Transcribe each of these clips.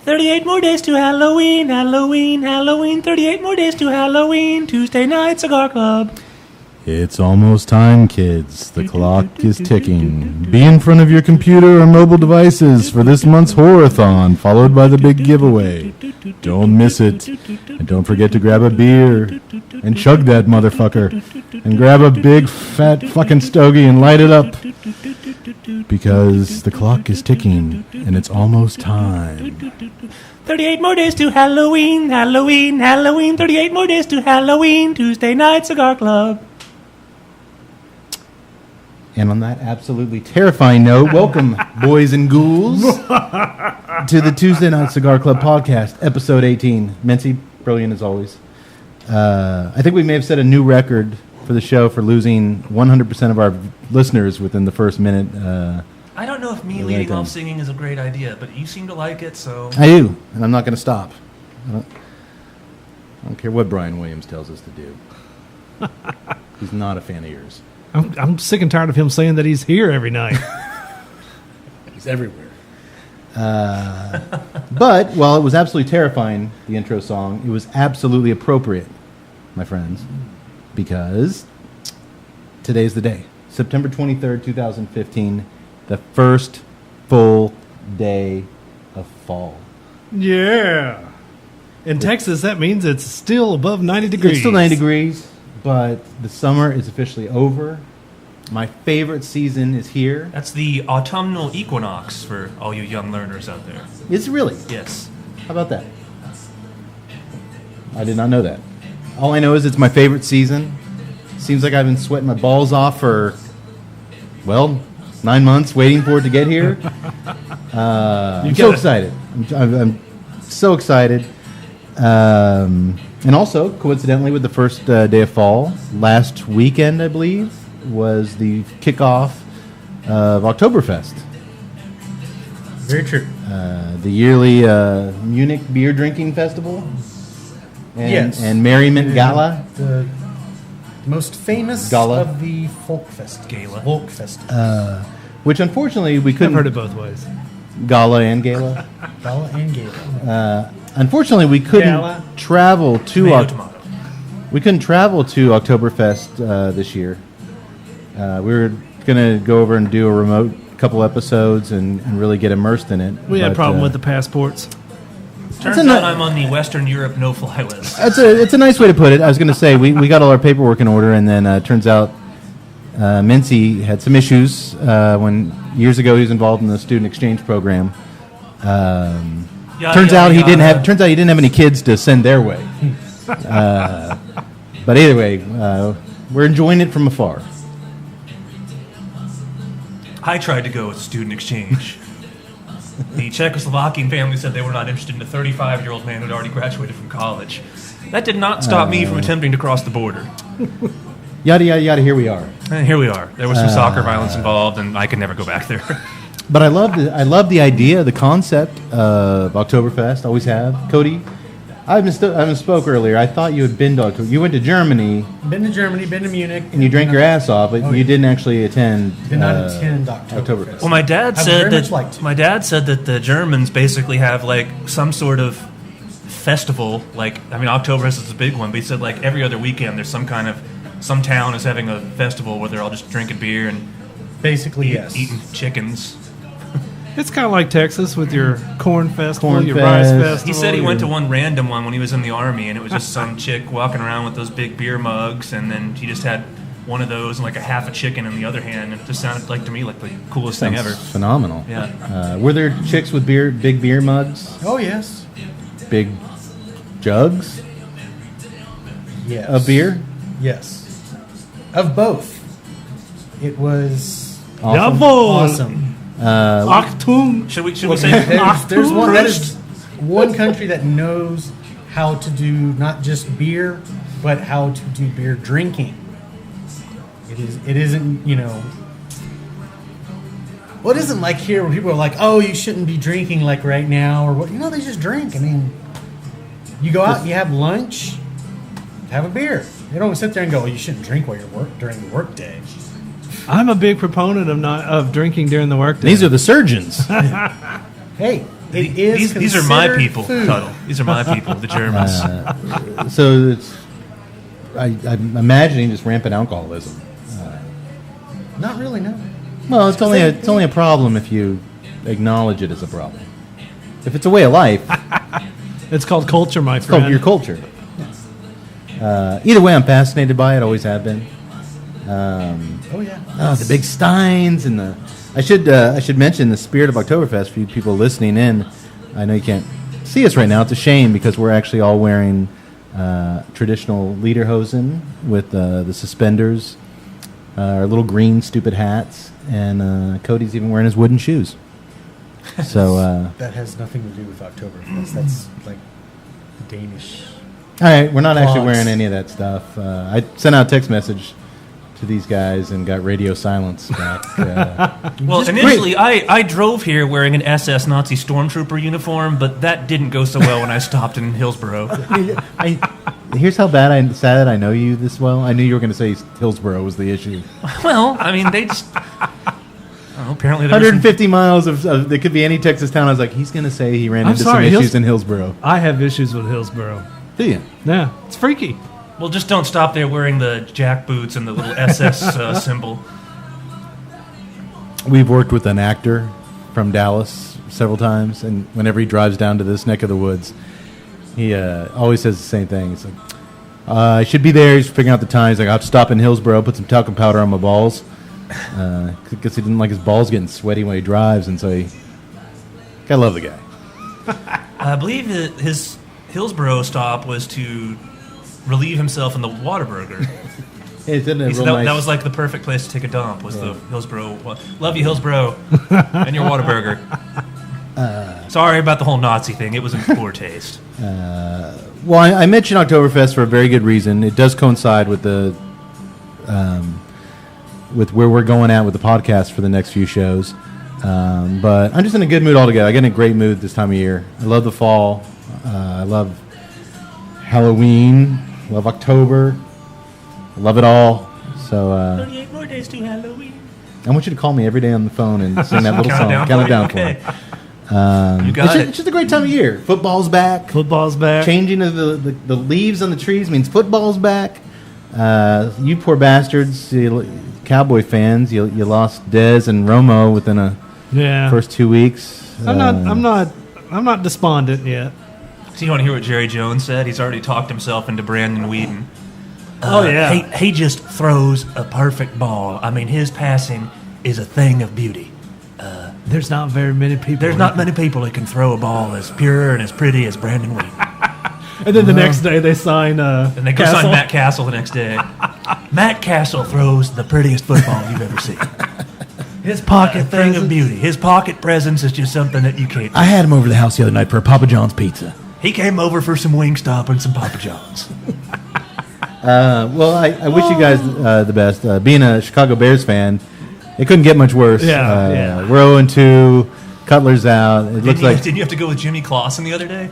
38 more days to Halloween, Halloween, Halloween. 38 more days to Halloween. Tuesday night cigar club. It's almost time, kids. The clock is ticking. Be in front of your computer or mobile devices for this month's Horathon, followed by the big giveaway. Don't miss it. And don't forget to grab a beer and chug that motherfucker. And grab a big fat fucking stogie and light it up. Because the clock is ticking and it's almost time. 38 more days to Halloween, Halloween, Halloween. 38 more days to Halloween. Tuesday night cigar club. And on that absolutely terrifying note, welcome, boys and ghouls, to the Tuesday Night Cigar Club podcast, episode 18. Mincy, brilliant as always. I think we may have set a new record for the show for losing 100% of our listeners within the first minute. I don't know if me leading off singing is a great idea, but you seem to like it, so... I do, and I'm not going to stop. I don't care what Brian Williams tells us to do. He's not a fan of yours. I'm sick and tired of him saying that he's here every night. He's everywhere. But while it was absolutely terrifying, the intro song, it was absolutely appropriate, my friends, because today's the day. September 23rd, 2015, the first full day of fall. Yeah. In Texas, that means it's still above 90 degrees. It's still 90 degrees, but the summer is officially over. My favorite season is here. That's the autumnal equinox for all you young learners out there. Is it really? Yes. How about that? I did not know that. All I know is it's my favorite season. Seems like I've been sweating my balls off for, 9 months waiting for it to get here. I'm so excited. I'm so excited. And also, coincidentally, with the first day of fall, last weekend, I believe, was the kickoff of Oktoberfest. Very true. The yearly Munich beer drinking festival. And, Yes. And Merriment Gala. The most famous Gala. of the Folkfest. Gala. Folkfest. Which, unfortunately, we I've couldn't... heard it both ways. Gala and Gala. Gala and Gala. Unfortunately, we couldn't Gala. travel to... Tomato. We couldn't travel to Oktoberfest this year. We were going to go over and do a remote couple episodes and really get immersed in it. We had a But, problem with the passports. Turns a out ni- I'm on the Western Europe no-fly list. It's a nice way to put it. I was going to say, we got all our paperwork in order, and then turns out Mincy had some issues when years ago he was involved in the student exchange program. Turns out he didn't have any kids to send their way. But either way, we're enjoying it from afar. I tried to go with student exchange. The Czechoslovakian family said they were not interested in a 35-year-old man who had already graduated from college. That did not stop me from attempting to cross the border. Yada yada yada. Here we are. And here we are. There was some soccer violence involved, and I could never go back there. But I love the idea, the concept of Oktoberfest. Always have. Cody, I haven't spoke earlier. I thought you had been to Oktober. You went to Germany Been to Germany, been to Munich. and you drank your ass off, but you didn't actually attend. Did not attend Oktoberfest. Well, my dad I would said very much like to. my dad said that the Germans basically have like some sort of festival. Oktoberfest is a big one, but he said like every other weekend there's some town is having a festival where they're all just drinking beer and Basically, yes. eating chickens. It's kind of like Texas with your corn festival, Corn your fest. rice festival. He said he your- went to one random one when he was in the army, and it was just some chick walking around with those big beer mugs, and then he just had one of those and like a half a chicken in the other hand, and it just sounded like to me like the coolest thing ever. Phenomenal. Yeah. Were there chicks with big beer mugs, Oh, yes. big jugs Yes. of beer? Yes. Of both. It was Awesome. Jawohl. awesome. Achtung. Should we say There's one that is one country that knows how to do not just beer, but how to do beer drinking. It isn't, well, it isn't like here where people are like, oh, you shouldn't be drinking like right now, or what? They just drink. I mean, you go out, you have lunch, have a beer. They don't sit there and go, well, you shouldn't drink while you're during the work day. I'm a big proponent of drinking during the workday. These are the surgeons. Hey, It is These are my considered people, food. Tuttle. These are my people, the Germans. So it's, I'm imagining just rampant alcoholism. Not really, no. Well, it's only a problem if you acknowledge it as a problem. If it's a way of life, It's called culture, my it's called friend. your culture. Either way, I'm fascinated by it. Always have been. Oh, yeah. Oh, the big steins and the. I should mention the spirit of Oktoberfest for you people listening in. I know you can't see us right now. It's a shame because we're actually all wearing traditional lederhosen with the suspenders, our little green stupid hats, and Cody's even wearing his wooden shoes. So, That has nothing to do with Oktoberfest. That's like Danish. all right, we're not actually Clogs. wearing any of that stuff. I sent out a text message to these guys and got radio silence back. Well, initially, I drove here wearing an SS Nazi stormtrooper uniform, but that didn't go so well when I stopped in Hillsborough. Here's how sad I know you this well. I knew you were going to say Hillsborough was the issue. Well, I mean, they just... apparently there was some- 150 miles of there could be any Texas town. I was like, he's going to say he ran I'm into sorry, some issues in Hillsborough. I have issues with Hillsborough. Do you? Yeah, it's freaky. Well, just don't stop there wearing the jack boots and the little SS symbol. We've worked with an actor from Dallas several times, and whenever he drives down to this neck of the woods, he always says the same thing. He's like, I should be there. He's figuring out the time. He's like, I'll stop in Hillsborough, put some talcum powder on my balls. Because he didn't like his balls getting sweaty when he drives, and so gotta love the guy. I believe that his Hillsborough stop was to relieve himself in the Whataburger. It's in a He said real that, nice. that was like the perfect place to take a dump, was the Hillsborough. Love you, Hillsborough, and your Whataburger. Sorry about the whole Nazi thing. It was in poor taste. Well, I mentioned Oktoberfest for a very good reason. It does coincide with the with where we're going at with the podcast for the next few shows. But I'm just in a good mood altogether. I get in a great mood this time of year. I love the fall. I love Halloween. I love October. I love it all. So 38 more days to Halloween. I want you to call me every day on the phone and sing that little song. Count it down for me. Okay. You got It's just a great time of year. Football's back. Football's back. Changing of the leaves on the trees means football's back. You poor bastards, Cowboy fans, you lost Dez and Romo within a Yeah. first 2 weeks. I'm not despondent yet. So you want to hear what Jerry Jones said? He's already talked himself into Brandon Whedon. Oh, yeah. He just throws a perfect ball. I mean, his passing is a thing of beauty. There's not very many people. There's not many people that can throw a ball as pure and as pretty as Brandon Whedon. And then the next day they sign. And they go sign Matt Castle the next day. Matt Castle throws the prettiest football you've ever seen. His pocket A thing of beauty. His pocket presence is just something that you can't. I had him over to the house the other night for a Papa John's pizza. He came over for some Wingstop and some Papa John's. Well, I wish you guys the best. Being a Chicago Bears fan, it couldn't get much worse. Yeah. We're 0-2. Cutler's out. It looks like Didn't you have to go with Jimmy Clausen the other day?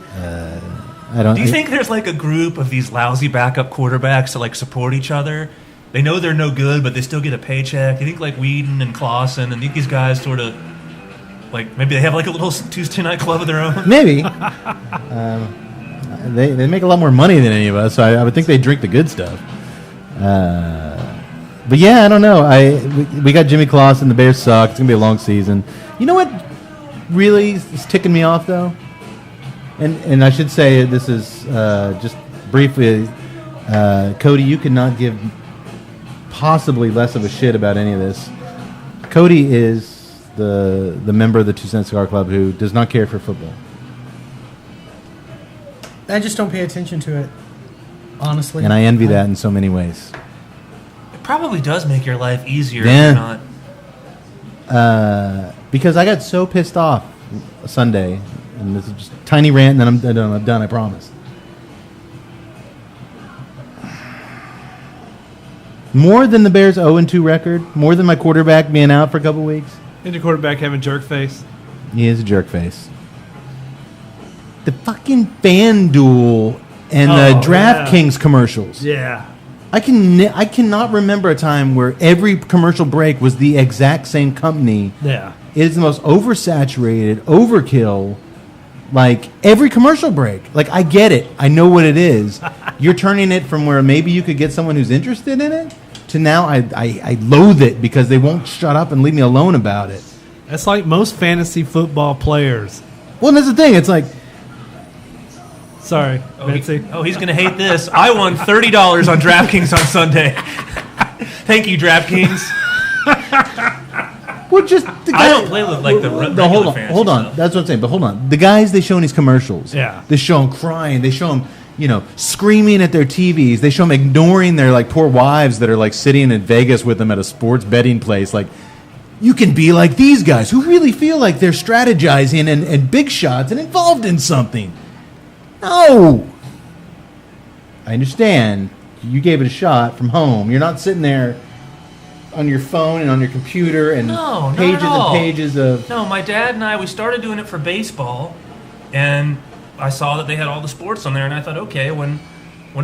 I don't. Do you think there's like a group of these lousy backup quarterbacks that like support each other? They know they're no good, but they still get a paycheck. You think like Whedon and Clausen, and think these guys sort of like maybe they have like a little Tuesday night club of their own? Maybe. They make a lot more money than any of us, so I would think they drink the good stuff. But yeah, I don't know. We got Jimmy Clausen. The Bears suck. It's gonna be a long season. You know what really is ticking me off though, and I should say this is just briefly, Cody. You could not give possibly less of a shit about any of this. Cody is the member of the 2 Cent Cigar Club who does not care for football. I just don't pay attention to it, honestly. And I envy that in so many ways. It probably does make your life easier Yeah. if you're not. Because I got so pissed off Sunday, and this is just a tiny rant, and then I'm done, I promise. More than the Bears' 0-2 record, more than my quarterback being out for a couple weeks, And your quarterback having jerk face. he is a jerk face. The fucking FanDuel and the Oh, DraftKings commercials. Yeah. I cannot remember a time where every commercial break was the exact same company. Yeah. It is the most oversaturated, overkill. Like every commercial break. Like I get it. I know what it is. You're turning it from where maybe you could get someone who's interested in it to now I loathe it because they won't shut up and leave me alone about it. That's like most fantasy football players. Well, that's the thing. It's like, Sorry, Betsy. He's going to hate this. I won $30 on DraftKings on Sunday. Thank you, DraftKings. well, just the I don't play with like the No, hold on. That's what I'm saying. But hold on. The guys they show in these commercials. Yeah. They show them crying. They show them, screaming at their TVs. They show them ignoring their like poor wives that are like sitting in Vegas with them at a sports betting place. Like, you can be like these guys who really feel like they're strategizing and big shots and involved in something. No. I understand. You gave it a shot from home. You're not sitting there on your phone and on your computer and No, pages not at all. and pages of. No, my dad and we started doing it for baseball, and I saw that they had all the sports on there, and I thought, okay, when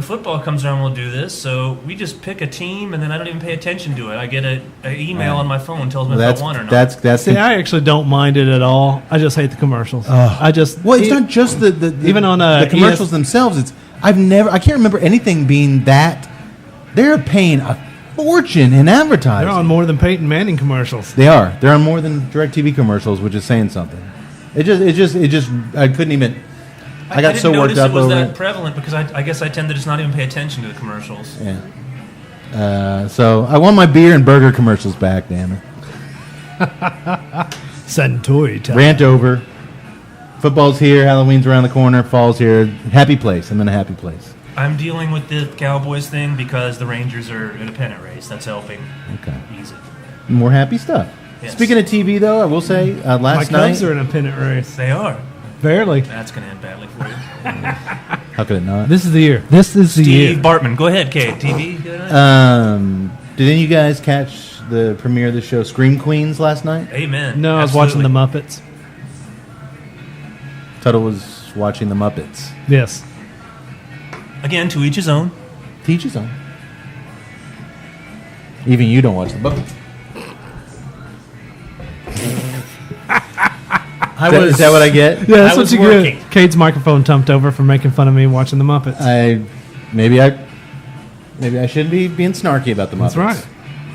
football comes around, we'll do this. So we just pick a team, and then I don't even pay attention to it. I get an email on my phone tells me if I won or not. That's See, I actually don't mind it at all. I just hate the commercials. I just well, it's not just the even on the commercials themselves. It's I can't remember anything being that. They're paying a fortune in advertising. They're on more than Peyton Manning commercials. They are. They're on more than DirecTV commercials, which is saying something. It just. I couldn't even. I got so worked up it was over that it. prevalent because I guess I tend to just not even pay attention to the commercials. Yeah. So I want my beer and burger commercials back. Damn it. Suntory time. Rant over. Football's here. Halloween's around the corner. Fall's here. Happy place. I'm in a happy place. I'm dealing with the Cowboys thing because the Rangers are in a pennant race. That's helping. Okay. Easy. More happy stuff. Yes. Speaking of TV, though, I will say My last Cubs night. are in a pennant race. They are. Barely. That's going to end badly for you. How could it not? This is the year. This is the Steve year. Bartman, go ahead, Kate. TV. Good night. Did any of you guys catch the premiere of the show Scream Queens last night? Amen. No, I was watching the Muppets. Tuttle was watching the Muppets. Yes. Again, to each his own. Teach his own. Even you don't watch the Muppets. Is that what I get? Yeah, that's I what was you working. get. Kate's microphone tumped over for making fun of me watching the Muppets. Maybe I shouldn't be being snarky about the Muppets. That's right.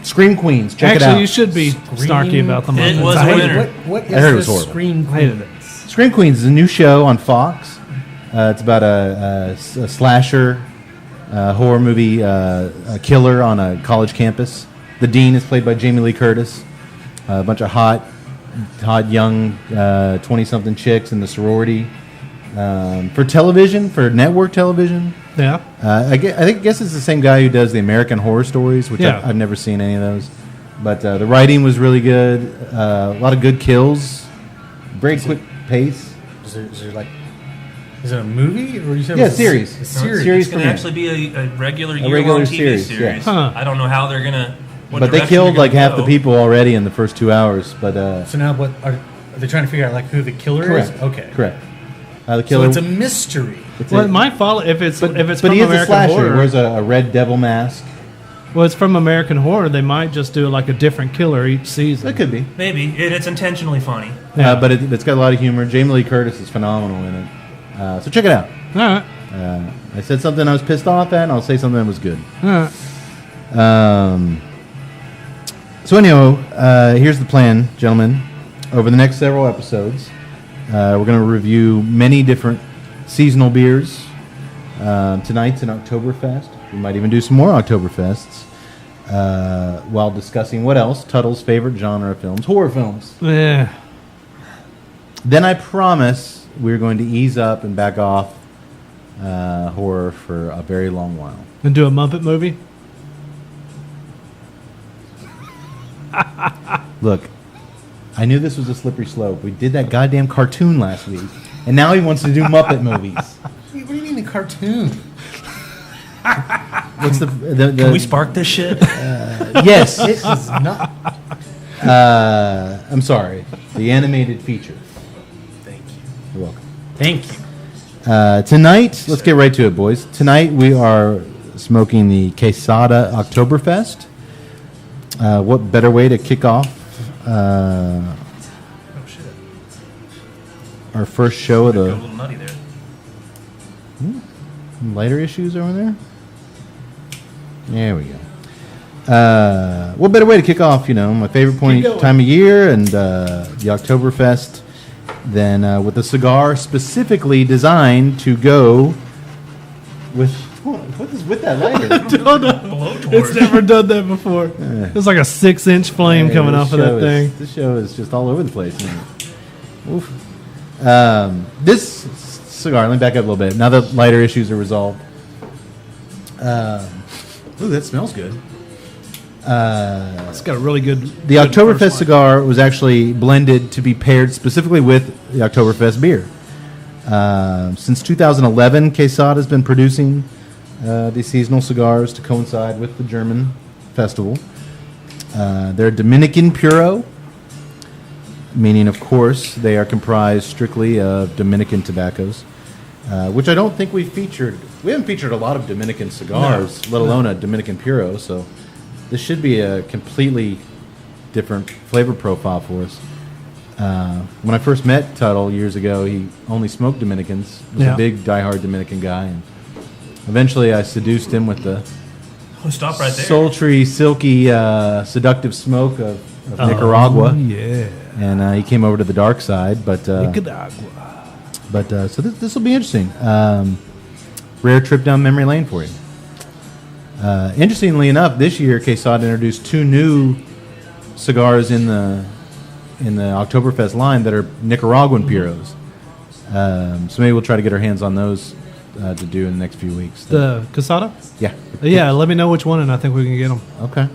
Scream Queens. Check it Actually, out. you should be snarky about the Muppets. It was I a hated winner. it. What is I heard it was this horrible. Scream I hated Queen? it. Scream Queens is a new show on Fox. It's about a slasher horror movie, a killer on a college campus. The dean is played by Jamie Lee Curtis. A bunch of hot young 20-something chicks in the sorority. For television, for network television, Yeah. I guess it's the same guy who does the American Horror Stories, which Yeah. I've never seen any of those. But the writing was really good. A lot of good kills. Very quick pace. Is it a movie or you said Yeah, it was series. A No, series. series. It's going to premiere. actually be a regular regular year-long TV series, series. yeah. Huh. I don't know how they're going to. But they killed like half the people already in the first 2 hours. But So now, what are they trying to figure out? Like who the killer correct. is? Okay, Correct. The So killer. it's a mystery. Well, it might follow if it's but from he is a American slasher. Horror. He wears a red devil mask. Well, it's from American Horror. They might just do like a different killer each season. That could be. Maybe. It's intentionally funny. Yeah. But it's got a lot of humor. Jamie Lee Curtis is phenomenal in it. So check it out. All right. I said something I was pissed off at, and I'll say something that was good. All right. So anyhow, here's the plan, gentlemen. Over the next several episodes, we're going to review many different seasonal beers. Tonight's an Oktoberfest. We might even do some more Oktoberfests while discussing what else? Tuttle's favorite genre of films, horror films. Yeah. Then I promise we're going to ease up and back off horror for a very long while. And do a Muppet movie. Look, I knew this was a slippery slope. We did that goddamn cartoon last week, and now he wants to do Muppet movies. What do you mean a cartoon? What's the Can we spark this shit? Yes, It is not. I'm sorry. The animated feature. Thank you. You're welcome. Thank you. Tonight, let's get right to it, boys. Tonight we are smoking the Quesada Oktoberfest. What better way to kick off our first show of Go a the little nutty there. lighter issues over there. There we go. What better way to kick off, my favorite time of year and the Oktoberfest than with a cigar specifically designed to go with... What is with that lighter? Blowtorch. It's never done that before. It's like a 6-inch flame Hey, coming this off of that show thing. This show is just all over the place. Isn't it? Oof. This cigar, let me back up a little bit. Now that lighter issues are resolved. Ooh, that smells good. It's got a really good. The Oktoberfest cigar was actually blended to be paired specifically with the Oktoberfest beer. Since 2011, Quesada has been producing these seasonal cigars to coincide with the German festival. They're Dominican Puro, meaning, of course, they are comprised strictly of Dominican tobaccos, which I don't think we've featured. We haven't featured a lot of Dominican cigars, let alone a Dominican Puro, so this should be a completely different flavor profile for us. When I first met Tuttle years ago, he only smoked Dominicans. He was a big, diehard Dominican guy. And eventually, I seduced him with the Stop right there. sultry, silky, seductive smoke of Nicaragua. Yeah. And he came over to the dark side. But so this will be interesting. Rare trip down memory lane for you. Interestingly enough, this year Quesada introduced 2 new cigars in the Oktoberfest line that are Nicaraguan Puros. So maybe we'll try to get our hands on those to do in the next few weeks. The Quesada? Yeah. Yeah, let me know which one, and I think we can get them. Okay.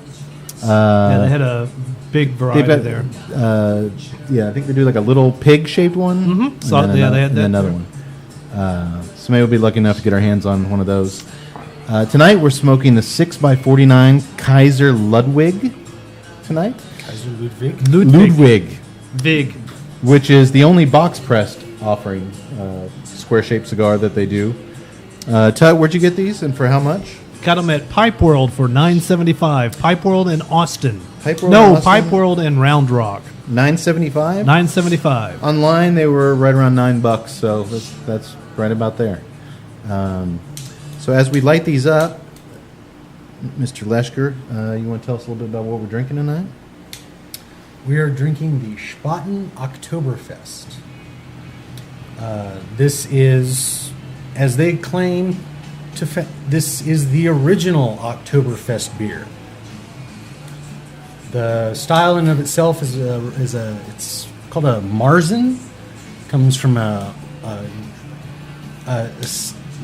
Yeah, they had a big variety They've got, there. yeah, I think they do like a little pig-shaped one. Mhm. So, and then yeah, another, they had and then that another one. So maybe we'll be lucky enough to get our hands on one of those. Tonight we're smoking the 6x49 Kaiser Ludwig. Tonight, Kaiser Ludwig. Ludwig, Vig. which is the only box-pressed offering square-shaped cigar that they do. Tut, where'd you get these, and for how much? Got them at Pipe World for $9.75. Pipe World in Austin. Pipe World no, in Austin? Pipe World in Round Rock. $9.75. $9.75. Online, they were right around $9, so that's right about there. So as we light these up, Mr. Leschker, you want to tell us a little bit about what we're drinking tonight? We are drinking the Spaten Oktoberfest. This is, as they claim, this is the original Oktoberfest beer. The style in of itself is it's called a Marzen. Comes from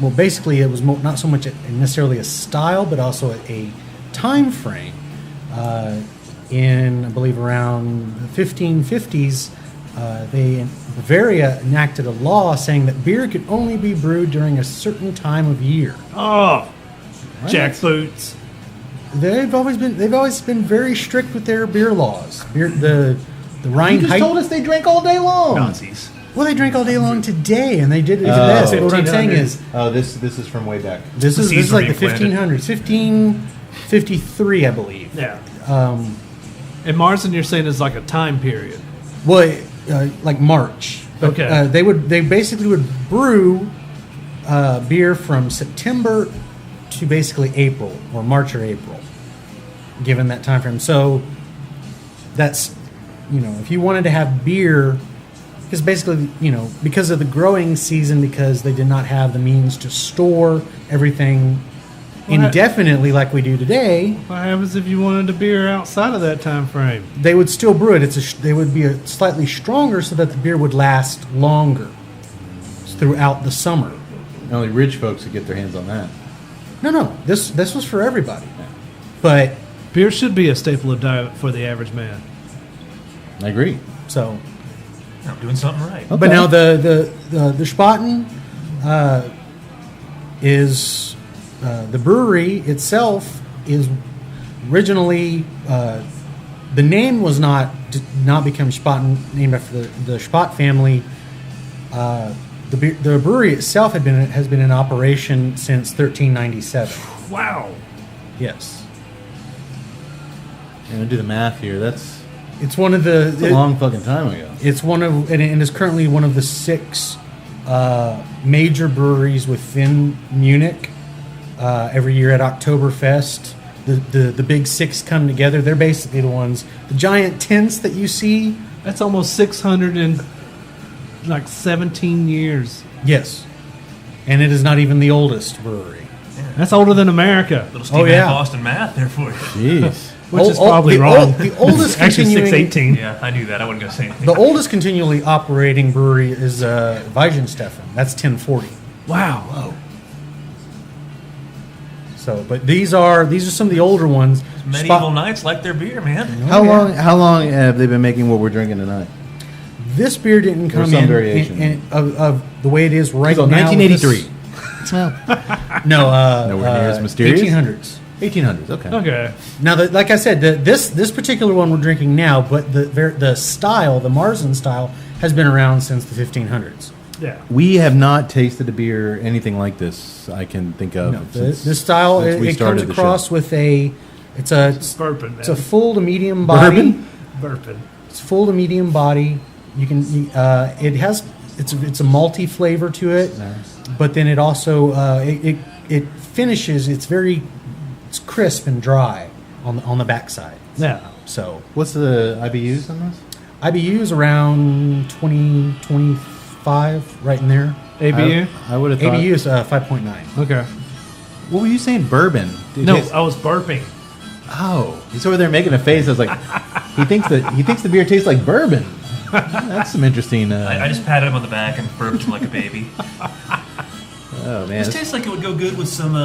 well, basically it was not so much necessarily a style, but also a time frame. In, I believe, around the 1550s, Bavaria enacted a law saying that beer could only be brewed during a certain time of year. Oh, jackboots. They've always been very strict with their beer laws. The Rhine You just told us they drank all day long. Nazis. Well, they drank all day long today, and they did it best. But what I'm saying is, this is from way back. this is like the Caesar replanted. 1500s, 1553, I believe. Yeah. And Marzen, you're saying is like a time period. Well, like March. But, Okay. they basically would brew beer from September to basically April, or March or April, given that time frame. So that's, if you wanted to have beer, because basically, because of the growing season, because they did not have the means to store everything indefinitely like we do today, What happens if you wanted a beer outside of that time frame? they would still brew it. They would be slightly stronger so that the beer would last longer throughout the summer. Only rich folks could get their hands on that. No, this was for everybody. But Beer should be a staple of diet for the average man. I agree. so, I'm doing something right. Okay. but now the Spaten is the brewery itself is originally the name was did not become Spaten, named after the Spat family. The brewery itself has been in operation since 1397. Wow. Yes. I'm gonna do the math here. That's It's one of the. It's a long fucking time ago. It's one of and is currently one of the 6 major breweries within Munich. Every year at Oktoberfest, the big 6 come together. They're basically the ones, the giant tents that you see. That's almost 617 years. Yes, and it is not even the oldest brewery. That's older than America, Little Steve yeah. Boston math there for you. Jeez. which is probably the wrong. the oldest Actually, continuing, 618. Yeah, I knew that. I wasn't going to say anything. the oldest continually operating brewery is Weihenstephan. That's 1040. Wow. So, but these are some of the older ones. Medieval Knights like their beer, man. How long have they been making what we're drinking tonight? This beer didn't come some in, variation. of the way it is right So now. 1983. No, Nowhere near as mysterious? 1800s. 1800s. Okay. Okay. Now, like I said, this particular one we're drinking now, but the style, the Marzen style, has been around since the 1500s. Yeah. We have not tasted a beer anything like this. I can think of. No, since- this style since we it started comes the across show. with it's a Bourbon. it's a full to medium body. Bourbon? Bourbon. It's full to medium body. It has it's a malty flavor to it, but then it also it finishes. It's crisp and dry on the backside. Yeah. So What's the IBUs on this? IBU is around 20, 25, right in there. ABU? I would have thought. ABU is 5.9. Okay. What were you saying? Bourbon? Dude, No, it's- I was burping. Oh, he's over there making a face. I was like, he thinks the beer tastes like bourbon. That's some interesting. I just patted him on the back and burped him like a baby. Oh man, This tastes like it would go good with some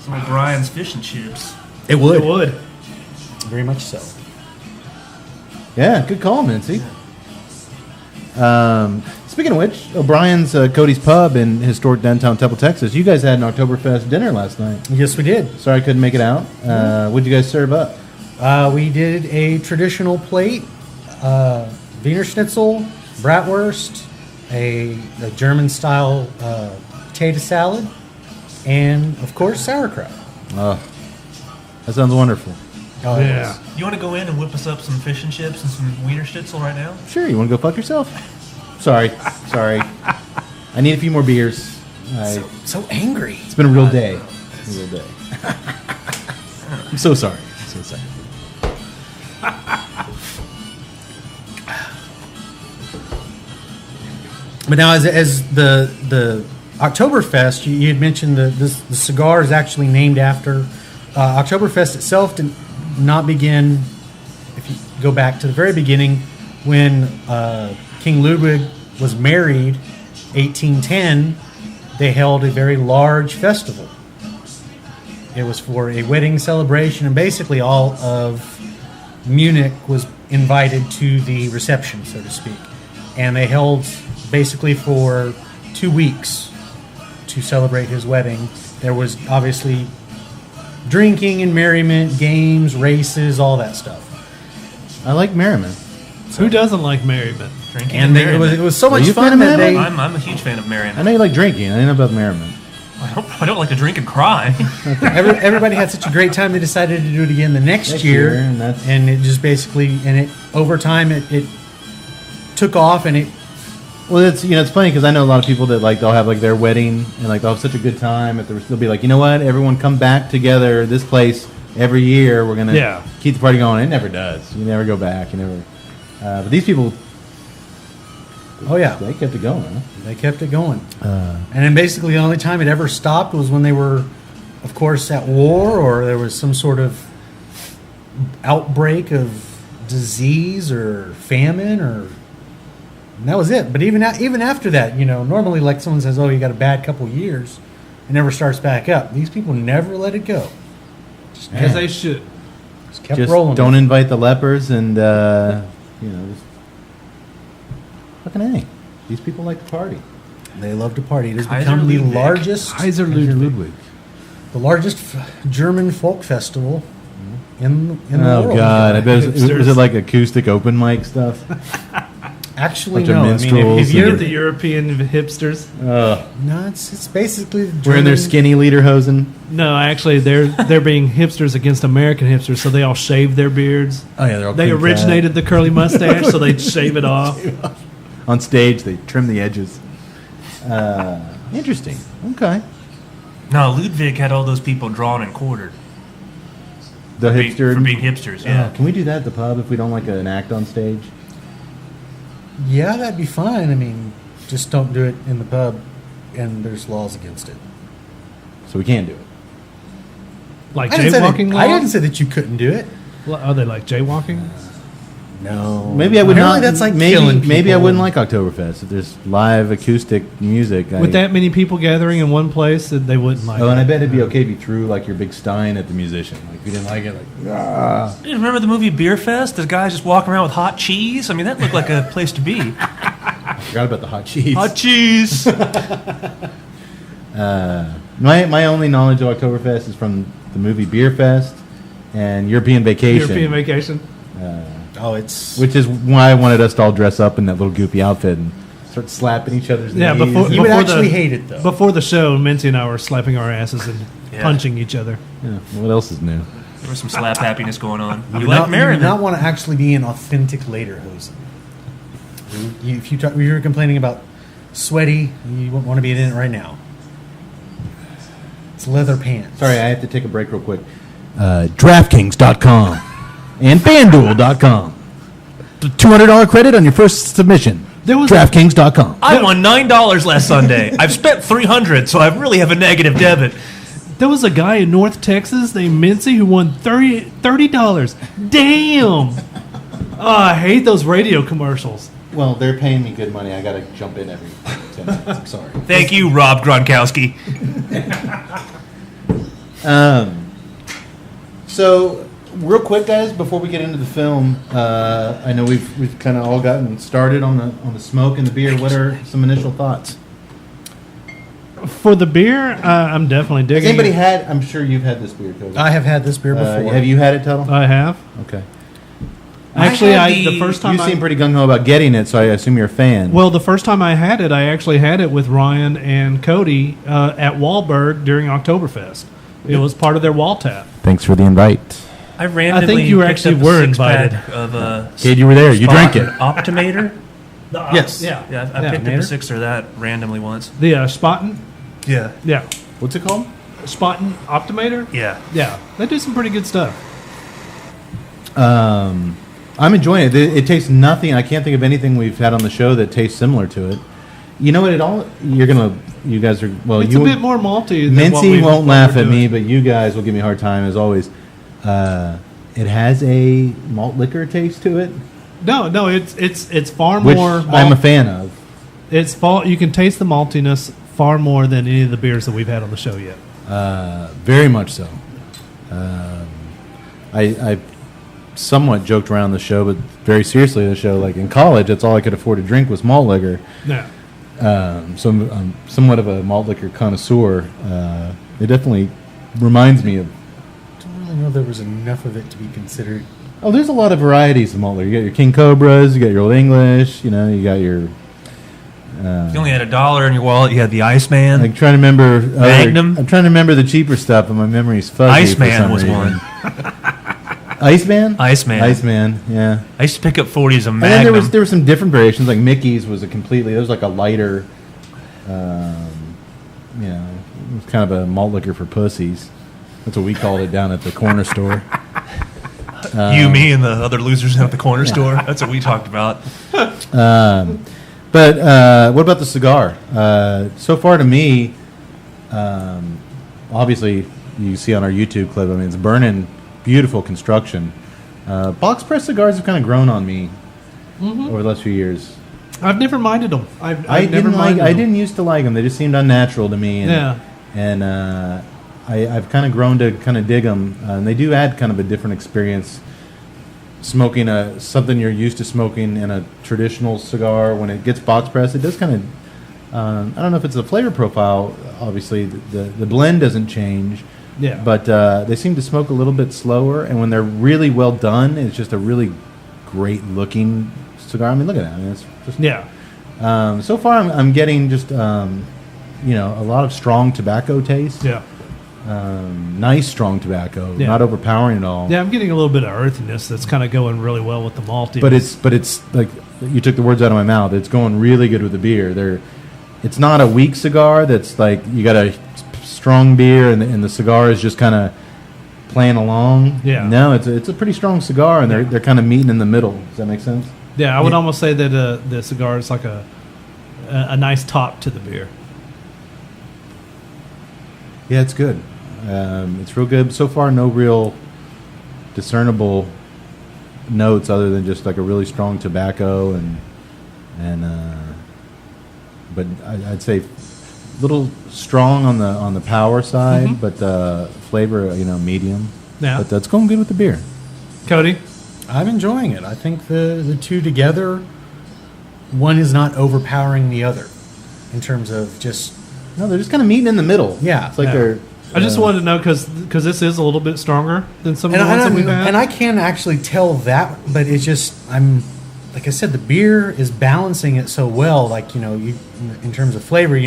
O'Brien's fish and chips. It would. It would. Very much so. yeah, good call, Mincy. Speaking of which, O'Brien's Cody's Pub in historic downtown Temple, Texas. You guys had an Oktoberfest dinner last night. Yes, we did. Sorry I couldn't make it out. What'd you guys serve up? We did a traditional plate, Wiener Schnitzel, bratwurst, a German style potato salad, and of course sauerkraut. Oh, that sounds wonderful. Oh, it Yeah. was. You want to go in and whip us up some fish and chips and some Wiener Schnitzel right now? Sure, you want to go fuck yourself? Sorry. I need a few more beers. So angry. It's been a real day. A real day. I'm so sorry. But now, as the Oktoberfest, you had mentioned the cigar is actually named after Oktoberfest itself. Did not begin, if you go back to the very beginning, when King Ludwig was married, 1810. They held a very large festival. It was for a wedding celebration, and basically all of Munich was invited to the reception, so to speak. And they held basically for 2 weeks to celebrate his wedding. There was obviously drinking and merriment, games, races, all that stuff. I like merriment. Who doesn't like merriment? Drinking And it merriment. was so much you a fan fun of that they. merriment? I'm a huge fan of I merriment. know you like drinking. I didn't know about merriment. I don't like to drink and cry. Everybody had such a great time. They decided to do it again the next Next year, year, and that's- it just basically over time it took off, and it Well, it's funny because I know a lot of people that they'll have their wedding and they'll have such a good time. They'll be like, you know what, everyone come back together this place every year. We're gonna keep the party going. It never does. You never go back. You never. But these people, oh yeah, they kept it going. Huh? they kept it going. And then basically the only time it ever stopped was when they were, of course, at war or there was some sort of outbreak of disease or famine and that was it. But even after that, normally someone says, oh, you got a bad couple years, it never starts back up. These people never let it go. As they should. Just kept Just rolling. don't invite the lepers and just fucking A. These people like to party. They love to party. It has Kaiser become the Ludwig. largest Kaiser Ludwig. the largest German folk festival in the Oh world. God! I bet was it Hipsters. like acoustic open mic stuff? Actually, Bunch of no. I mean, minstrels if You you're get the European hipsters. no, it's basically the Wearing their German- skinny lederhosen. No, actually, they're being hipsters against American hipsters, so they all shave their beards. Oh yeah, they're all They clean cut. originated the curly mustache, so they shave it off. On stage. They trim the edges. Interesting. Okay. No, Ludwig had all those people drawn and quartered The for being- hipster for being hipsters. Yeah. Can we do that at the pub if we don't like an act on stage? Yeah, that'd be fine. I mean, just don't do it in the pub, and there's laws against it. So we can do it. Like I didn't, say jaywalking that, law? I didn't say that you couldn't do it. Well, are they like jaywalking? No, Maybe I would Apparently not. That's like maybe killing maybe I people. wouldn't like Oktoberfest if there's live acoustic music. With that many people gathering in one place, that they wouldn't like Oh, and I it. bet it'd be okay if you threw like your big stein at the musician. Like if you didn't like it, like ah. You remember the movie Beer Fest? Those guys just walking around with hot cheese. I mean, that looked like a place to be. I forgot about the hot cheese. Hot cheese. My only knowledge of Oktoberfest is from the movie Beer Fest and European Vacation, European vacation. Oh, it's which is why I wanted us to all dress up in that little goopy outfit and start slapping each other's Yeah, knees. before You would before actually the, hate it, though. Before the show, Minty and I were slapping our asses and Yeah. punching each other. Yeah, what else is new? There was some slap happiness going on. You you like not, you do merriment. not want to actually be an authentic lederhosen. If you were complaining about sweaty, you wouldn't want to be in it right now. It's leather pants. Sorry, I have to take a break real quick. DraftKings.com and FanDuel.com. $200 credit on your first submission. There was DraftKings.com. I won $9 last Sunday. I've spent $300, so I really have a negative debit. There was a guy in North Texas named Mincy who won $30. Damn! Oh, I hate those radio commercials. Well, they're paying me good money. I got to jump in every 10 minutes. I'm sorry. Thank you, Rob Gronkowski. So, real quick, guys, before we get into the film, I know we've kind of all gotten started on the smoke and the beer. What are some initial thoughts? For the beer, I'm definitely Has digging anybody it. had? I'm sure you've had this beer, Cody. I have had this beer before. Have you had it, Tuttle? I have. Okay. Actually, had the first time You seem pretty gung ho about getting it, so I assume you're a fan. well, the first time I had it, I actually had it with Ryan and Cody at Wahlberg during Oktoberfest. It was part of their wall tap. Thanks for the invite. I randomly think you picked actually up a were six-pack invited. of Kid, you were there. You drank it. Optimator. Yes. Yeah. Yeah, I picked up a sixer of that randomly once. The Spaten. Yeah. Yeah. What's it called? Spaten Optimator. Yeah. Yeah. They do some pretty good stuff. I'm enjoying it. It tastes nothing. I can't think of anything we've had on the show that tastes similar to it. You know what? You guys are. Well, It's you a bit more malty. Than what Mincy we- won't what laugh we're at me, doing. but you guys will give me a hard time as always. It has a malt liquor taste to it, No, it's far which more. I'm a fan of. It's far. You can taste the maltiness far more than any of the beers that we've had on the show yet. Very much so. I somewhat joked around the show, but very seriously the show. Like in college, that's all I could afford to drink was malt liquor. Yeah. So I'm somewhat of a malt liquor connoisseur. It definitely reminds me of. I don't really know there was enough of it to be considered. Oh, there's a lot of varieties of malt liquor. You got your King Cobras, you got your Old English, you got your. If you only had $1 in your wallet, you had the Iceman. I'm trying to remember. Magnum? I'm trying to remember the cheaper stuff, and my memory's fuzzy. for Iceman some was reason. one. Iceman. Iceman. Iceman. Yeah. I used to pick up 40s of And then Magnum. there were some different variations. Like Mickey's was there was like a lighter. It was kind of a malt liquor for pussies. That's what we called it down at the corner store. You, me, and the other losers at the corner store. That's what we talked about. But what about the cigar? So far, to me, obviously, you see on our YouTube clip. I mean, it's burning, beautiful construction. Box press cigars have kind of grown on me over the last few years. I've never minded them. I've I never didn't minded them. I didn't used to like them. They just seemed unnatural to me. And, Yeah. And I've kind of grown to kind of dig them. And they do add kind of a different experience. Smoking something you're used to smoking in a traditional cigar, when it gets box pressed, it does kind of. I don't know if it's the flavor profile. Obviously, the blend doesn't change. Yeah. But they seem to smoke a little bit slower, and when they're really well done, it's just a really great looking cigar. I mean, look at that. I mean, it's just Yeah. so far I'm getting just a lot of strong tobacco taste. Yeah. Nice strong tobacco, Yeah. not overpowering at all. Yeah, I'm getting a little bit of earthiness that's kind of going really well with the malty. But it's like you took the words out of my mouth. It's going really good with the beer. It's not a weak cigar. That's like you got a strong beer and the cigar is just kind of playing along. Yeah. No, it's a pretty strong cigar, and they're kind of meeting in the middle. Does that make sense? yeah, I would almost say that the cigar is like a nice top to the beer. Yeah, it's good. It's real good. So far, no real discernible notes other than just like a really strong tobacco but I'd say a little strong on the power side, but flavor medium. Yeah. But that's going good with the beer. Cody? I'm enjoying it. I think the two together, one is not overpowering the other in terms of just. No, they're just kind of meeting in the middle. Yeah, it's like yeah. they're. I just wanted to know because this is a little bit stronger than some of And the ones that we've had. I can actually tell that, but it's just like I said, the beer is balancing it so well. Like you in terms of flavor,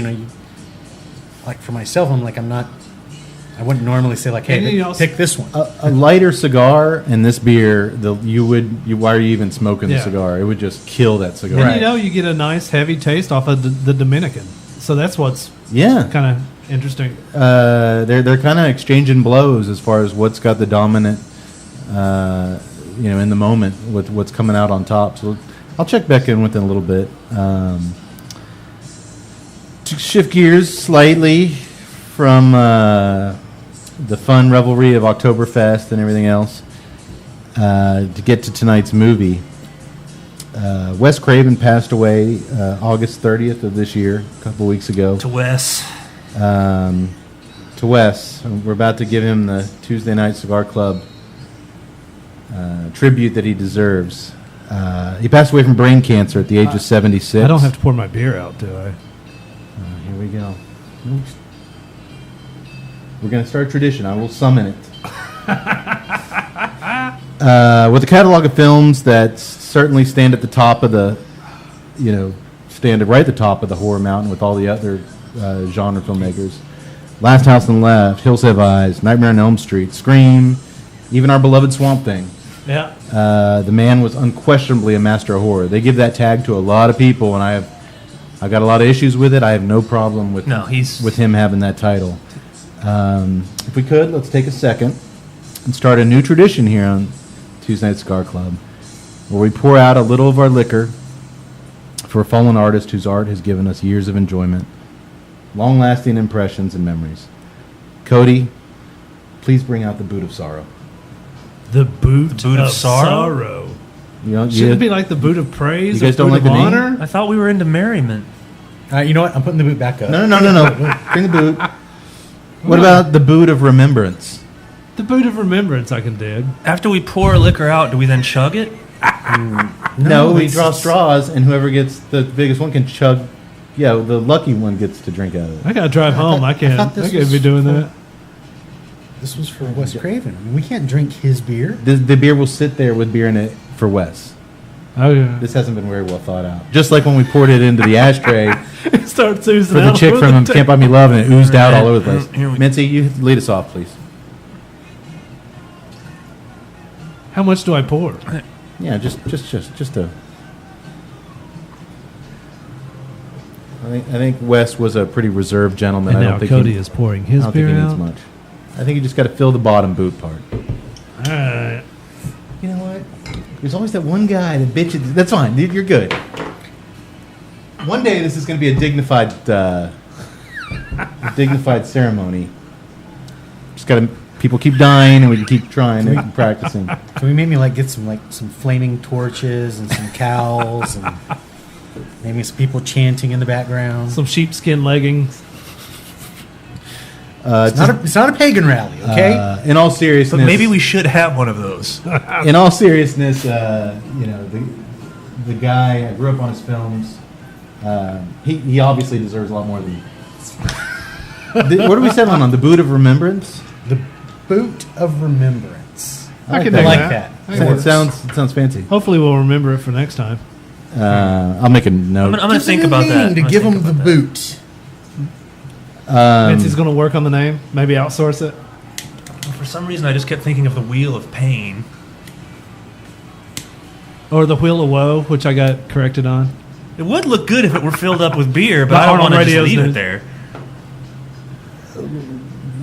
like for myself, I wouldn't normally say like, hey, pick this one. A lighter cigar and this beer, why are you even smoking the Yeah. cigar? It would just kill that cigar. and you get a nice heavy taste off of the Dominican. So that's what's Yeah. kind of interesting. They're kind of exchanging blows as far as what's got the dominant, in the moment with what's coming out on top. So I'll check back in with it a little bit. To shift gears slightly from the fun revelry of Oktoberfest and everything else, to get to tonight's movie. Wes Craven passed away August 30th of this year, a couple weeks ago. To Wes. To Wes. We're about to give him the Tuesday Night Cigar Club tribute that he deserves. He passed away from brain cancer at the age of 76. I don't have to pour my beer out, do I? Here we go. We're going to start a tradition. I will summon it. With a catalog of films that certainly stand at the top of the, stand right at the top of the horror mountain with all the other genre filmmakers. Last House on the Left, Hills Have Eyes, Nightmare on Elm Street, Scream, even our beloved Swamp Thing. Yeah. The man was unquestionably a master of horror. They give that tag to a lot of people, and I've got a lot of issues with it. I have no problem with with him having that title. If we could, let's take a second and start a new tradition here on Tuesday Night Cigar Club, where we pour out a little of our liquor for a fallen artist whose art has given us years of enjoyment, long-lasting impressions and memories. Cody, please bring out the Boot of Sorrow. The boot of sorrow. Shouldn't it be like the boot of praise? You guys or don't boot like of the name? honor? I thought we were into merriment. You know what? I'm putting the boot back up. No. Bring the boot. What about the Boot of Remembrance? The boot of remembrance, I can dig. After we pour liquor out, do we then chug it? No, we it's- draw straws, and whoever gets the biggest one can chug. Yeah, the lucky one gets to drink out of it. I gotta drive home. I can't. thought this I can't was be doing for- that. This was for Wes Craven. I mean, we can't drink his beer. The beer will sit there with beer in it for Wes. Oh yeah. This hasn't been very well thought out. Just like when we poured it into the ashtray Starts oozing for the out chick over from the Can't Buy Me Love, and it oozed out all over the place. Here we- Mincy, you lead us off, please. How much do I pour? Yeah, just a. I think Wes was a pretty reserved gentleman. And I now don't think Cody he, is pouring I his don't think beer he needs out. much. I think you just got to fill the bottom boot part. All right. You know what? There's always that one guy that bitches. That's fine. You're good. One day this is going to be a dignified ceremony. Just got to. People keep dying, and we can keep trying and practicing. Can we maybe get some flaming torches and some cows and maybe some people chanting in the background? Some sheepskin leggings. It's not a pagan rally, okay? In all seriousness, But maybe we should have one of those. In all seriousness, the guy, I grew up on his films. He obviously deserves a lot more than. What are we settling on? The Boot of Remembrance? The Boot of Remembrance. I can that. dig like that. that. That It works. sounds fancy. Hopefully, we'll remember it for next time. I'll make a note. I'm going to think about that. To give them the boot. Nancy's going to work on the name. Maybe outsource it. For some reason, I just kept thinking of the Wheel of Pain. Or the Wheel of Woe, which I got corrected on. It would look good if it were filled up with beer, but But I don't Arnold want to just Radio's leave it news. there.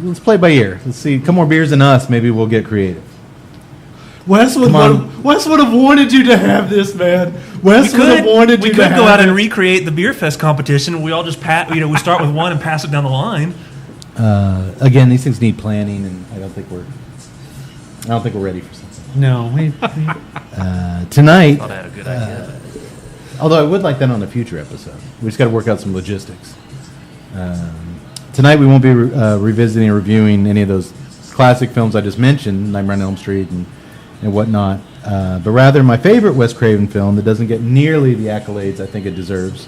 Let's play it by ear. Let's see. A couple more beers than us. Maybe we'll get creative. Wes would have wanted you to have this, man. Wes would have wanted We you could to go out have and it. recreate the beer fest competition. We all just we start with one and pass it down the line. Again, these things need planning, and I don't think we're ready for something. No. Tonight, Thought I had a good idea. although I would like that on a future episode. We just got to work out some logistics. Tonight we won't be revisiting or reviewing any of those classic films I just mentioned, Nightmare on Elm Street and whatnot, but rather my favorite Wes Craven film that doesn't get nearly the accolades I think it deserves.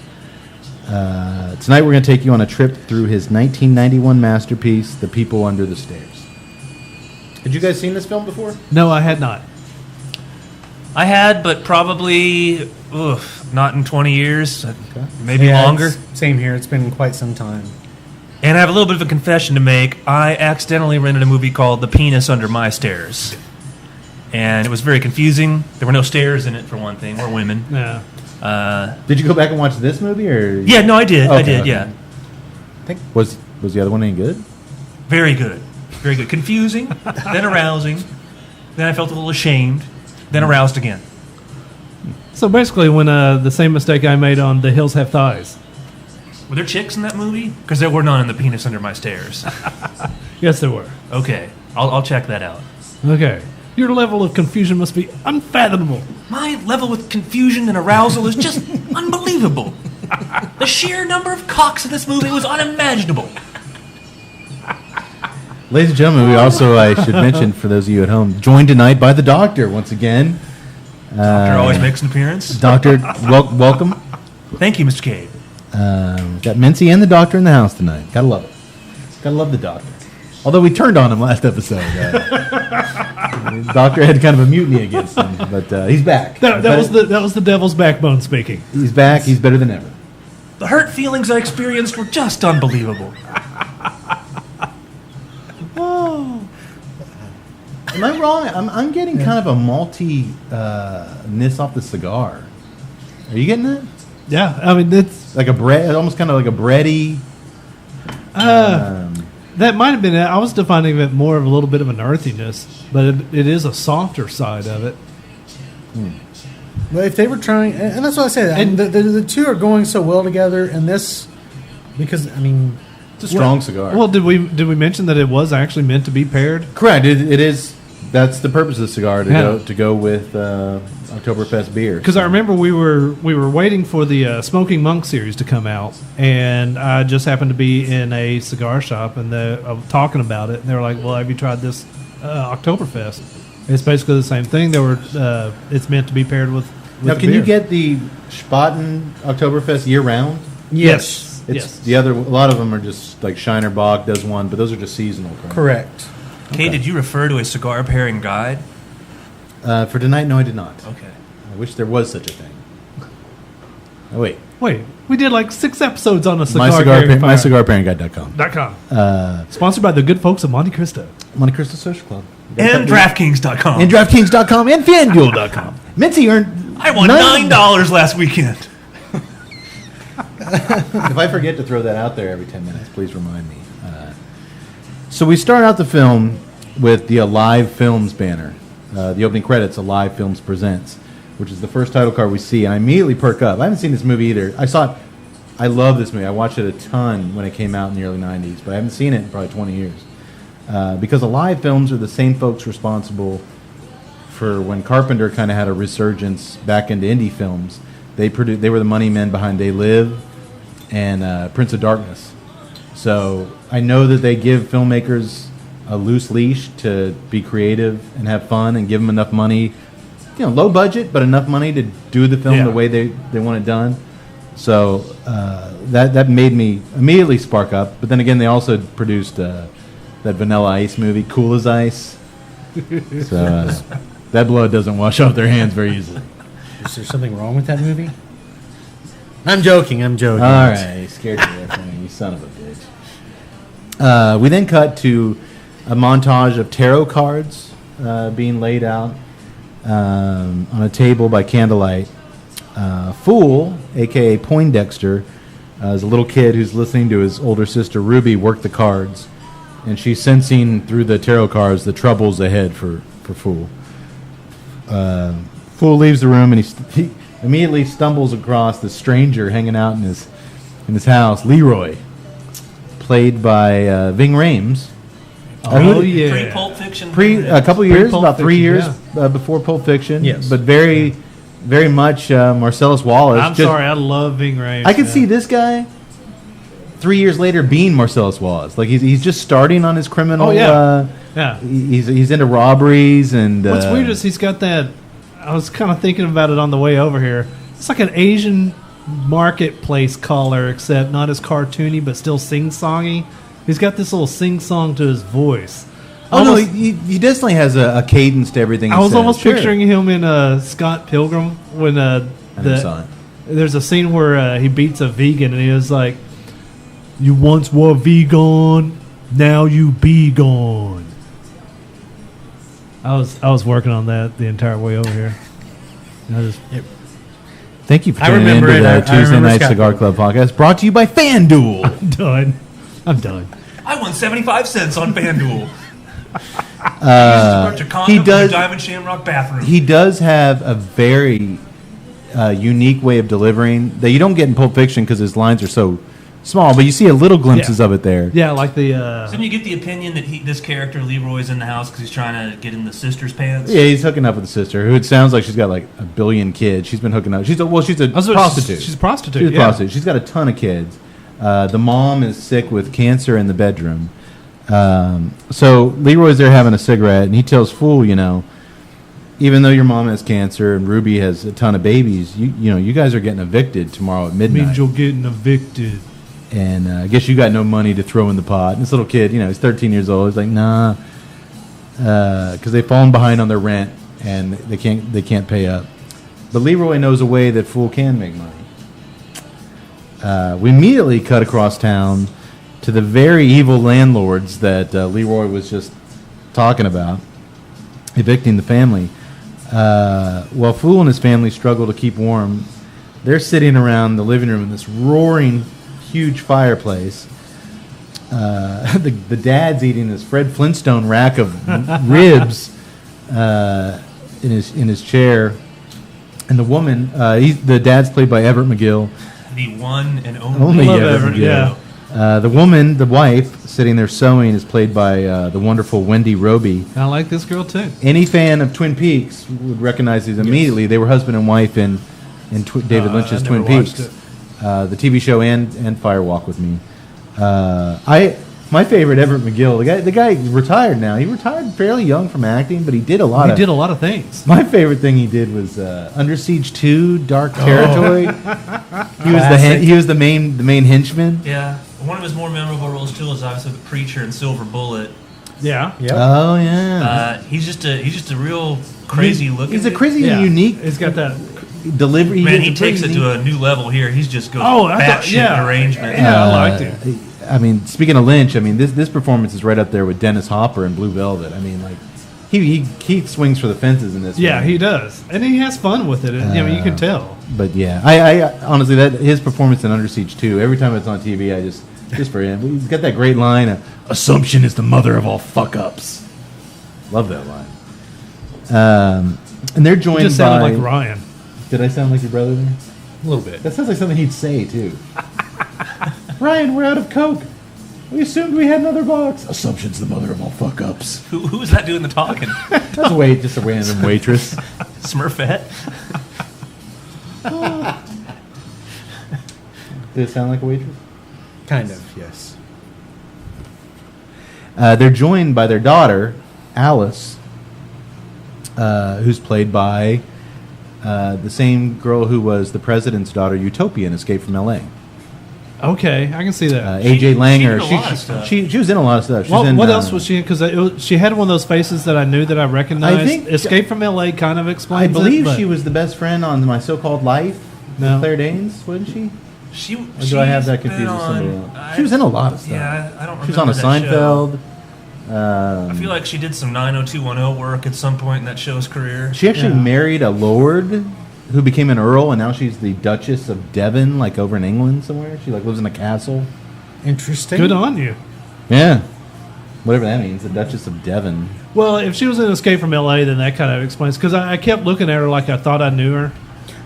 Tonight we're going to take you on a trip through his 1991 masterpiece, The People Under the Stairs. Had you guys seen this film before? No, I had not. I had, but probably not in 20 years, maybe longer. Same here. It's been quite some time. And I have a little bit of a confession to make. I accidentally rented a movie called The Penis Under My Stairs. And it was very confusing. There were no stairs in it, for one thing, or women. Yeah. Did you go back and watch this movie, or Yeah, no, I did. I Okay, did, okay. yeah. was the other one any good? Very good. Very good. Confusing, then arousing. Then I felt a little ashamed, then aroused again. So basically, when the same mistake I made on The Hills Have Thighs. Were there chicks in that movie? Because there were none in The Penis Under My Stairs. Yes, there were. Okay, I'll check that out. Okay. Your level of confusion must be unfathomable. My level with confusion and arousal is just unbelievable. The sheer number of cocks in this movie was unimaginable. Ladies and gentlemen, we also, I should mention for those of you at home, joined tonight by the Doctor once again. Doctor always makes an appearance. Doctor, welcome. Thank you, Mr. Cade. Got Mincy and the Doctor in the house tonight. Gotta love it. Gotta love the Doctor. Although we turned on him last episode. The Doctor had kind of a mutiny against him, but he's back. That was the devil's backbone speaking. He's back. He's better than ever. The hurt feelings I experienced were just unbelievable. Am I wrong? I'm getting kind of a malty-ness off the cigar. Are you getting that? Yeah, I mean it's Like a bread, almost kind of like a bready. that might have been it. I was defining it more of a little bit of an earthiness, but it is a softer side of it. But if they were trying, and that's what I say, and the two are going so well together, and this, because, I mean, It's a strong cigar. Well, did we mention that it was actually meant to be paired? Correct. It is. That's the purpose of the cigar Yeah. to go with Oktoberfest beer. Because I remember we were waiting for the Smoking Monk series to come out, and I just happened to be in a cigar shop, and I was talking about it, and they were like, "Well, have you tried this Oktoberfest?" It's basically the same thing. It's meant to be paired with Now, the can you beer. get the Spaten Oktoberfest year round? Yes. It's the other. A lot of them are just like Shiner Bock does one, but those are just seasonal. correct. Kate, did you refer to a cigar pairing guide? For tonight, no, I did not. Okay. I wish there was such a thing. Oh, wait. Wait, we did like 6 episodes on a cigar. MyCigarPairingGuide.com. .com. Sponsored by the good folks of Monte Cristo. Monte Cristo Social Club. And DraftKings.com. And DraftKings.com and FanDuel.com. Mincy earned. I won $9 last weekend. If I forget to throw that out there every 10 minutes, please remind me. So we start out the film with the Alive Films banner. The opening credits, Alive Films Presents, which is the first title card we see, and I immediately perk up. I haven't seen this movie either. I saw it. I love this movie. I watched it a ton when it came out in the early 90s, but I haven't seen it in probably 20 years. Because Alive Films are the same folks responsible for when Carpenter kind of had a resurgence back into indie films. They were the money men behind They Live and Prince of Darkness. So I know that they give filmmakers a loose leash to be creative and have fun and give them enough money, low budget, but enough money to do the film Yeah. the way they want it done. So that made me immediately spark up. But then again, they also produced that Vanilla Ice movie, Cool as Ice. So that blood doesn't wash off their hands very easily. Is there something wrong with that movie? I'm joking. I'm joking. All right, you scared me there for me, you son of a bitch. We then cut to a montage of tarot cards being laid out on a table by candlelight. Fool, a.k.a. Poindexter, is a little kid who's listening to his older sister Ruby work the cards, and she's sensing through the tarot cards the troubles ahead for Fool. Fool leaves the room, and he immediately stumbles across the stranger hanging out in his house, Leroy, played by Ving Rhames. Oh, Pre yeah. Pulp Fiction. A couple years, Pre-Pulp about 3 years Fiction, before Pulp Fiction. Yes. But very, very much Marcellus Wallace. I'm Just- sorry, I love Ving Rhames. I could see this guy 3 years later being Marcellus Wallace. Like he's just starting on his criminal. Oh, yeah. Yeah. He's into robberies and. What's weird is he's got that. I was kind of thinking about it on the way over here. It's like an Asian marketplace collar, except not as cartoony, but still sing-songy. He's got this little sing-song to his voice. Oh no, Almost- he definitely has a cadence to everything. He I was says. almost Sure. picturing him in Scott Pilgrim when I never saw it. there's a scene where he beats a vegan and he was like, "You once were vegan, now you be gone." I was working on that the entire way over here. I just, Thank you for I tuning in remember to it. the I Tuesday remember Night Scott. Cigar Club podcast, brought to you by FanDuel. I'm done. I won 75 cents on FanDuel. He does. Diamond Shamrock bathroom. He does have a very unique way of delivering that you don't get in Pulp Fiction because his lines are so small, but you see a little glimpses Yeah. of it there. Yeah, like the. Didn't you get the opinion that this character Leroy's in the house because he's trying to get in the sister's pants? Yeah, he's hooking up with a sister who it sounds like she's got like a billion kids. She's been hooking up. She's a prostitute. She's a prostitute. She's a yeah. prostitute. She's got a ton of kids. The mom is sick with cancer in the bedroom. So Leroy's there having a cigarette, and he tells Fool, even though your mom has cancer and Ruby has a ton of babies, you guys are getting evicted tomorrow at midnight. Means you're getting evicted. And I guess you got no money to throw in the pot. And this little kid, he's 13 years old. He's like, nah, because they've fallen behind on their rent and they can't pay up. But Leroy knows a way that Fool can make money. We immediately cut across town to the very evil landlords that Leroy was just talking about, evicting the family. While Fool and his family struggle to keep warm, they're sitting around the living room in this roaring, huge fireplace. The dad's eating this Fred Flintstone rack of ribs in his chair, and the woman, the dad's played by Everett McGill. The one and Only Love Everett Everett, McGill. yeah. The woman, the wife, sitting there sewing, is played by the wonderful Wendy Roby. I like this girl too. Any fan of Twin Peaks would recognize these immediately. They were husband and wife in David Lynch's I Twin never watched Peaks, it. the TV show and Fire Walk with Me. My favorite Everett McGill, the guy retired now. He retired fairly young from acting, but he did a lot. He did a lot of things. My favorite thing he did was Under Siege 2, Dark Oh. Territory. He was the main henchman. Yeah. One of his more memorable roles too is obviously the preacher in Silver Bullet. Yeah. Oh yeah. He's just a real crazy looking. He's a dude. crazy, Yeah. unique He's got that. delivery. Man, has he a pretty takes it unique- to a new level here. He's just goes Oh, I thought- batshit yeah. arrangement. Yeah, I liked it. I mean, speaking of Lynch, I mean this performance is right up there with Dennis Hopper in Blue Velvet. I mean, like he swings for the fences in this. Yeah, one. he does, and he has fun with it. And, you can tell. But yeah, I honestly that his performance in Under Siege 2. Every time it's on TV, I just for him. He's got that great line. Assumption is the mother of all fuck ups. Love that line. And they're He joined just by. sounded like Ryan. Did I sound like your brother there? A little bit. That sounds like something he'd say too. Ryan, we're out of Coke. We assumed we had another box. Assumption's the mother of all fuck ups. Who is that doing the talking? That's just a random waitress. Smurfette. Did it sound like a waitress? Kind of, yes. They're joined by their daughter, Alice, who's played by the same girl who was the president's daughter, Utopia, in Escape from L.A. Okay, I can see that. AJ She Langer. did a lot of stuff. She was in a lot of stuff. She was What, in, what else was she in? Because she had one of those faces that I knew that I recognized. I think- Escape from L.A. kind of I explains believe it, but- she was the best friend on My So-Called Life. No. Claire Danes, wasn't she? She. Or do I have that she's confused been with somebody on- else? She was in a lot of stuff. Yeah, I don't remember. She was on a that show. Seinfeld. I feel like she did some 90210 work at some point in that show's career. She actually Yeah. married a lord who became an earl, and now she's the Duchess of Devon, like over in England somewhere. She like lives in a castle. Interesting. Good on you. Yeah, whatever that means. The Duchess of Devon. Well, if she was in Escape from L.A., then that kind of explains. Because I kept looking at her like I thought I knew her.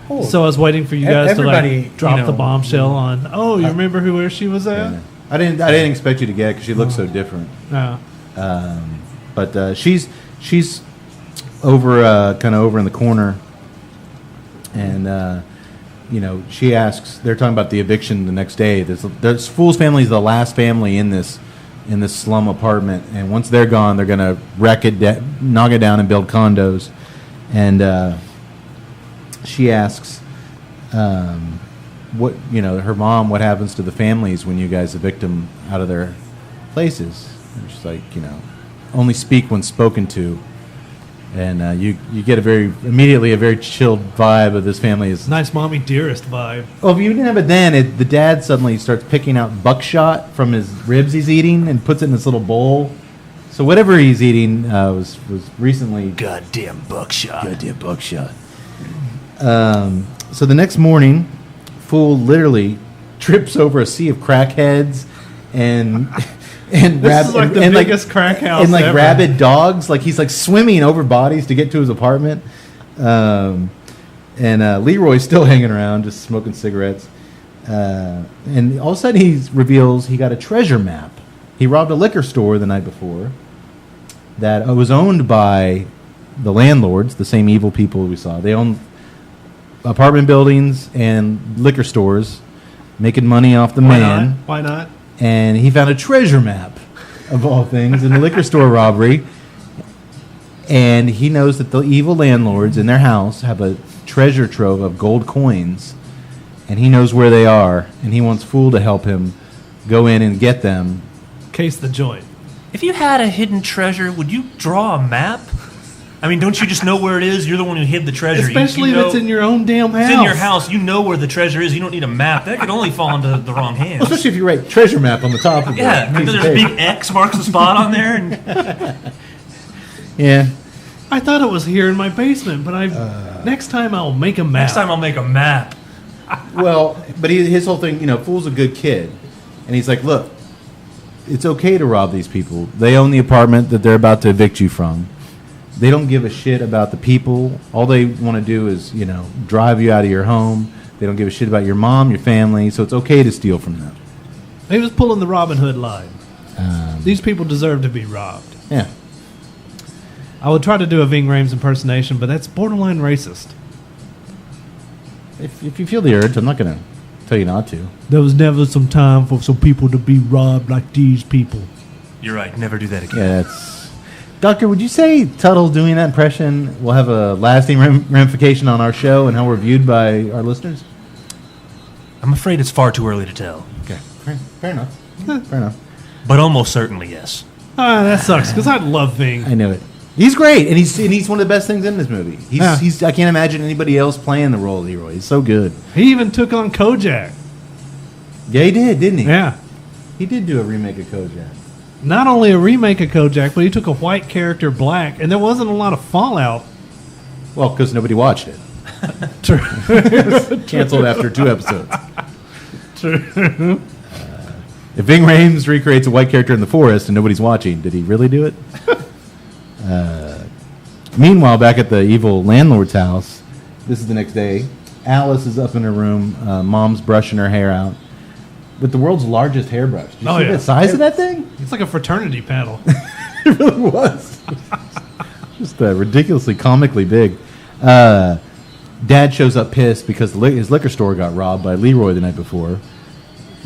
Oh, So I was waiting for you guys to everybody, like drop you know, the bombshell on. Oh, you remember where she was at? Yeah. I didn't expect you to get it because she looks so different. No. But she's over kind of over in the corner, and she asks. They're talking about the eviction the next day. This Fool's family is the last family in this slum apartment, and once they're gone, they're gonna wreck it, knock it down, and build condos. And she asks, what her mom, what happens to the families when you guys evict them out of their places? And she's like, only speak when spoken to. And you get immediately a very chilled vibe of this family. Is Nice mommy dearest vibe. well, if you didn't have it then, the dad suddenly starts picking out buckshot from his ribs he's eating and puts it in this little bowl. So whatever he's eating was recently Goddamn buckshot. goddamn buckshot. So the next morning, Fool literally trips over a sea of crackheads and This is like the biggest crack house and like ever. rabid dogs. Like he's like swimming over bodies to get to his apartment. And Leroy's still hanging around, just smoking cigarettes. And all of a sudden he reveals he got a treasure map. He robbed a liquor store the night before that was owned by the landlords, the same evil people we saw. They own apartment buildings and liquor stores, making money off the man. Why not? And he found a treasure map, of all things, in the liquor store robbery. And he knows that the evil landlords in their house have a treasure trove of gold coins, and he knows where they are, and he wants Fool to help him go in and get them. Case the joint. If you had a hidden treasure, would you draw a map? I mean, don't you just know where it is? You're the one who hid the treasure. Especially you if it's in your own damn house. It's in your house. You know where the treasure is. You don't need a map. That could only fall into the wrong hands. Especially if you write treasure map on the top of Yeah, it. and there's a big X marks the spot on there. And Yeah. I thought it was here in my basement, but next time I'll make a map. next time I'll make a map. Well, but his whole thing, Fool's a good kid. And he's like, look, it's okay to rob these people. They own the apartment that they're about to evict you from. They don't give a shit about the people. All they want to do is, drive you out of your home. They don't give a shit about your mom, your family. So it's okay to steal from them. He was pulling the Robin Hood line. These people deserve to be robbed. Yeah. I would try to do a Ving Rhames impersonation, but that's borderline racist. If you feel the urge, I'm not going to tell you not to. There was never some time for some people to be robbed like these people. You're right. Never do that again. Yeah, that's... Doctor, would you say Tuttle doing that impression will have a lasting ramification on our show and how we're viewed by our listeners? I'm afraid it's far too early to tell. Okay, fair enough. Fair enough. But almost certainly yes. Ah, that sucks, because I love Ving. I knew it. He's great, and he's one of the best things in this movie. He's I can't imagine anybody else playing the role of Leroy. He's so good. He even took on Kojak. Yeah, he did, didn't he? Yeah. He did do a remake of Kojak. Not only a remake of Kojak, but he took a white character black, and there wasn't a lot of fallout. Well, because nobody watched it. True. Canceled after 2 episodes. True. If Ving Rhames recreates a white character in the forest and nobody's watching, did he really do it? Meanwhile, back at the evil landlord's house, this is the next day. Alice is up in her room. Mom's brushing her hair out with the world's largest hairbrush. Did you see the size of that thing? It's like a fraternity paddle. It really was. Just ridiculously, comically big. Dad shows up pissed because his liquor store got robbed by Leroy the night before,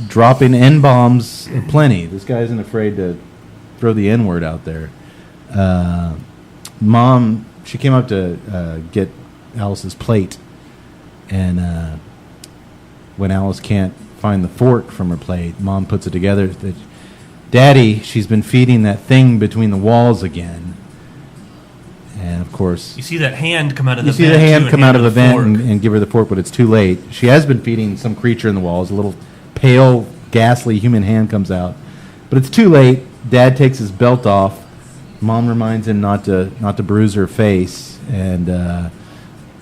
dropping N-bombs aplenty. This guy isn't afraid to throw the N-word out there. Mom, she came up to get Alice's plate, and when Alice can't find the fork from her plate, Mom puts it together that, Daddy, she's been feeding that thing between the walls again. And of course. You see that hand come out of the You see vent. the hand too, and come out of her the vent fork. and give her the fork, but it's too late. She has been feeding some creature in the walls. A little pale, ghastly human hand comes out, but it's too late. Dad takes his belt off. Mom reminds him not to bruise her face, and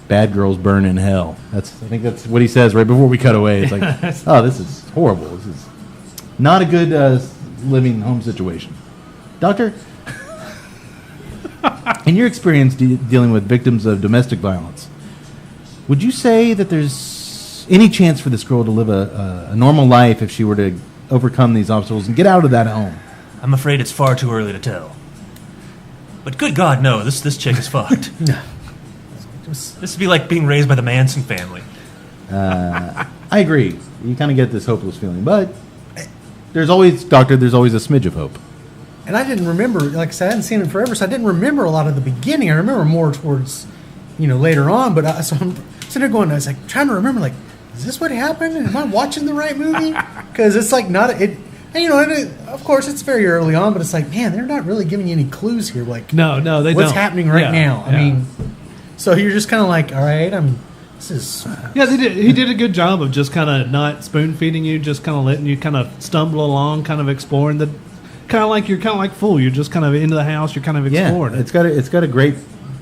bad girls burn in hell. I think that's what he says right before we cut away. It's like, oh, this is horrible. This is not a good living home situation. Doctor, in your experience dealing with victims of domestic violence, would you say that there's any chance for this girl to live a normal life if she were to overcome these obstacles and get out of that home? I'm afraid it's far too early to tell. But good God, no, this chick is fucked. This would be like being raised by the Manson family. I agree. You kind of get this hopeless feeling, but there's always a smidge of hope. And I didn't remember, like I said, I hadn't seen it forever, so I didn't remember a lot of the beginning. I remember more towards, later on. But so I'm sitting there going, I was like trying to remember, like, is this what happened? Am I watching the right movie? Because it's like not it. And of course, it's very early on, but it's like, man, they're not really giving you any clues here. Like, No, they what's don't. happening right Yeah, now? I yeah. mean, so you're just kind of like, all right, this is. Yeah, he did a good job of just kind of not spoon feeding you, just kind of letting you kind of stumble along, kind of exploring the, kind of like Fool. You're just kind of into the house. You're kind of exploring. It's got a great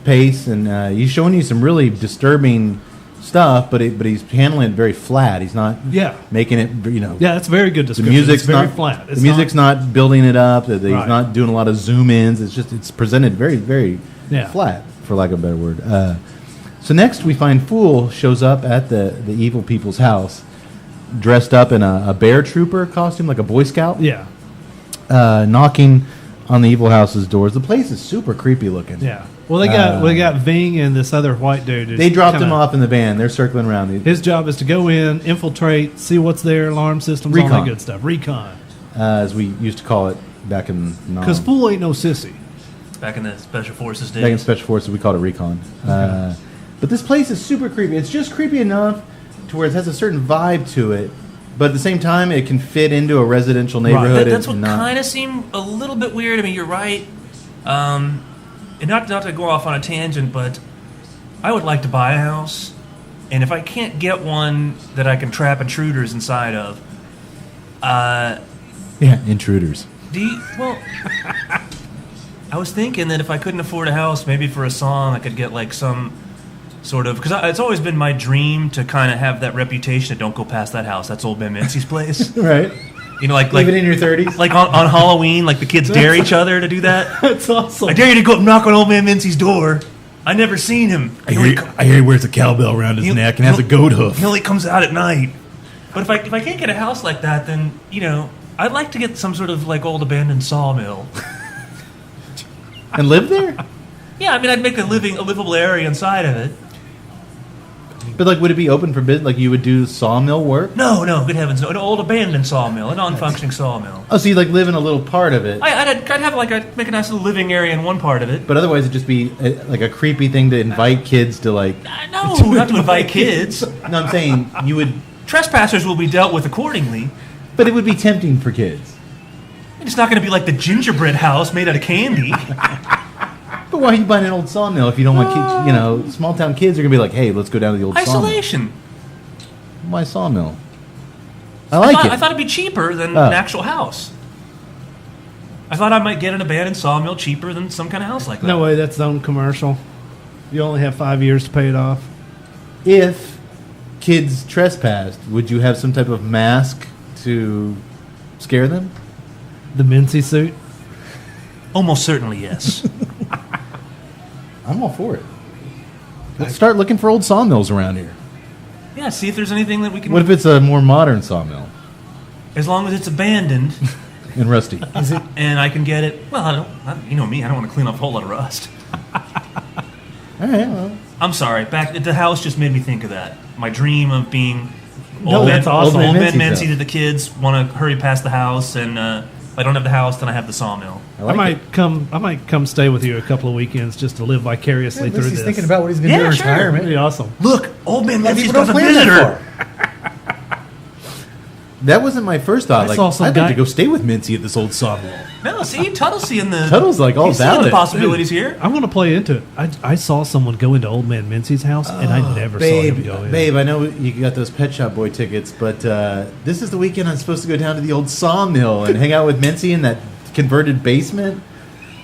pace, and he's showing you some really disturbing stuff, but he's handling it very flat. He's not making it, Yeah, it's very good The description. music's It's very not flat. The music's not building it up. He's Right. not doing a lot of zoom ins. It's presented very, very Yeah. flat, for lack of a better word. So next we find Fool shows up at the evil people's house, dressed up in a bear trooper costume, like a Boy Scout. Yeah, Knocking on the evil house's doors. The place is super creepy looking. yeah. Well, they got Ving and this other white dude. who's They dropped him kinda- off in the van. They're circling around. His job is to go in, infiltrate, see what's there, alarm systems, all Recon. that good stuff. Recon. As we used to call it back in Because Fool ain't no sissy. Back in the Special Forces back in days. Special Forces, we called it recon. But this place is super creepy. It's just creepy enough to where it has a certain vibe to it, but at the same time, it can fit into a residential neighborhood. That's what and not- kind of seemed a little bit weird. I mean, you're right. And not to go off on a tangent, but I would like to buy a house, and if I can't get one that I can trap intruders inside of, Yeah, intruders. I was thinking that if I couldn't afford a house, maybe for a song, I could get like some sort of, because it's always been my dream to kind of have that reputation of don't go past that house. That's old Ben Mincy's place. Right. Like Even in your 30s? like on Halloween, like the kids dare each other to do that. That's awesome. I dare you to go up and knock on old man Mincy's door. I never seen him. I hear he wears a cowbell around his neck and has a goat hoof. He only comes out at night. But if I can't get a house like that, then I'd like to get some sort of like old abandoned sawmill. And live there? Yeah, I mean I'd make a livable area inside of it. But like, would it be open for business? Like, you would do sawmill work? No, good heavens, no! An old abandoned sawmill, a non-functioning sawmill. Oh, so you like live in a little part of it, I'd have make a nice little living area in one part of it. but otherwise it'd just be like a creepy thing to invite kids to like. No, not to invite kids. No, I'm saying you would, Trespassers will be dealt with accordingly. but it would be tempting for kids. It's not going to be like the gingerbread house made out of candy. But why are you buying an old sawmill if you don't want kids? Small town kids are gonna be like, hey, let's go down to the old Isolation. sawmill. Why sawmill? I like I it. thought it'd be cheaper than Oh. an actual house. I thought I might get an abandoned sawmill cheaper than some kind of house like that. No way, that's zone commercial. You only have 5 years to pay it off. If kids trespassed, would you have some type of mask to scare them? The Mincy suit. Almost certainly yes. I'm all for it. Let's start looking for old sawmills around here. Yeah, see if there's anything that we can. What if it's a more modern sawmill As long as it's abandoned and rusty? and I can get it. Well, you know me. I don't want to clean up a whole lot of rust. All right, well, I'm sorry. The house just made me think of that. My dream of being No, that's awesome. Old Man Man Mincy's Mincy house. that the kids want to hurry past the house, and if I don't have the house, then I have the sawmill. I like it. I might come stay with you a couple of weekends just to live vicariously At through least he's this. thinking about what he's going to Yeah, do in sure. retirement. That'd be awesome. Look, Old Man A lot of Mincy's people got don't a plan visitor. that That wasn't my first thought. I Like, saw some I'd guy- like to go stay with Mincy at this old sawmill. No, see, Tuttle's seeing the Tuttle's like all he's seeing about the it. possibilities here. I want to play into it. I saw someone go into Old Man Mincy's house, and I never saw him go in. Babe, I know you got those Pet Shop Boy tickets, but this is the weekend I'm supposed to go down to the old sawmill and hang out with Mincy in that converted basement.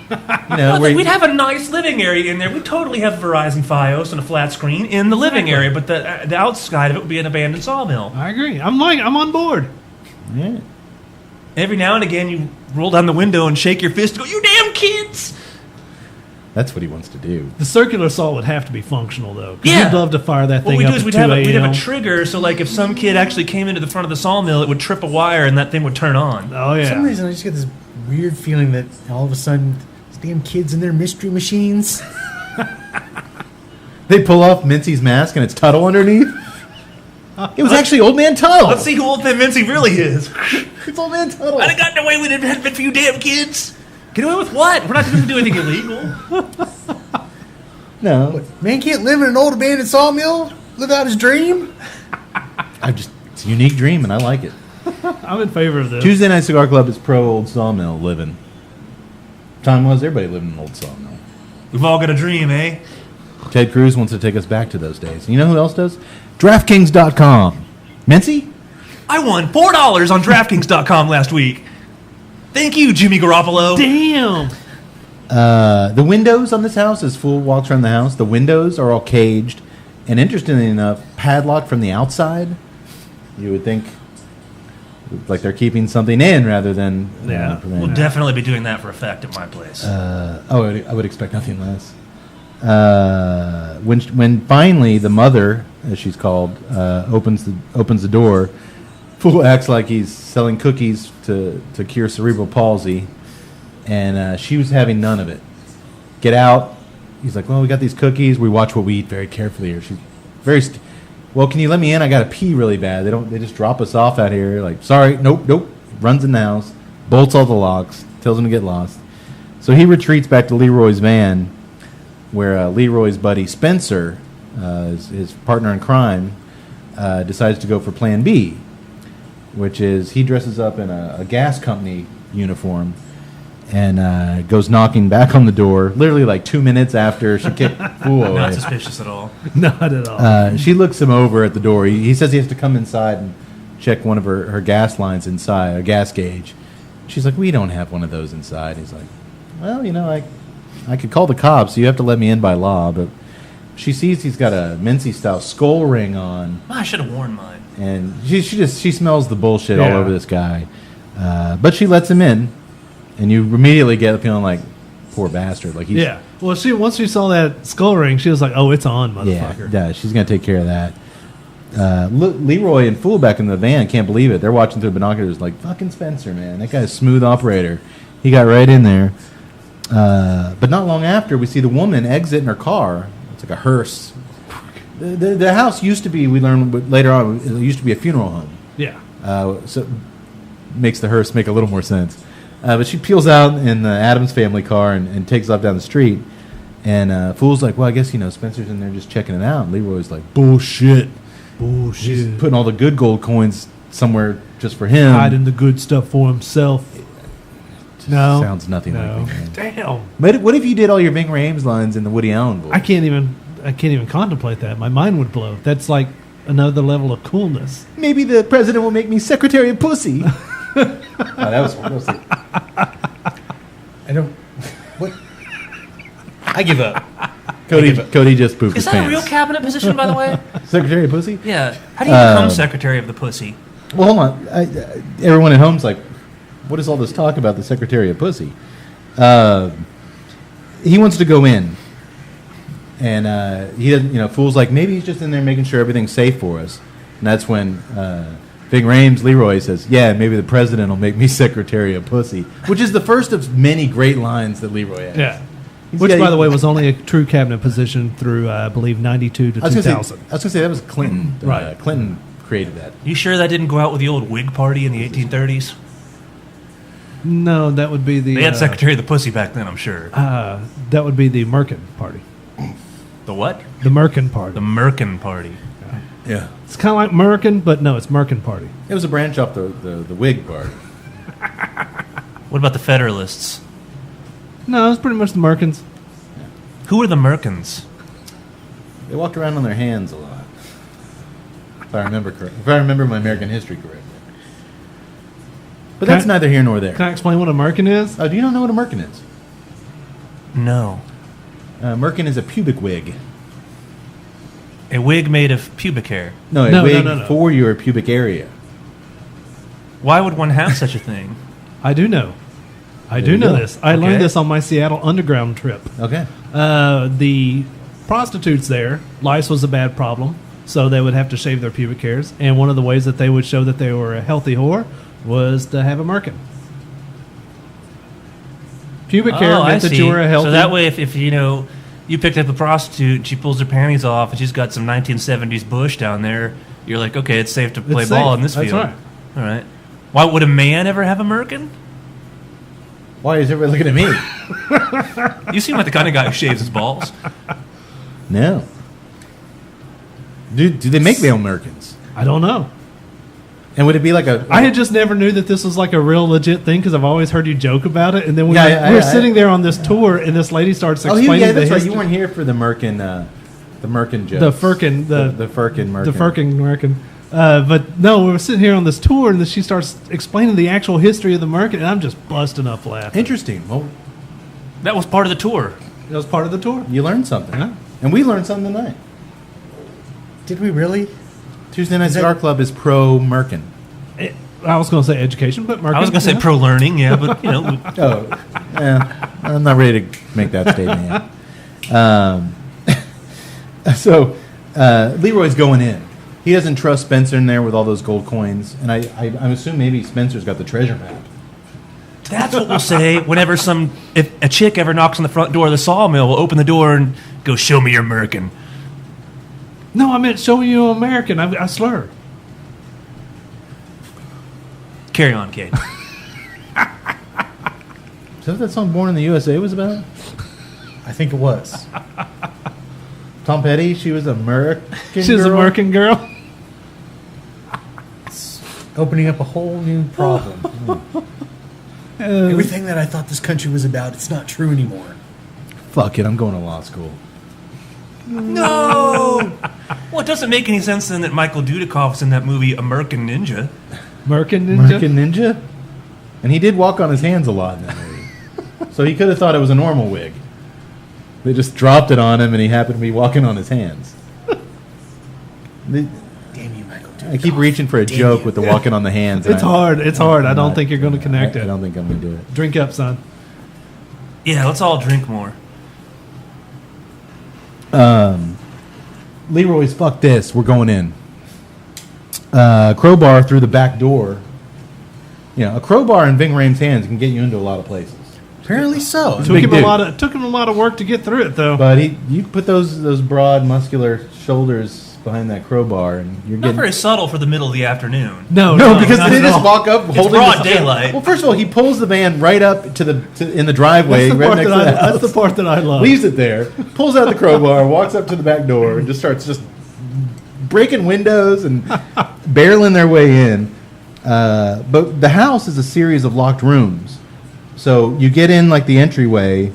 You know, where We'd have a nice living area in there. We'd totally have Verizon Fios and a flat screen in the living area, but the outside of it would be an abandoned sawmill. I agree. I'm on board. yeah. Every now and again, you roll down the window and shake your fist and go, "You damn kids!" That's what he wants to do. The circular saw would have to be functional, though. 'Cause Yeah. You'd love to fire that What thing we up do is at we'd 2 have a a.m. trigger, so like if some kid actually came into the front of the sawmill, it would trip a wire and that thing would turn on. Oh, For yeah. some reason, I just get this weird feeling that all of a sudden, these damn kids and their mystery machines. They pull off Mincy's mask and it's Tuttle underneath. It was actually Old Man Tuttle. Let's see who Old Man Mincy really is. It's Old Man Tuttle. I'd have gotten away with it if it hadn't been for you damn kids. Get away with what? We're not going to do anything illegal. No, Man can't live in an old abandoned sawmill, live out his dream. it's a unique dream and I like it. I'm in favor of this. Tuesday Night Cigar Club is pro old sawmill living. Time was everybody living in an old sawmill. We've all got a dream, eh? Ted Cruz wants to take us back to those days. You know who else does? DraftKings.com. Mincy? I won $4 on DraftKings.com last week. Thank you, Jimmy Garoppolo. Damn. The windows on this house, as Fool walks around the house, the windows are all caged. And interestingly enough, padlocked from the outside. You would think like they're keeping something in rather than... Yeah. We'll definitely be doing that for effect at my place. I would expect nothing less. When finally the mother, as she's called, opens the door, Fool acts like he's selling cookies to cure cerebral palsy, and she was having none of it. Get out. He's like, well, we got these cookies. We watch what we eat very carefully here. She's very. Well, can you let me in? I got to pee really bad. They just drop us off out here. Like, sorry, nope. Runs in the house, bolts all the locks, tells him to get lost. So he retreats back to Leroy's van, where Leroy's buddy Spencer, his partner in crime, decides to go for Plan B, which is he dresses up in a gas company uniform and goes knocking back on the door, literally like 2 minutes after she kicked Fool away. Not suspicious at all. Not at all. She looks him over at the door. He says he has to come inside and check one of her gas lines inside, a gas gauge. She's like, we don't have one of those inside. He's like, well, I could call the cops. You have to let me in by law. But she sees he's got a Mincy-style skull ring on, I should have worn mine. and she smells the bullshit all Yeah. over this guy. But she lets him in, and you immediately get the feeling like, poor bastard. Like he's, Yeah. Well, once she saw that skull ring, she was like, "Oh, it's on, motherfucker." Yeah, she's gonna take care of that. Leroy and Fool back in the van can't believe it. They're watching through the binoculars, like fucking Spencer, man. That guy's a smooth operator. He got right in there. But not long after, we see the woman exit in her car. It's like a hearse. The house used to be. We learned later on. It used to be a funeral home. Yeah. So makes the hearse make a little more sense. But she peels out in the Addams family car and takes off down the street. And Fool's like, well, I guess, Spencer's in there just checking it out. And Leroy's like, bullshit. She's putting all the good gold coins somewhere just for him. Hiding the good stuff for himself. No. Sounds nothing No. like me. Damn. But what if you did all your Ving Rhames lines in the Woody Allen voice? I can't even contemplate that. My mind would blow. That's like another level of coolness. Maybe the president will make me Secretary of Pussy. that was I don't. What? I give up. Cody just pooped Is his that a pants. real cabinet position, by the way? Secretary of Pussy? Yeah. How do you become secretary of the pussy? Well, hold on. Everyone at home's like, what is all this talk about the Secretary of Pussy? He wants to go in. And he doesn't, Fool's like, maybe he's just in there making sure everything's safe for us. And that's when Ving Rhames, Leroy says, yeah, maybe the president will make me Secretary of Pussy, which is the first of many great lines that Leroy has. Yeah. He's Which, got- by the way, was only a true cabinet position through, I believe, 92 to I was 2000. going to say that was Clinton. Right. Clinton created that. You sure that didn't go out with the old Whig Party in the 1830s? No, that would be the. They had Secretary of the Pussy back then, I'm sure. That would be the Merkin Party. The what? The Merkin Party. The Merkin Party. Yeah. It's kind of like Merkin, but no, it's Merkin Party. It was a branch off the Whig Party. What about the Federalists? No, it's pretty much the Merkins. Who are the Merkins? They walked around on their hands a lot. If I remember my American history correctly. But that's neither here nor there. Can I explain what a Merkin is? Oh, do you not know what a merkin is? No. Merkin is a pubic wig. A wig made of pubic hair. No, a No, wig no. for your pubic area. Why would one have such a thing? I do know. I There do you know go. this. I Okay. learned this on my Seattle Underground trip. Okay. The prostitutes there, lice was a bad problem, so they would have to shave their pubic hairs. And one of the ways that they would show that they were a healthy whore was to have a merkin. Pubic hair meant that you were a healthy. So that way, if you picked up a prostitute and she pulls her panties off and she's got some 1970s bush down there, you're like, okay, it's safe to play It's ball safe. in this That's field. right. All right. Why would a man ever have a merkin? Why is everybody looking at me? You seem like the kind of guy who shaves his balls. No. Do they make male merkins? I don't know. And would it be like a? I had just never knew that this was like a real legit thing because I've always heard you joke about it. And then we Yeah, were sitting there on this tour, and this lady starts Oh, explaining yeah, the that's right. history. You weren't here for the merkin jokes. The firkin, the firkin merkin. the firkin merkin. But no, we were sitting here on this tour, and then she starts explaining the actual history of the merkin, and I'm just busting up laughing. Interesting. Well, That was part of the tour. It was part of the tour. you learned something, Yeah. and we learned something tonight. Did we really? Tuesday Night Is that- Cigar Club is pro merkin. I was going to say education, but merkin. I was going to say yeah. pro learning, yeah, but Oh, yeah. I'm not ready to make that statement yet. So Leroy's going in. He doesn't trust Spencer in there with all those gold coins, and I'm assuming maybe Spencer's got the treasure map. that's what we'll say whenever if a chick ever knocks on the front door of the sawmill, we'll open the door and go, show me your merkin. No, I meant show you American. I slur. Carry on, Kate. Is that what that song "Born in the USA" was about? I think it was. Tom Petty, she was a American. She's a girl? American girl. Opening up a whole new problem. Everything that I thought this country was about, it's not true anymore. Fuck it, I'm going to law school. No! Well, it doesn't make any sense then that Michael Dudikoff's in that movie American Ninja. American Ninja. American Ninja, and he did walk on his hands a lot in that movie. So he could have thought it was a normal wig. They just dropped it on him, and he happened to be walking on his hands. Damn you, Michael. I keep reaching for a Damn joke you. with the walking on the hands. and It's I- hard. It's hard. I I'm don't not- think you're going to connect I it. don't think I'm going to do it. Drink up, son. Yeah, let's all drink more. Leroy's, fuck this. We're going in. Crowbar through the back door. You know, a crowbar in Ving Rhames' hands can get you into a lot of places. Apparently so. Big Took him dude. a lot of work to get through it, though. But you put those broad, muscular shoulders behind that crowbar, and you're Not getting. very subtle for the middle of the afternoon. No, because not they at just all. walk up holding broad the- daylight. Well, first of all, he pulls the van right up in the driveway, That's the right part next that to the I, house. that's the part that I love. Leaves it there, pulls out the crowbar, walks up to the back door, and just starts breaking windows and barreling their way in. But the house is a series of locked rooms, so you get in like the entryway,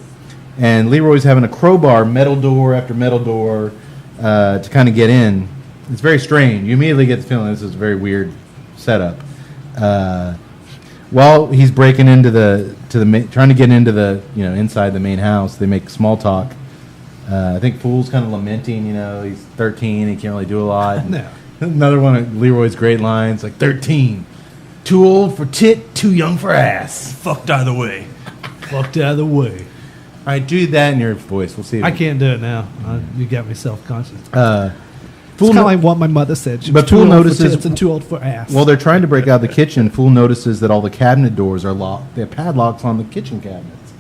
and Leroy's having a crowbar, metal door after metal door, to kind of get in. It's very strange. You immediately get the feeling this is a very weird setup. While he's breaking into trying to get into the inside the main house, they make small talk. I think Fool's kind of lamenting. He's 13. He can't really do a lot. No. Another one of Leroy's great lines, like 13, too old for tit, too young for ass. Fucked either way. Fucked out of the way. All right, do that in your voice. We'll see. If I can't do it now. You got me self-conscious. It's Fool kind of no- like what my mother said. She But was too Fool old for notices- tits and too old for ass. While they're trying to break out of the kitchen, Fool notices that all the cabinet doors are locked. They have padlocks on the kitchen cabinets,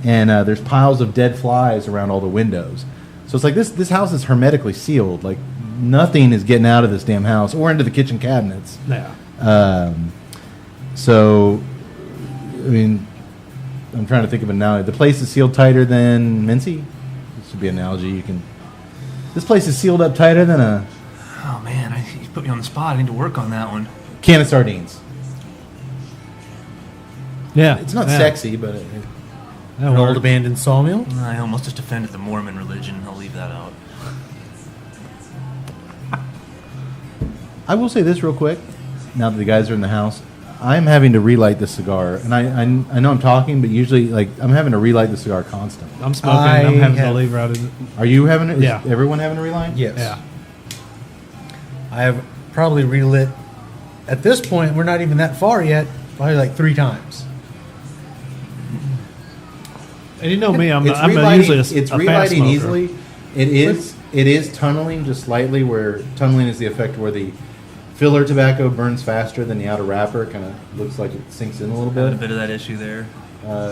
and there's piles of dead flies around all the windows. So it's like this house is hermetically sealed. Like nothing is getting out of this damn house or into the kitchen cabinets. now. So, I mean, I'm trying to think of an analogy. The place is sealed tighter than Mincy. This should be an analogy you can. This place is sealed up tighter than a. Oh, man. Put me on the spot. I need to work on that one. Can of sardines. Yeah, It's not yeah. sexy, but That An old worked. abandoned sawmill. I almost just offended the Mormon religion. I'll leave that out. I will say this real quick. Now that the guys are in the house, I'm having to relight the cigar, and I know I'm talking, but usually like I'm having to relight the cigar constantly. I'm smoking. I I'm having to have- leave right in. Are you having it? Is Yeah. everyone having a relight? Yes. Yeah. I have probably relit. At this point, we're not even that far yet. Probably like 3 times. And you know me, I'm It's usually a, it's a fast relighting smoker. easily. It is tunneling just slightly. Where tunneling is the effect where the filler tobacco burns faster than the outer wrapper. Kind of looks like it sinks in a little Had a bit. bit of that issue there.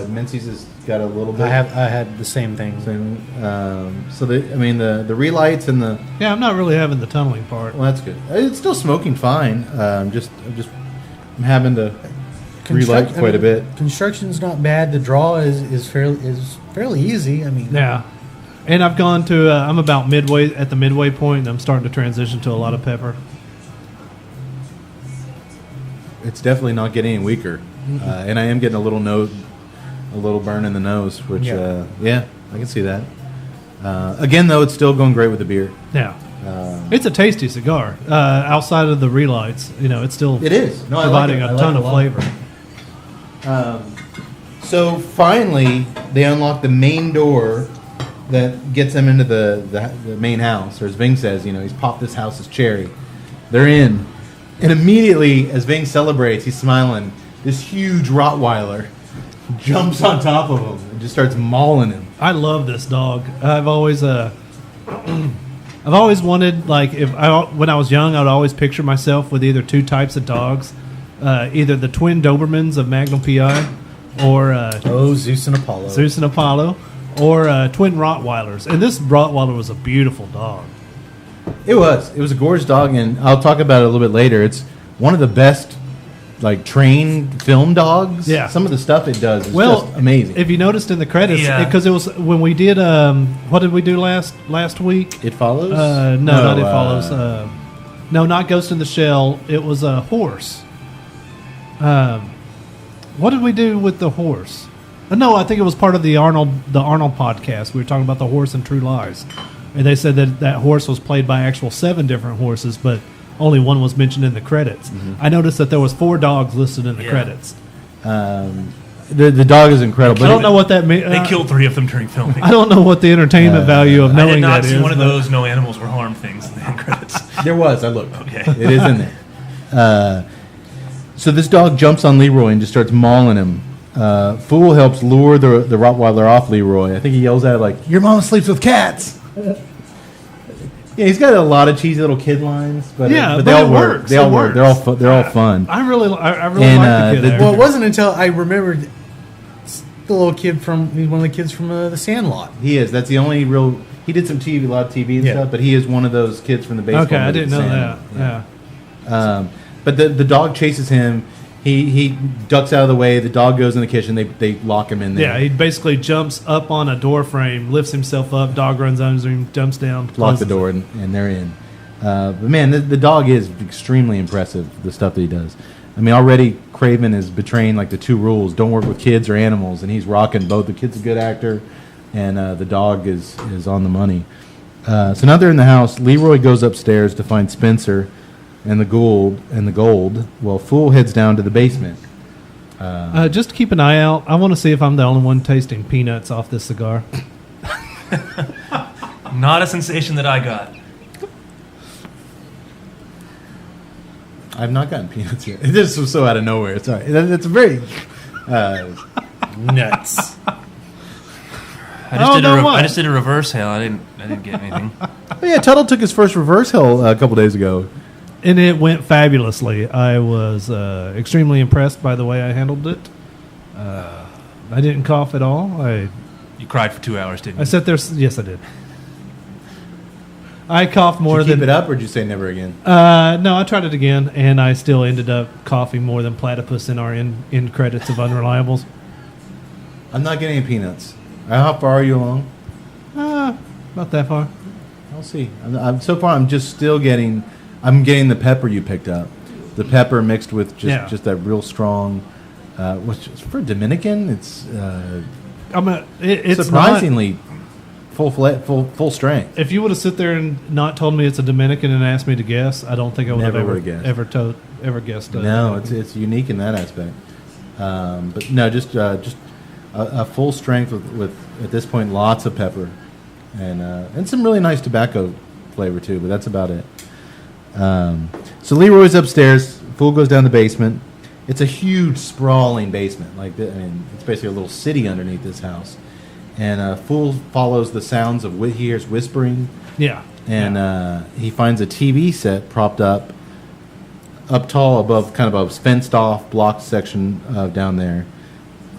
Mincy's has got a little bit. I had the same thing. So the relights and the Yeah, I'm not really having the tunneling part. well, that's good. It's still smoking fine. I'm having to relight quite a bit. Construction's not bad. The draw is fairly easy. I mean, Yeah. And I've gone to, I'm about at the midway point, and I'm starting to transition to a lot of pepper. It's definitely not getting any weaker, and I am getting a little burn in the nose, which Yeah. I can see that. Again, though, it's still going great with the beer. Yeah. It's a tasty cigar. Outside of the relights, it's still It is. No, I like providing it. I a like ton it a of lot. flavor. So finally, they unlock the main door that gets them into the main house. Or as Ving says, he's popped this house's cherry. They're in. And immediately, as Ving celebrates, he's smiling. This huge Rottweiler jumps on top of him and just starts mauling him. I love this dog. I've always wanted, like, when I was young, I would always picture myself with either 2 types of dogs, either the twin Dobermans of Magnum PI, or Zeus and Apollo. Zeus and Apollo, or twin Rottweilers. And this Rottweiler was a beautiful dog. It was a gorgeous dog, and I'll talk about it a little bit later. It's one of the best, like, trained film dogs. Yeah. Some of the stuff it does is Well, just amazing. If you noticed in the credits, Yeah. because it was when we did, what did we do last week? It follows? No, not It Follows. No, not Ghost in the Shell. It was a horse. What did we do with the horse? No, I think it was part of the Arnold podcast. We were talking about the horse in True Lies, and they said that horse was played by actual 7 different horses, but only one was mentioned in the credits. I noticed that there was 4 dogs listed in the Yeah. credits. The dog is incredible. I don't know what that means. They killed 3 of them during filming. I don't know what the entertainment value of I knowing did not that see is. one of but- those no animals were harmed things in the end credits. There was. I looked. Okay. It is in there. So this dog jumps on Leroy and just starts mauling him. Fool helps lure the Rottweiler off Leroy. I think he yells at it like, "Your mom sleeps with cats." Yeah, he's got a lot of cheesy little kid lines, but Yeah, but but they all it work. works. They all It work. works. They're all fun. I really like And, the kid. the- actor. Well, it wasn't until I remembered the little kid he's one of the kids from The Sandlot. He is. That's the only real. He did some TV, a lot of TV and Yeah. stuff, but he is one of those kids from the baseball. Okay, I movie, didn't know Sandlot. that. Yeah. But the dog chases him. He ducks out of the way. The dog goes in the kitchen. They lock him in there. Yeah, he basically jumps up on a door frame, lifts himself up, dog runs under him, jumps down, lock the closes door, and they're in. But man, the dog is extremely impressive. The stuff that he does. I mean, already Craven is betraying like the 2 rules: don't work with kids or animals, and he's rocking both. The kid's a good actor, and the dog is on the money. So now they're in the house. Leroy goes upstairs to find Spencer and the gold. Well, Fool heads down to the basement. Just keep an eye out. I want to see if I'm the only one tasting peanuts off this cigar. Not a sensation that I got. I've not gotten peanuts yet. This was so out of nowhere. Sorry, it's a very. Nuts. don't know why. I just did a reverse hail. I didn't get anything. Oh yeah, Tuttle took his first reverse hill a couple days ago. And it went fabulously. I was extremely impressed by the way I handled it. I didn't cough at all. You cried for 2 hours, didn't I you? sat there. Yes, I did. I coughed more Did you than keep it up, or did you say never again? No, I tried it again, and I still ended up coughing more than Platypus in our end credits of Unreliables. I'm not getting any peanuts. How far are you along? Not that far. I'll see. So far, I'm just still getting. I'm getting the pepper you picked up. The pepper mixed with Yeah. just that real strong. Which for Dominican, it's It's surprisingly full strength. If you would have sit there and not told me it's a Dominican and asked me to guess, I don't think I would Never have would've guessed. ever guessed. No, it's unique in that aspect. But no, just a full strength with at this point lots of pepper and some really nice tobacco flavor too. But that's about it. So Leroy's upstairs. Fool goes down the basement. It's a huge, sprawling basement. It's basically a little city underneath this house. And Fool follows the sounds of he hears whispering. Yeah. And he finds a TV set propped up tall above fenced off block section down there.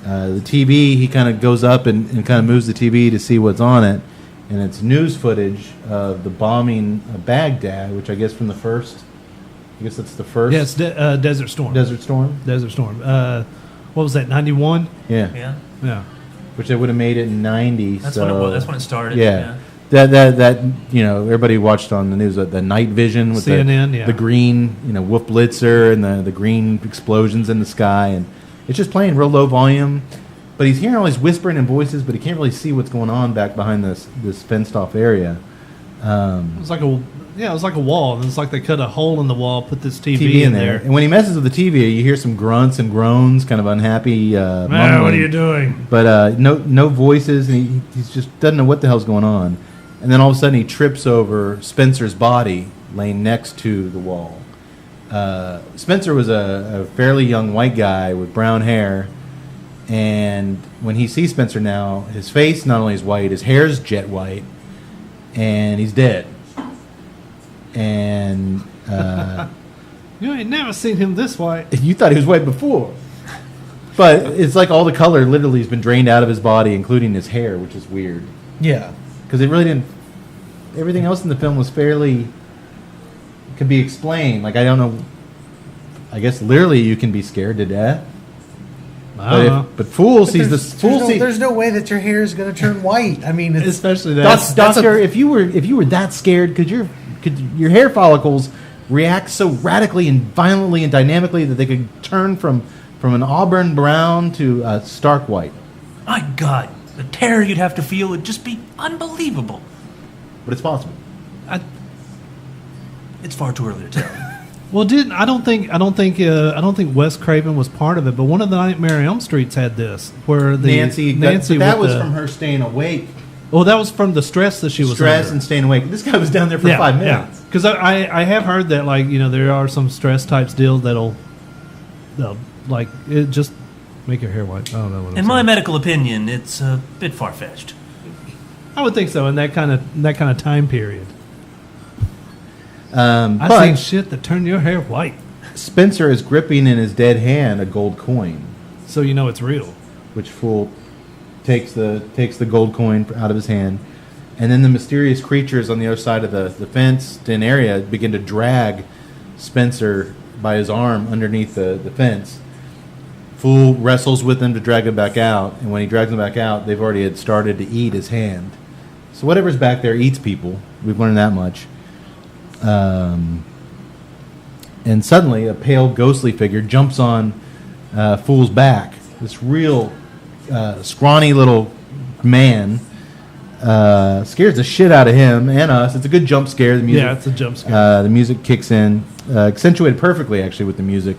The TV, he kind of goes up and kind of moves the TV to see what's on it. And it's news footage of the bombing of Baghdad, which I guess from the first. I guess that's the first. Yeah, it's Desert Storm. Desert Storm. Desert Storm. What was that? 91. Yeah. Yeah. Yeah. Which they would have made it in '90. That's so, when it was. That's when it started. Yeah. That everybody watched on the news the night vision with CNN, the green Wolf Blitzer and the green explosions in the sky, and it's just playing real low volume, but he's hearing all these whispering and voices, but he can't really see what's going on back behind this fenced off area. It was like a wall, and it's like they cut a hole in the wall, put this TV in there, and when he messes with the TV, you hear some grunts and groans, kind of unhappy. Man, what are you doing? But no voices, and he just doesn't know what the hell's going on. And then all of a sudden he trips over Spencer's body laying next to the wall. Spencer was a fairly young white guy with brown hair, and when he sees Spencer now, his face not only is white, his hair's jet white, and he's dead. And You ain't never seen him this white. you thought he was white before. But it's like all the color literally has been drained out of his body, including his hair, which is weird. Yeah. Because it really didn't. Everything else in the film was could be explained. Like, I don't know. I guess literally you can be scared to death. But Fool sees this. There's no way that your hair is going to turn white. I mean, it's, Especially that. Doctor, if you were that scared, could your hair follicles react so radically and violently and dynamically that they could turn from an auburn brown to a stark white? My God, the terror you'd have to feel would just be unbelievable. But it's possible. It's far too early to tell. Well, I don't think Wes Craven was part of it, but one of the Nightmare on Elm Streets had this, where Nancy. Nancy that with was from her staying awake. Well, that was from the stress that she was Stress under. and staying awake. This guy was down there for 5 minutes. Because I have heard that there are some stress type deals they'll it just make your hair white. I don't know what I'm In my saying. medical opinion, it's a bit far-fetched. I would think so in that kind of time period. But I've seen shit that turn your hair white, Spencer is gripping in his dead hand a gold coin, so you know it's real. which Fool takes the gold coin out of his hand, and then the mysterious creatures on the other side of the fenced-in area begin to drag Spencer by his arm underneath the fence. Fool wrestles with them to drag him back out, and when he drags them back out, they've already had started to eat his hand. So whatever's back there eats people. We've learned that much. And suddenly, a pale, ghostly figure jumps on Fool's back. This real scrawny little man scares the shit out of him and us. It's a good jump scare. The music, It's a jump scare. the music kicks in, accentuated perfectly, actually, with the music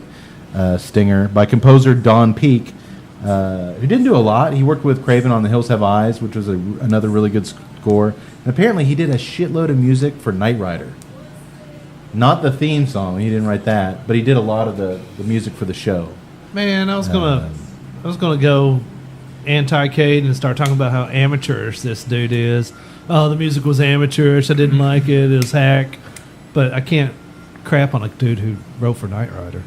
stinger by composer Don Peake, who didn't do a lot. He worked with Craven on The Hills Have Eyes, which was another really good score. And apparently, he did a shitload of music for Knight Rider. Not the theme song; he didn't write that, but he did a lot of the music for the show. Man, I was gonna go anti-Cade and start talking about how amateurish this dude is. Oh, the music was amateurish. I didn't like it. It was hack. But I can't crap on a dude who wrote for Knight Rider.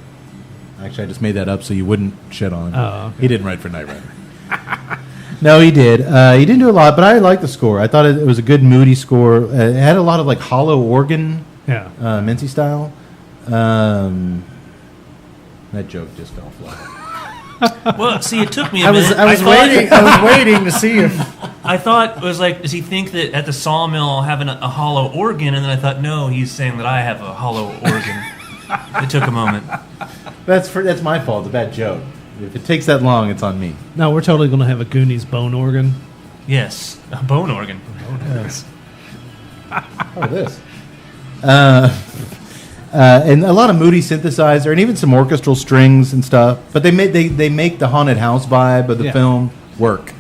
Actually, I just made that up so you wouldn't shit on him. Oh, okay. He didn't write for Knight Rider. No, he did. He didn't do a lot, but I liked the score. I thought it was a good, moody score. It had a lot of hollow organ, Yeah. Mincy style. That joke just fell flat. Well, see, it took me a I was minute. waiting. I was waiting to see if I thought it was like, does he think that at the sawmill I'll have a hollow organ? And then I thought, no, he's saying that I have a hollow organ. It took a moment. That's my fault. It's a bad joke. If it takes that long, it's on me. No, we're totally going to have a Goonies bone organ. Yes, a bone organ. Yes. Oh, this. And a lot of Moody synthesizer, and even some orchestral strings and stuff. But they make the haunted house vibe of the Yeah. film work.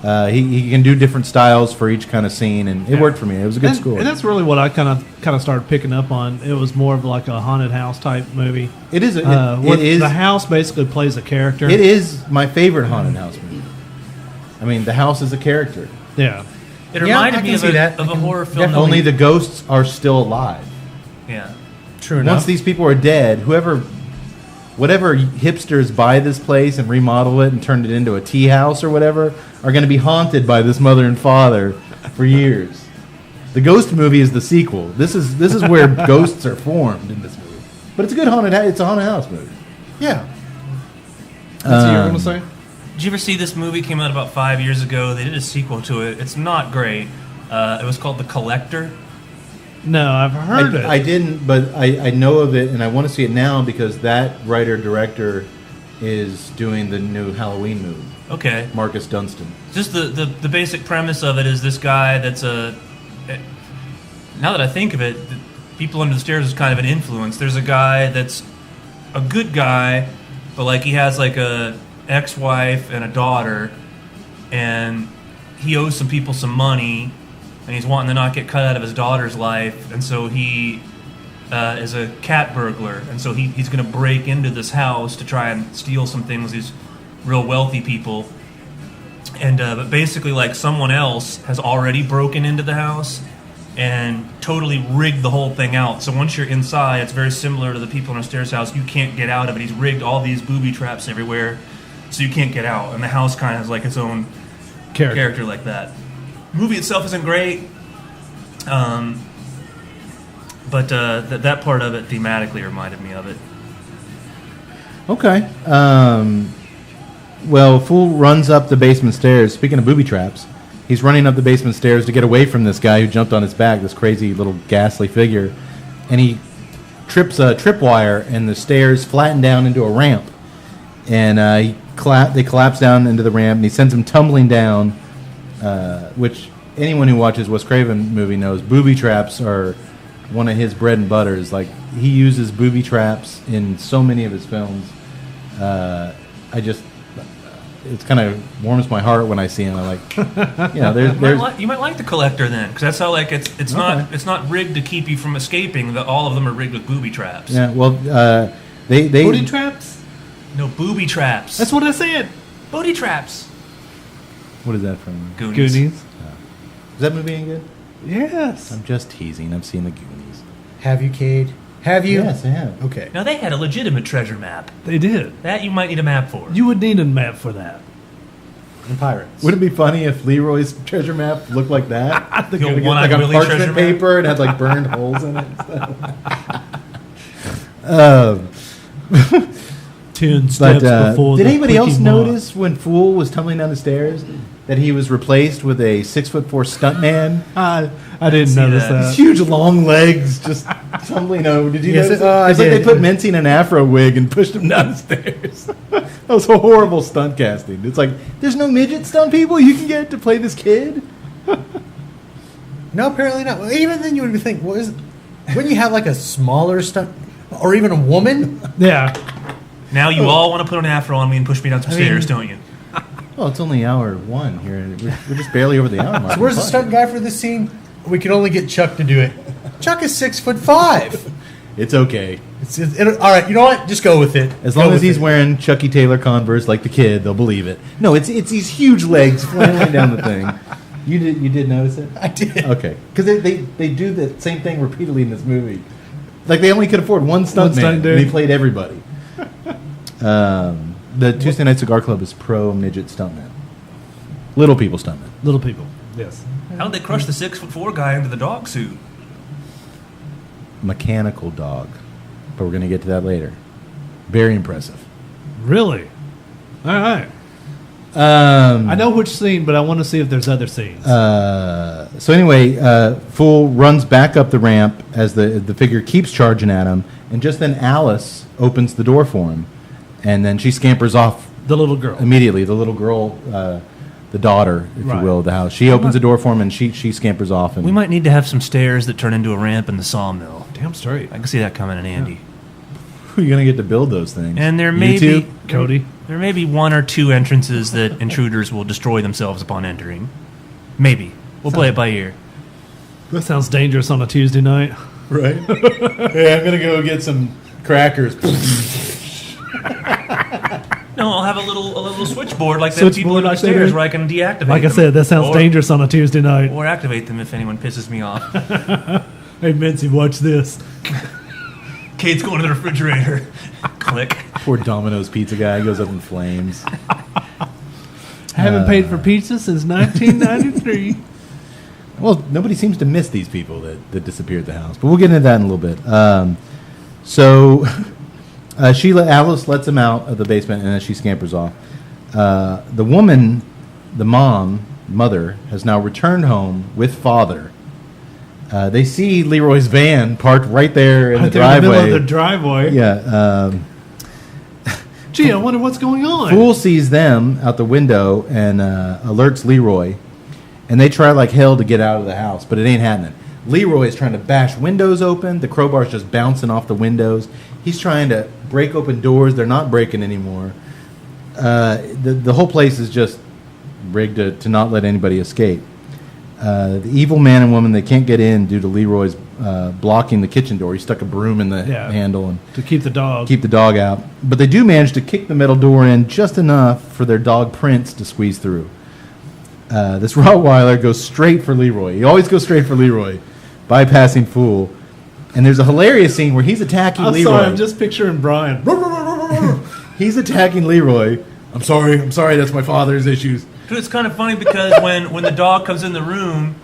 He can do different styles for each kind of scene, and it worked for me. It was a good score. And that's really what I kind of started picking up on. It was more of like a haunted house type movie. It is. Where It is. the house basically plays a character. It is my favorite haunted house movie. I mean, the house is a character. Yeah. It Yeah, reminded I me can of see a, that. of I a can horror film. definitely- Only the ghosts are still alive. Yeah. True enough. Once these people are dead, whatever hipsters buy this place and remodel it and turn it into a tea house or whatever, are going to be haunted by this mother and father for years. The Ghost movie is the sequel. This is where ghosts are formed in this movie. But it's a good haunted. It's a haunted house movie. Yeah. That's what you're going to say? Did you ever see this movie? Came out about 5 years ago. They did a sequel to it. It's not great. It was called The Collector. No, I've heard it. I didn't, but I know of it, and I want to see it now because that writer-director is doing the new Halloween movie. Okay. Marcus Dunstan. Just the basic premise of it is this guy that's now that I think of it, the People Under the Stairs is kind of an influence. There's a guy that's a good guy, but like he has like a ex-wife and a daughter, and he owes some people some money, and he's wanting to not get cut out of his daughter's life, and so he is a cat burglar, and so he's going to break into this house to try and steal some things. These real wealthy people, and but basically, like someone else has already broken into the house and totally rigged the whole thing out. So once you're inside, it's very similar to the People on the Stairs house. You can't get out of it. He's rigged all these booby traps everywhere, so you can't get out. And the house kind of has like its own character like that. The movie itself isn't great, but that part of it thematically reminded me of it. Okay. Well, Fool runs up the basement stairs. Speaking of booby traps, he's running up the basement stairs to get away from this guy who jumped on his back, this crazy little ghastly figure. And he trips a tripwire, and the stairs flatten down into a ramp. And they collapse down into the ramp, and he sends him tumbling down, which anyone who watches Wes Craven movie knows booby traps are one of his bread and butters. Like, he uses booby traps in so many of his films. It kind of warms my heart when I see him. I'm like, You might like The Collector then, because that's how like it's not rigged to keep you from escaping. All of them are rigged with booby traps. yeah. Well, they Booty traps? No booby traps. That's what I said. booty traps. What is that from? Goonies. Goonies. Is that movie any good? Yes. I'm just teasing. I've seen the Goonies. Have you, Cade? Have you? Yes, I have. Okay. Now they had a legitimate treasure map. They did. That you might need a map for. You would need a map for that. And pirates. Would it be funny if Leroy's treasure map looked like that? The Like one-eyed a Willie parchment treasure map? paper and had like burned holes in it. And stuff. 10 steps before did the anybody else Quickie notice when Fool was tumbling down the stairs that he was replaced with a 6'4" stuntman? I didn't see notice that. that. His huge long legs just tumbling over. Did you Yes, notice? I It's like they did. put Mincy in an afro wig and pushed him down the stairs. That was a horrible stunt casting. It's like, there's no midget stunt people you can get to play this kid? No, apparently not. Well, even then, you would think, wouldn't you have like a smaller stunt, or even a woman? Yeah. Now you all want to put an afro on me and push me down some stairs, don't you? Well, it's only hour one here. We're just barely over the hour mark. So where's the stunt guy for this scene? We could only get Chuck to do it. Chuck is 6'5". It's okay. All right, you know what? Just go with it. As Go long as with he's it. wearing Chucky Taylor Converse like the kid, they'll believe it. No, it's these huge legs flailing down the thing. You did notice it? I did. Okay, because they do the same thing repeatedly in this movie. Like they only could afford one stunt man, stunt and dude. he played everybody. The Tuesday Night Cigar Club is pro midget stuntman, little people stuntman. Little people. Yes. How'd they crush the 6'4" guy into the dog suit? Mechanical dog, but we're gonna get to that later. Very impressive. Really? All right. I know which scene, but I want to see if there's other scenes. So anyway, Fool runs back up the ramp as the figure keeps charging at him, and just then Alice opens the door for him, and then she scampers off the little girl. immediately. The little girl, the daughter, if you Right. will, of the house. She opens the door for him, and she scampers off. And We might need to have some stairs that turn into a ramp in the sawmill. Damn straight. I can see that coming in handy. who are you gonna get to build those things? And there You may two? be Cody. There may be one or two entrances that intruders will destroy themselves upon entering. Maybe. We'll play it by ear. That sounds dangerous on a Tuesday night. Right? Hey, I'm gonna go get some crackers. No, I'll have a little switchboard like that people Switchboard in like that, upstairs eh? where I can deactivate Like I them. said, that sounds Or- dangerous on a Tuesday night. Or activate them if anyone pisses me off. Hey, Mincy, watch this. Kate's going to the refrigerator. Click. Poor Domino's pizza guy goes up in flames. Haven't paid for pizza since 1993. Well, nobody seems to miss these people that disappeared the house, but we'll get into that in a little bit. Alice lets him out of the basement, and then she scampers off. The woman, the mother, has now returned home with father. They see Leroy's van parked right there in the Right there in the driveway. middle of the driveway. Yeah. Gee, I wonder what's going on. Fool sees them out the window and alerts Leroy, and they try like hell to get out of the house, but it ain't happening. Leroy is trying to bash windows open. The crowbar's just bouncing off the windows. He's trying to break open doors. They're not breaking anymore. The whole place is just rigged to not let anybody escape. The evil man and woman, they can't get in due to Leroy's blocking the kitchen door. He stuck a broom in the handle and To keep the dog. keep the dog out. But they do manage to kick the metal door in just enough for their dog Prince to squeeze through. This Rottweiler goes straight for Leroy. He always goes straight for Leroy, bypassing Fool. And there's a hilarious scene where he's attacking I'm Leroy. sorry, I'm just picturing Brian. He's attacking Leroy. I'm sorry, that's my father's issues. Dude, it's kind of funny because when the dog comes in the room,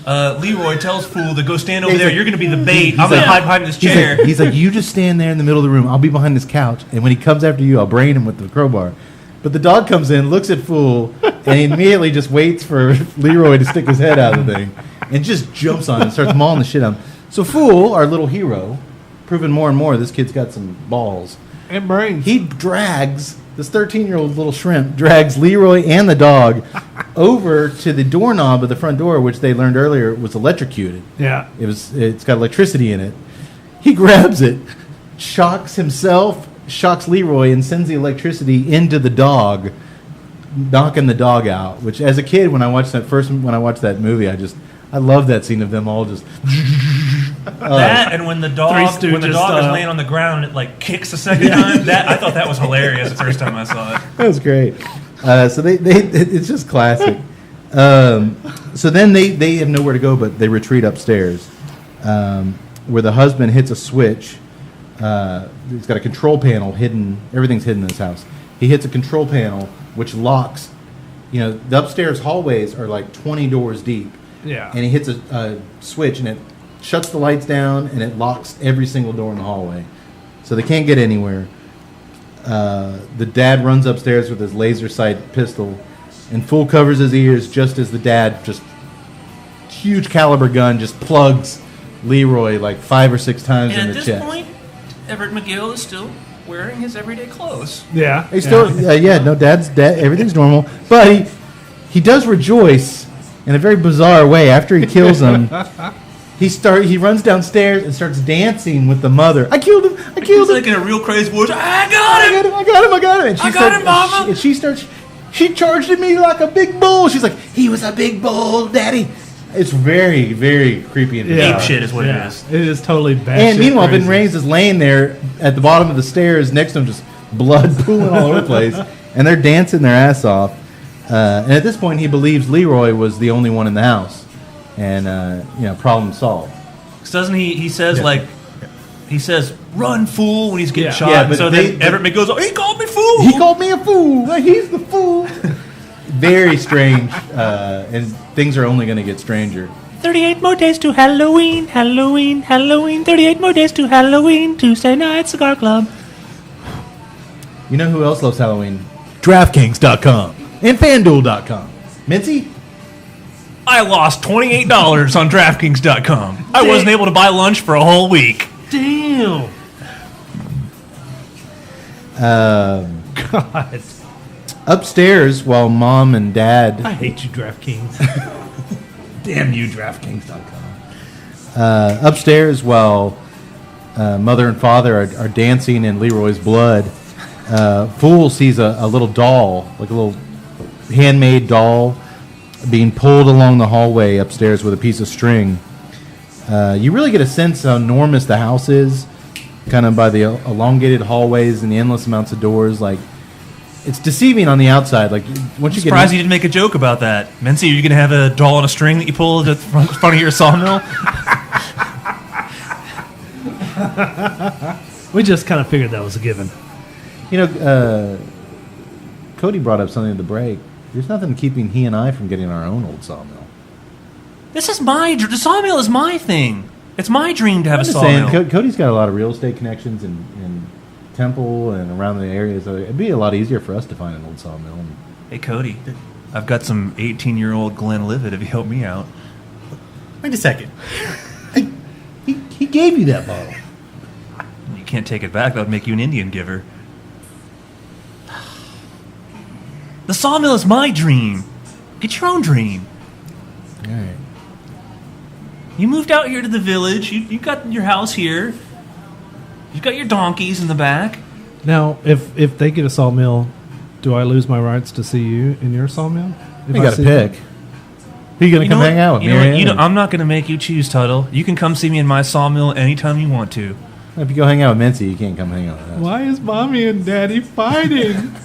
Leroy tells Fool to go stand over He's there. like- You're going to be the bait. I'm going to hide behind this chair. He's like, you just stand there in the middle of the room. I'll be behind this couch. And when he comes after you, I'll brain him with the crowbar. But the dog comes in, looks at Fool, and he immediately just waits for Leroy to stick his head out of the thing and just jumps on him and starts mauling the shit out of him. So Fool, our little hero, proving more and more this kid's got some balls, And brains. he drags, this 13-year-old little shrimp, drags Leroy and the dog over to the doorknob of the front door, which they learned earlier was electrocuted. Yeah. It's got electricity in it. He grabs it, shocks himself, shocks Leroy, and sends the electricity into the dog, knocking the dog out. Which, as a kid, when I watched that movie, I love that scene of them all just. That and when the dog Three Stooges is style. laying on the ground and it like kicks a second time. I thought that was hilarious the first time I saw it. That was great. So it's just classic. So then they have nowhere to go, but they retreat upstairs, where the husband hits a switch. He's got a control panel hidden. Everything's hidden in this house. He hits a control panel which locks. The upstairs hallways are like 20 doors deep. Yeah. And he hits a switch and it shuts the lights down and it locks every single door in the hallway, so they can't get anywhere. The dad runs upstairs with his laser sight pistol, and Fool covers his ears just as the dad, just huge caliber gun, just plugs Leroy like 5 or 6 times And in at the this chest. point, Everett McGill is still wearing his everyday clothes. Yeah. He's still, Dad's dead. Everything's normal, but he does rejoice in a very bizarre way after he kills him. He runs downstairs and starts dancing with the mother. I killed him. I He's killed him. like in a real crazy voice. I I got him. got him! I got him! I got him! And I got him, Mama! And she starts. She charged at me like a big bull. She's like, he was a big bull, Daddy. It's very, very creepy and bizarre. Ape shit is what it is. It is totally bad. And meanwhile, Ben Raines is laying there at the bottom of the stairs next to him, just blood pooling all over the place, and they're dancing their ass off. And at this point, he believes Leroy was the only one in the house, and problem solved. 'Cause doesn't he? He says he says, "Run, fool!" when he's getting Yeah. shot. Yeah, but so they- then Everett McGill's like, "He called me fool." He called me a fool. Like, he's the fool. Very strange, and things are only going to get stranger. 38 more days to Halloween, Halloween, Halloween. 38 more days to Halloween, Tuesday Night Cigar Club. You know who else loves Halloween? DraftKings.com. and FanDuel.com. Mincy? I lost $28 on DraftKings.com. I wasn't able to buy lunch for a whole week. Damn. God. Upstairs, while mom and dad... I hate you, DraftKings. Damn you, DraftKings.com. Upstairs, while mother and father are dancing in Leroy's blood, Fool sees a little doll, like a little handmade doll, being pulled along the hallway upstairs with a piece of string. You really get a sense how enormous the house is, kind of by the elongated hallways and the endless amounts of doors. Like, it's deceiving on the outside. Like, once you get Surprised you didn't make a joke about that. Mincy, are you going to have a doll on a string that you pull at the front of your sawmill? We just kind of figured that was a given. You know, Cody brought up something at the break. There's nothing keeping he and I from getting our own old sawmill. The sawmill is my thing. It's my dream to have I'm a just sawmill. saying, Cody's got a lot of real estate connections in Temple and around the area, so it'd be a lot easier for us to find an old sawmill. Hey, Cody, I've got some 18-year-old Glenlivet if you help me out. Wait a second. He gave you that bottle. You can't take it back. That would make you an Indian giver. The sawmill is my dream. Get your own dream. All right. You moved out here to the village. You got your house here. You've got your donkeys in the back. Now, if they get a sawmill, do I lose my rights to see you in your sawmill? If You I got to see pick. Who you going to come hang out with? Marianne? I'm not going to make you choose, Tuttle. You can come see me in my sawmill anytime you want to. If you go hang out with Mincy, you can't come hang out with us. Why is mommy and daddy fighting?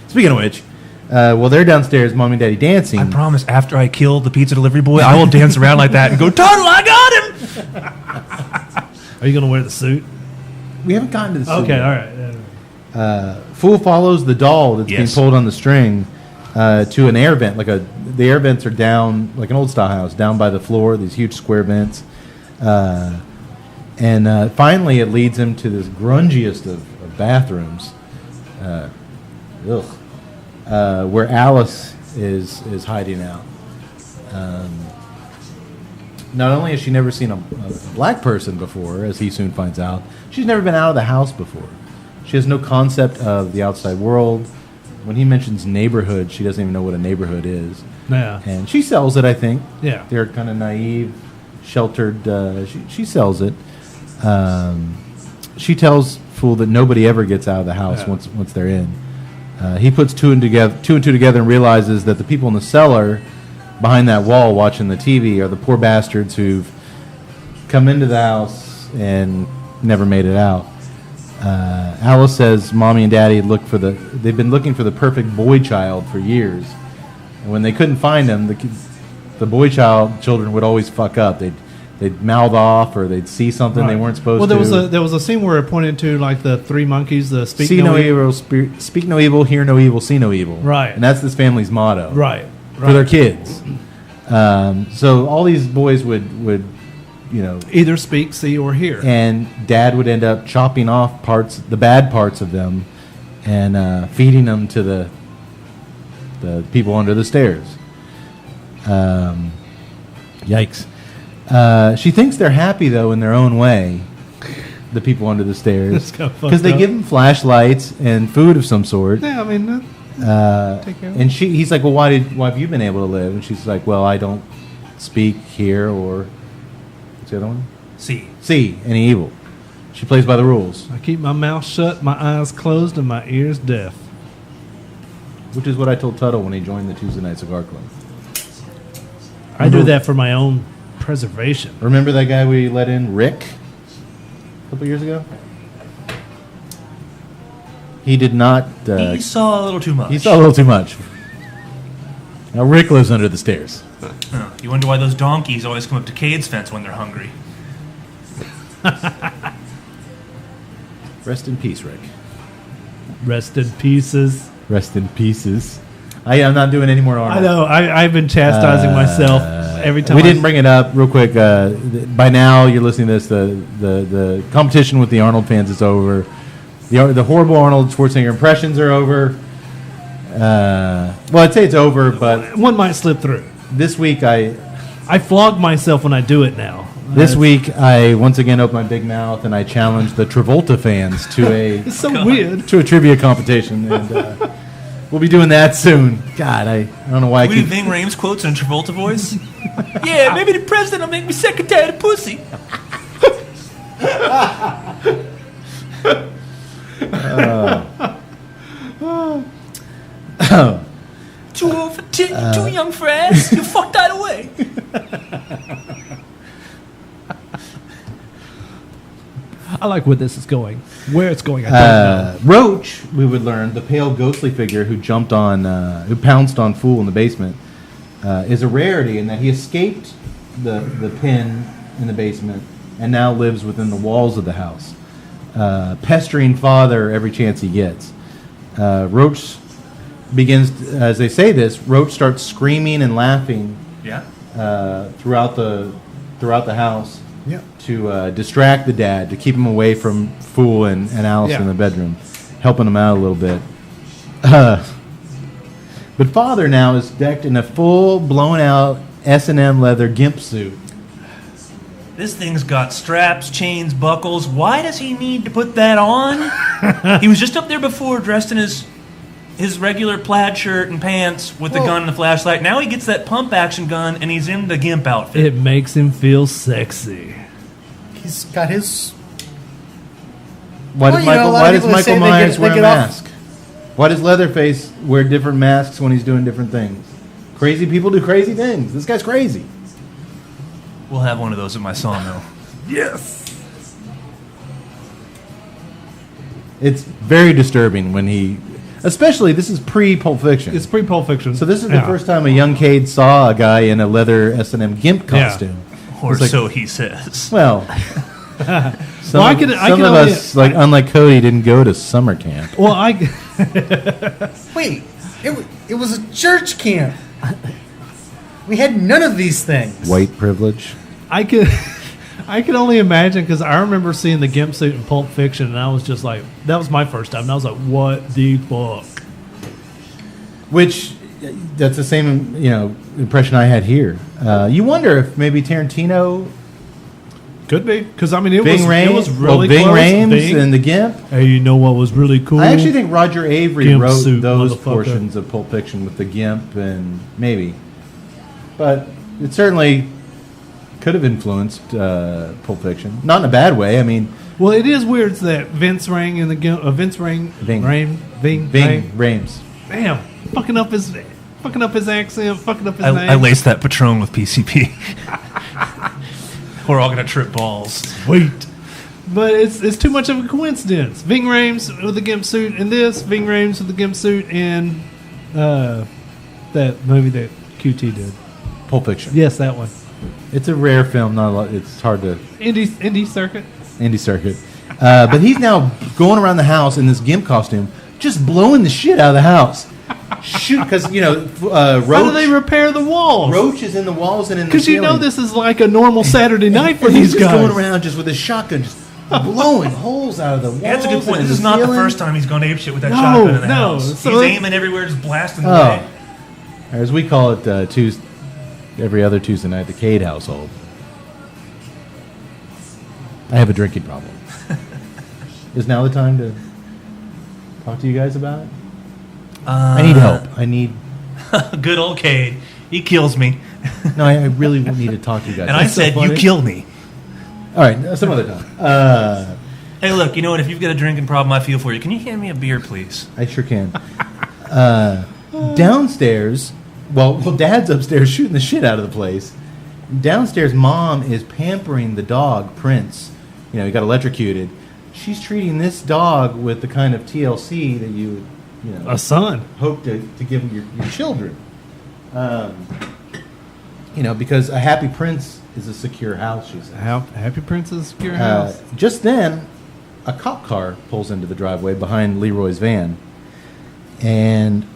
Speaking of which, well, they're downstairs, mommy and daddy dancing. I promise, after I kill the pizza delivery boy, I will dance around like that and go, Tuttle, I got him! Are you going to wear the suit? We haven't gotten to the scene Okay, yet. all right. Fool follows the doll that's Yes. being pulled on the string to an air vent. The air vents are down, like an old style house, down by the floor. These huge square vents, and finally it leads him to this grungiest of bathrooms, where Alice is hiding out. Not only has she never seen a black person before, as he soon finds out, she's never been out of the house before. She has no concept of the outside world. When he mentions neighborhood, she doesn't even know what a neighborhood is. Yeah. And she sells it, I think. Yeah. They're kind of naive, sheltered. She sells it. She tells Fool that nobody ever gets out of the house Yeah. once they're in. He puts two and two together and realizes that the people in the cellar behind that wall watching the TV are the poor bastards who've come into the house and never made it out. Alice says mommy and daddy they've been looking for the perfect boy child for years. And when they couldn't find him, the boy children would always fuck up. They'd mouth off or they'd see something they weren't supposed well, to. there was a scene where it pointed to like the three monkeys, the speak See no evil, speak no evil, hear no evil, see no evil. Right. And that's this family's motto. Right. For their kids. So all these boys would Either speak, see, or hear. and dad would end up chopping off the bad parts of them and feeding them to the people under the stairs. Yikes. She thinks they're happy, though, in their own way, the people under the stairs. That's kinda fucked Because they up. give them flashlights and food of some sort. Yeah, I mean, take care of And he's like, well, why have you been able to live? And she's like, well, I don't speak, hear, or what's the other one? See. See any evil. She plays by the rules, I keep my mouth shut, my eyes closed, and my ears deaf. which is what I told Tuttle when he joined the Tuesday Night Cigar Club. I do that for my own preservation. Remember that guy we let in, Rick, a couple years ago? He did not. He saw a little too much. He saw a little too much. Now Rick lives under the stairs. You wonder why those donkeys always come up to Cade's fence when they're hungry. Rest in peace, Rick. Rest in pieces. Rest in pieces. I'm not doing any more Arnold. I know. I've been chastising myself every time. We didn't bring it up real quick. By now, you're listening to this. The competition with the Arnold fans is over. The horrible Arnold Schwarzenegger impressions are over. Well, I'd say it's over, but One might slip through. this week I flog myself when I do it now. This week, I once again opened my big mouth and I challenged the Travolta fans to It's so weird. a trivia competition, and we'll be doing that soon. God, I don't know why I We do keep. Ving Rhames quotes in a Travolta voice. Yeah, maybe the president will make me secretary of pussy. Too old for tit, too young for ass. You fucked that away. I like where this is going. Where it's going, I don't know. Roach, we would learn, the pale ghostly figure who who pounced on Fool in the basement, is a rarity in that he escaped the pen in the basement and now lives within the walls of the house, pestering Father every chance he gets. Roach begins, as they say this, Roach starts screaming and laughing Yeah. throughout the house. Yep. To distract the dad, to keep him away from Fool and Alice Yeah. in the bedroom, helping him out a little bit. But Father now is decked in a full, blown-out S&M leather gimp suit. This thing's got straps, chains, buckles. Why does he need to put that on? He was just up there before dressed in his regular plaid shirt and pants with the gun and the flashlight. Now he gets that pump action gun and he's in the gimp outfit. It makes him feel sexy. He's got his. Why Well, does you know, a lot of people Michael say they Myers get wear a off- mask? Why does Leatherface wear different masks when he's doing different things? Crazy people do crazy things. This guy's crazy. We'll have one of those at my sawmill. It's very disturbing when he, especially this is pre-Pulp Fiction. It's pre-Pulp Fiction. So this is the Yeah. first time a young Cade saw a guy in a leather S&M gimp Yeah. costume. Or It's like- so he says. Well, some, Well, I of, can- I some can of only- us, like unlike Cody, didn't go to summer camp. Well, Wait, it was a church camp. We had none of these things. White privilege. I could only imagine because I remember seeing the gimp suit in Pulp Fiction, and I was just like, that was my first time, and I was like, what the fuck? Which, that's the same, impression I had here. You wonder if maybe Tarantino, Could be because I mean it Ving was Rhames, really Ving close. Rhames Ving. and the Gimp. Hey, you know what was really cool? I actually think Roger Avery Gimp wrote suit, those motherfucker. portions of Pulp Fiction with the Gimp and maybe. But it certainly could have influenced Pulp Fiction. Not in a bad way. I mean, Well, it is weird that Vince Rang and the Ving Ving. Ving Ving Rhames. Damn, fucking up his accent, fucking up his name. I laced that Patron with PCP. We're all going to trip balls. Sweet. But it's too much of a coincidence. Ving Rhames with the gimp suit and this, Ving Rhames with the gimp suit and that movie that QT did. Pulp Fiction. Yes, that one. It's a rare film. Not a lot. It's hard to Indie Circuit. indie circuit. But he's now going around the house in this Gimp costume, just blowing the shit out of the house. Shoot, because How do Roach. they repair the walls? Roach is in the walls and in the Because you know ceiling. this is like a normal Saturday night for And these he's just guys. going around just with his shotgun, just blowing holes out of the walls. Yeah, that's a good point. and This is the not the ceiling. first time he's gone apeshit with that No, shotgun in the no. house. So He's it's- aiming everywhere, just blasting Oh, away. as we call it, every other Tuesday night, the Cade household. I have a drinking problem. Is now the time to talk to you guys about it? I need help. I need. Good old Cade. He kills me. No, I really need to talk to you guys. And I That's so said, you funny. kill me. All right, some other time. Hey, look, you know what? If you've got a drinking problem, I feel for you. Can you hand me a beer, please? I sure can. Downstairs, well, Dad's upstairs shooting the shit out of the place. Downstairs, Mom is pampering the dog, Prince. He got electrocuted. She's treating this dog with the kind of TLC that you would, A son. hope to give your children. Because a happy prince is a secure house, she says. Happy Princess, your house. Just then, a cop car pulls into the driveway behind Leroy's van. And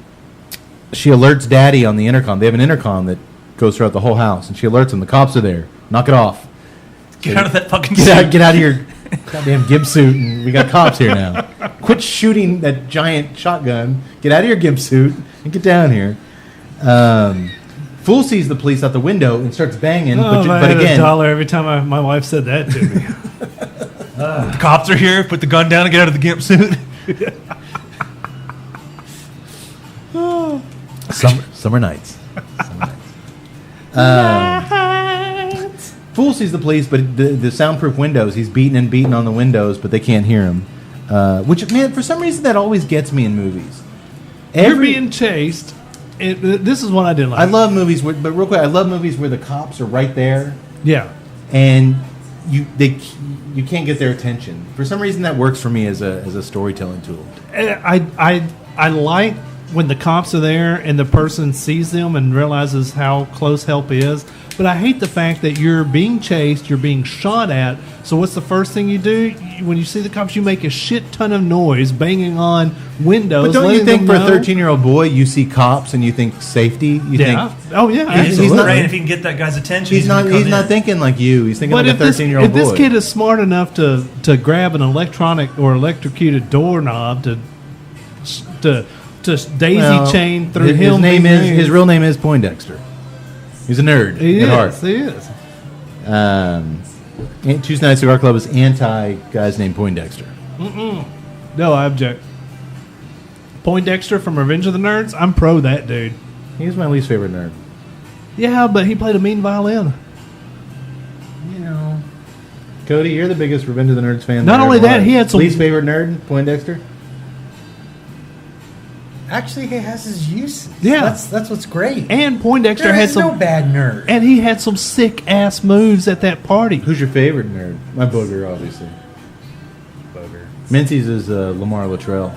she alerts Daddy on the intercom. They have an intercom that goes throughout the whole house. And she alerts him, the cops are there. Knock it off. Get out of that fucking Get suit. out of your goddamn gimp suit, and we got cops here now. Quit shooting that giant shotgun. Get out of your gimp suit. Get down here. Fool sees the police out the window and starts banging. Oh, but I had again, $1 every time my wife said that to me. The cops are here. Put the gun down and get out of the gimp suit. summer nights. Fool sees the police, but the soundproof windows, he's beating and beating on the windows, but they can't hear him. Which, man, for some reason that always gets me in movies. You're being chased. This is what I didn't like. I love movies, but real quick, I love movies where the cops are right there, Yeah. and you can't get their attention. For some reason, that works for me as a storytelling tool. I like when the cops are there and the person sees them and realizes how close help is. But I hate the fact that you're being chased, you're being shot at. So what's the first thing you do when you see the cops? You make a shit ton of noise, banging on windows. But don't you think for a know. 13-year-old boy, you see cops and you think safety? You Yeah. think Oh yeah. He's He's not- right. If he can get that guy's attention, he's not gonna come in. thinking like you. He's thinking But like a 13-year-old if boy. this kid is smart enough to grab an electronic or electrocuted doorknob to daisy Well, chain through his real name is Poindexter. He's a nerd He at is. heart. He is. Tuesday Night Cigar Club is anti guys named Poindexter. No, I object. Poindexter from Revenge of the Nerds. I'm pro that dude. He's my least favorite nerd. Yeah, but he played a mean violin. You know, Cody, you're the biggest Revenge of the Nerds fan. Not there only ever that, was. he had some- least favorite nerd, Poindexter. Actually, he has his uses. Yeah. That's what's great. And Poindexter There had is some, no bad nerd. and he had some sick ass moves at that party. Who's your favorite nerd? My booger, obviously. Booger. Mincy's is Lamar Luttrell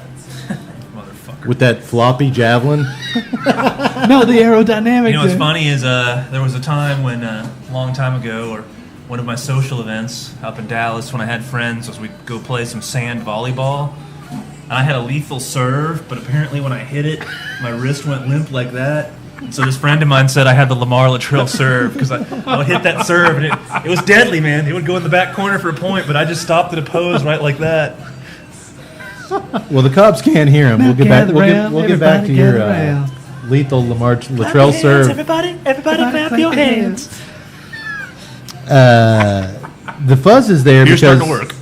Motherfucker. with that floppy javelin. No, the aerodynamic. You know what's dude. funny is there was a time when a long time ago, or one of my social events up in Dallas, when I had friends, was we'd go play some sand volleyball. And I had a lethal serve, but apparently when I hit it, my wrist went limp like that. So this friend of mine said I had the Lamar Luttrell serve because I would hit that serve and it was deadly, man. It would go in the back corner for a point, but I just stopped at a pose right like that. Well, the cops can't hear him. We'll get back. Gather We'll round, get back to everybody your gather round. lethal Lamar Luttrell serve. Everybody clap your hands. The fuzz is there You're because starting to work.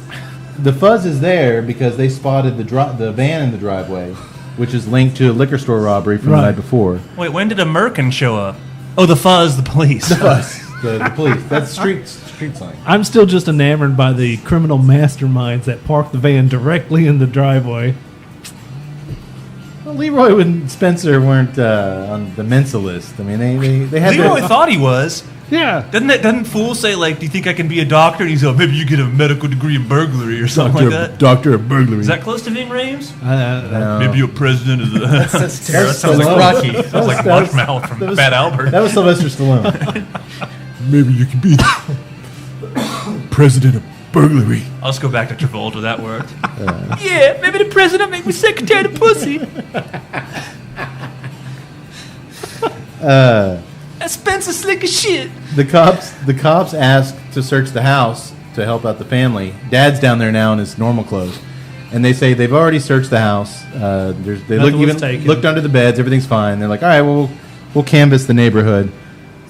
the fuzz is there because they spotted the van in the driveway, which is linked to a liquor store robbery from the Right. night before. Wait, when did a Merkin show up? Oh, the fuzz, the police. The police. That's street sign. I'm still just enamored by the criminal masterminds that park the van directly in the driveway. Well, Leroy and Spencer weren't on the Mensa list. I mean, they had Leroy their, thought he was. Yeah. Doesn't Fool say, like, do you think I can be a doctor? And he's like, maybe you get a medical degree in burglary or something like that. doctor of burglary. Is that close to Ving Rhames? No. Maybe you're president of the... That's terrible. that sounds like Stallone. Rocky. Sounds like That was- Marshmallow from that was- Fat Albert. That was Sylvester Stallone. Maybe you can be the president of burglary. I'll just go back to Travolta. That worked. Yeah, maybe the president make me secretary to pussy. That Spencer slick as shit. The cops asked to search the house to help out the family. Dad's down there now in his normal clothes, and they say they've already searched the house. They Nothing was taken. looked under the beds. Everything's fine. They're like, all right, well, we'll canvass the neighborhood.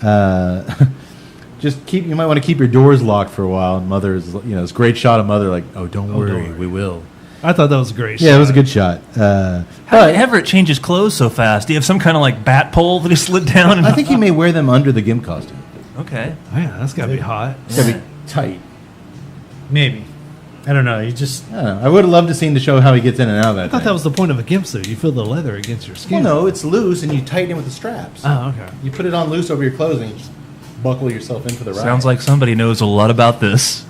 You might want to keep your doors locked for a while. And Mother is, it's a great shot of Mother like, oh, don't worry, worry. we will. I thought that was a great shot. Yeah, it was a good shot. How But did Everett change his clothes so fast? Do you have some kind of, like, bat pole that he slid down? And I think he may wear them under the gimp costume. Okay. Oh, yeah, that's got to be hot. It's gotta be tight. Maybe. I don't know. You just I don't know. I would have loved to seen to show how he gets in and out of that. I thought thing. that was the point of a gimp suit. You feel the leather against your skin. Well, no, it's loose and you tighten it with the straps. Oh, okay. You put it on loose over your clothes and you just buckle yourself in for the ride. Sounds like somebody knows a lot about this.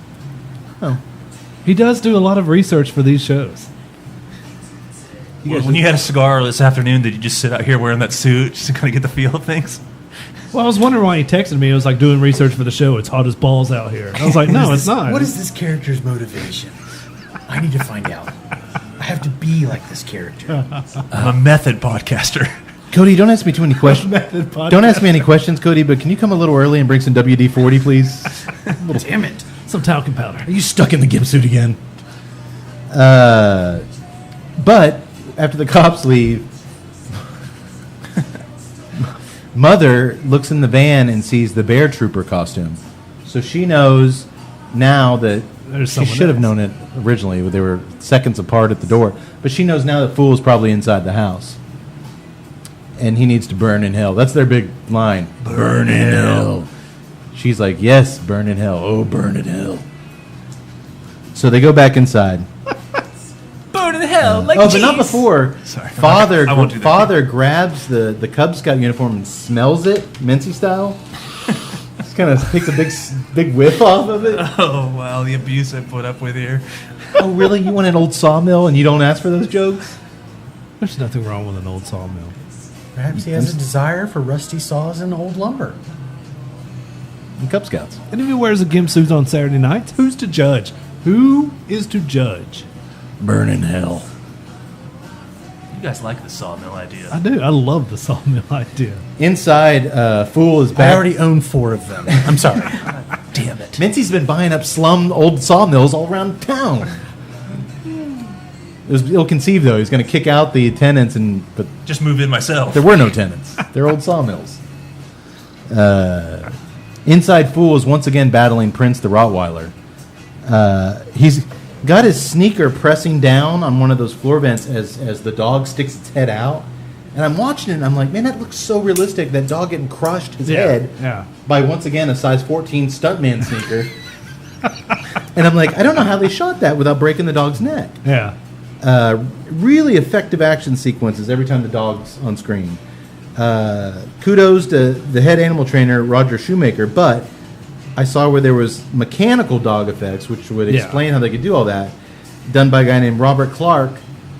He does do a lot of research for these shows. When you had a cigar this afternoon, did you just sit out here wearing that suit just to kind of get the feel of things? Well, I was wondering why he texted me. It was like doing research for the show. It's hot as balls out here. I was like, no, it's not. What is this character's motivation? I need to find out. I have to be like this character. I'm a method podcaster. Cody, don't ask me too many questions. Don't ask me any questions, Cody, but can you come a little early and bring some WD-40, please? Damn it. Some talcum powder. Are you stuck in the gimp suit again? But after the cops leave, Mother looks in the van and sees the Bear Trooper costume. So she knows now that There's she someone should have else. known it originally. They were seconds apart at the door. But she knows now that Fool is probably inside the house. And he needs to burn in hell. That's their big line. Burn in hell. She's like, yes, burn in hell. Oh, burn in hell. So they go back inside. Burn in hell like Oh, cheese. but not before. Sorry. Father, I won't do that. father grabs the Cub Scout uniform and smells it, Mincy style. Just kind of takes a big whiff off of it. Oh wow, the abuse I put up with here. Oh, really? You want an old sawmill and you don't ask for those jokes? There's nothing wrong with an old sawmill. Perhaps he has a desire for rusty saws and old lumber. And Cub Scouts. And if he wears a gimp suit on Saturday nights, who's to judge? Who is to judge? Burn in hell. You guys like the sawmill idea. I do. I love the sawmill idea. Inside, Fool is I back. already own 4 of them. I'm sorry. Damn it. Mincy's been buying up slum old sawmills all around town. It was ill-conceived, though. He's going to kick out the tenants, but Just move in myself. there were no tenants. They're old sawmills. Inside Fool is once again battling Prince the Rottweiler. He's got his sneaker pressing down on one of those floor vents as the dog sticks its head out. And I'm watching it and I'm like, man, that looks so realistic. That dog getting crushed his head Yeah. by, once again, a size 14 stuntman sneaker. And I'm like, I don't know how they shot that without breaking the dog's neck. Yeah. Really effective action sequences every time the dog's on screen. Kudos to the head animal trainer, Roger Shoemaker, but I saw where there was mechanical dog effects, which would Yeah. explain how they could do all that, done by a guy named Robert Clark,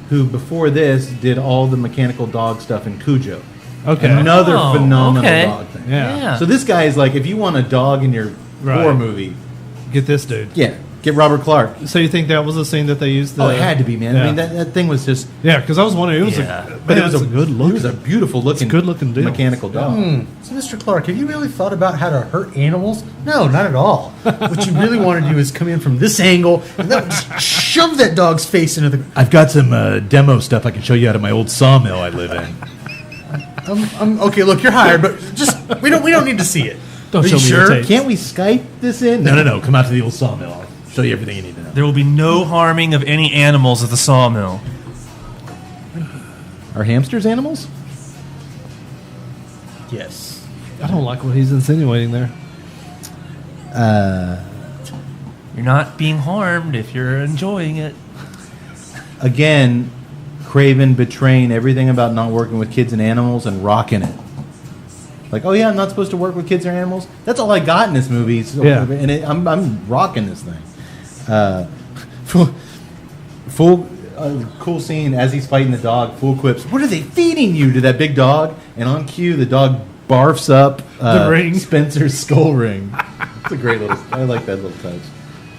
who before this did all the mechanical dog stuff in Cujo. Okay. Another Oh, phenomenal okay. dog thing. Yeah. So this guy is like, if you want a dog in your Right. horror movie, Get this dude. yeah, get Robert Clark. So you think that was the scene that they used? Oh, it had to be, man. Yeah. I mean, that thing was just... Yeah, because I was wondering. It was Yeah. But it was a good look. It was a beautiful looking, good-looking deal. mechanical dog. So, Mr. Clark, have you really thought about how to hurt animals? No, not at all. What you really want to do is come in from this angle and then just shove that dog's face into the. I've got some demo stuff I can show you out of my old sawmill I live in. Okay, look, you're hired, but just we don't need to see it. Don't Are show you me your sure? tape. Can't we Skype this in? No. Come out to the old sawmill. I'll show you everything you need to know. There will be no harming of any animals at the sawmill. Are hamsters animals? Yes. I don't like what he's insinuating there. You're not being harmed if you're enjoying it. Again, Craven betraying everything about not working with kids and animals and rocking it. Like, oh yeah, I'm not supposed to work with kids or animals. That's all I got in this movie. So, Yeah. and I'm rocking this thing. Cool scene as he's fighting the dog. Fool quips, "What are they feeding you?" to that big dog, and on cue, the dog barfs up The ring. Spencer's skull ring. It's a great little. I like that little touch.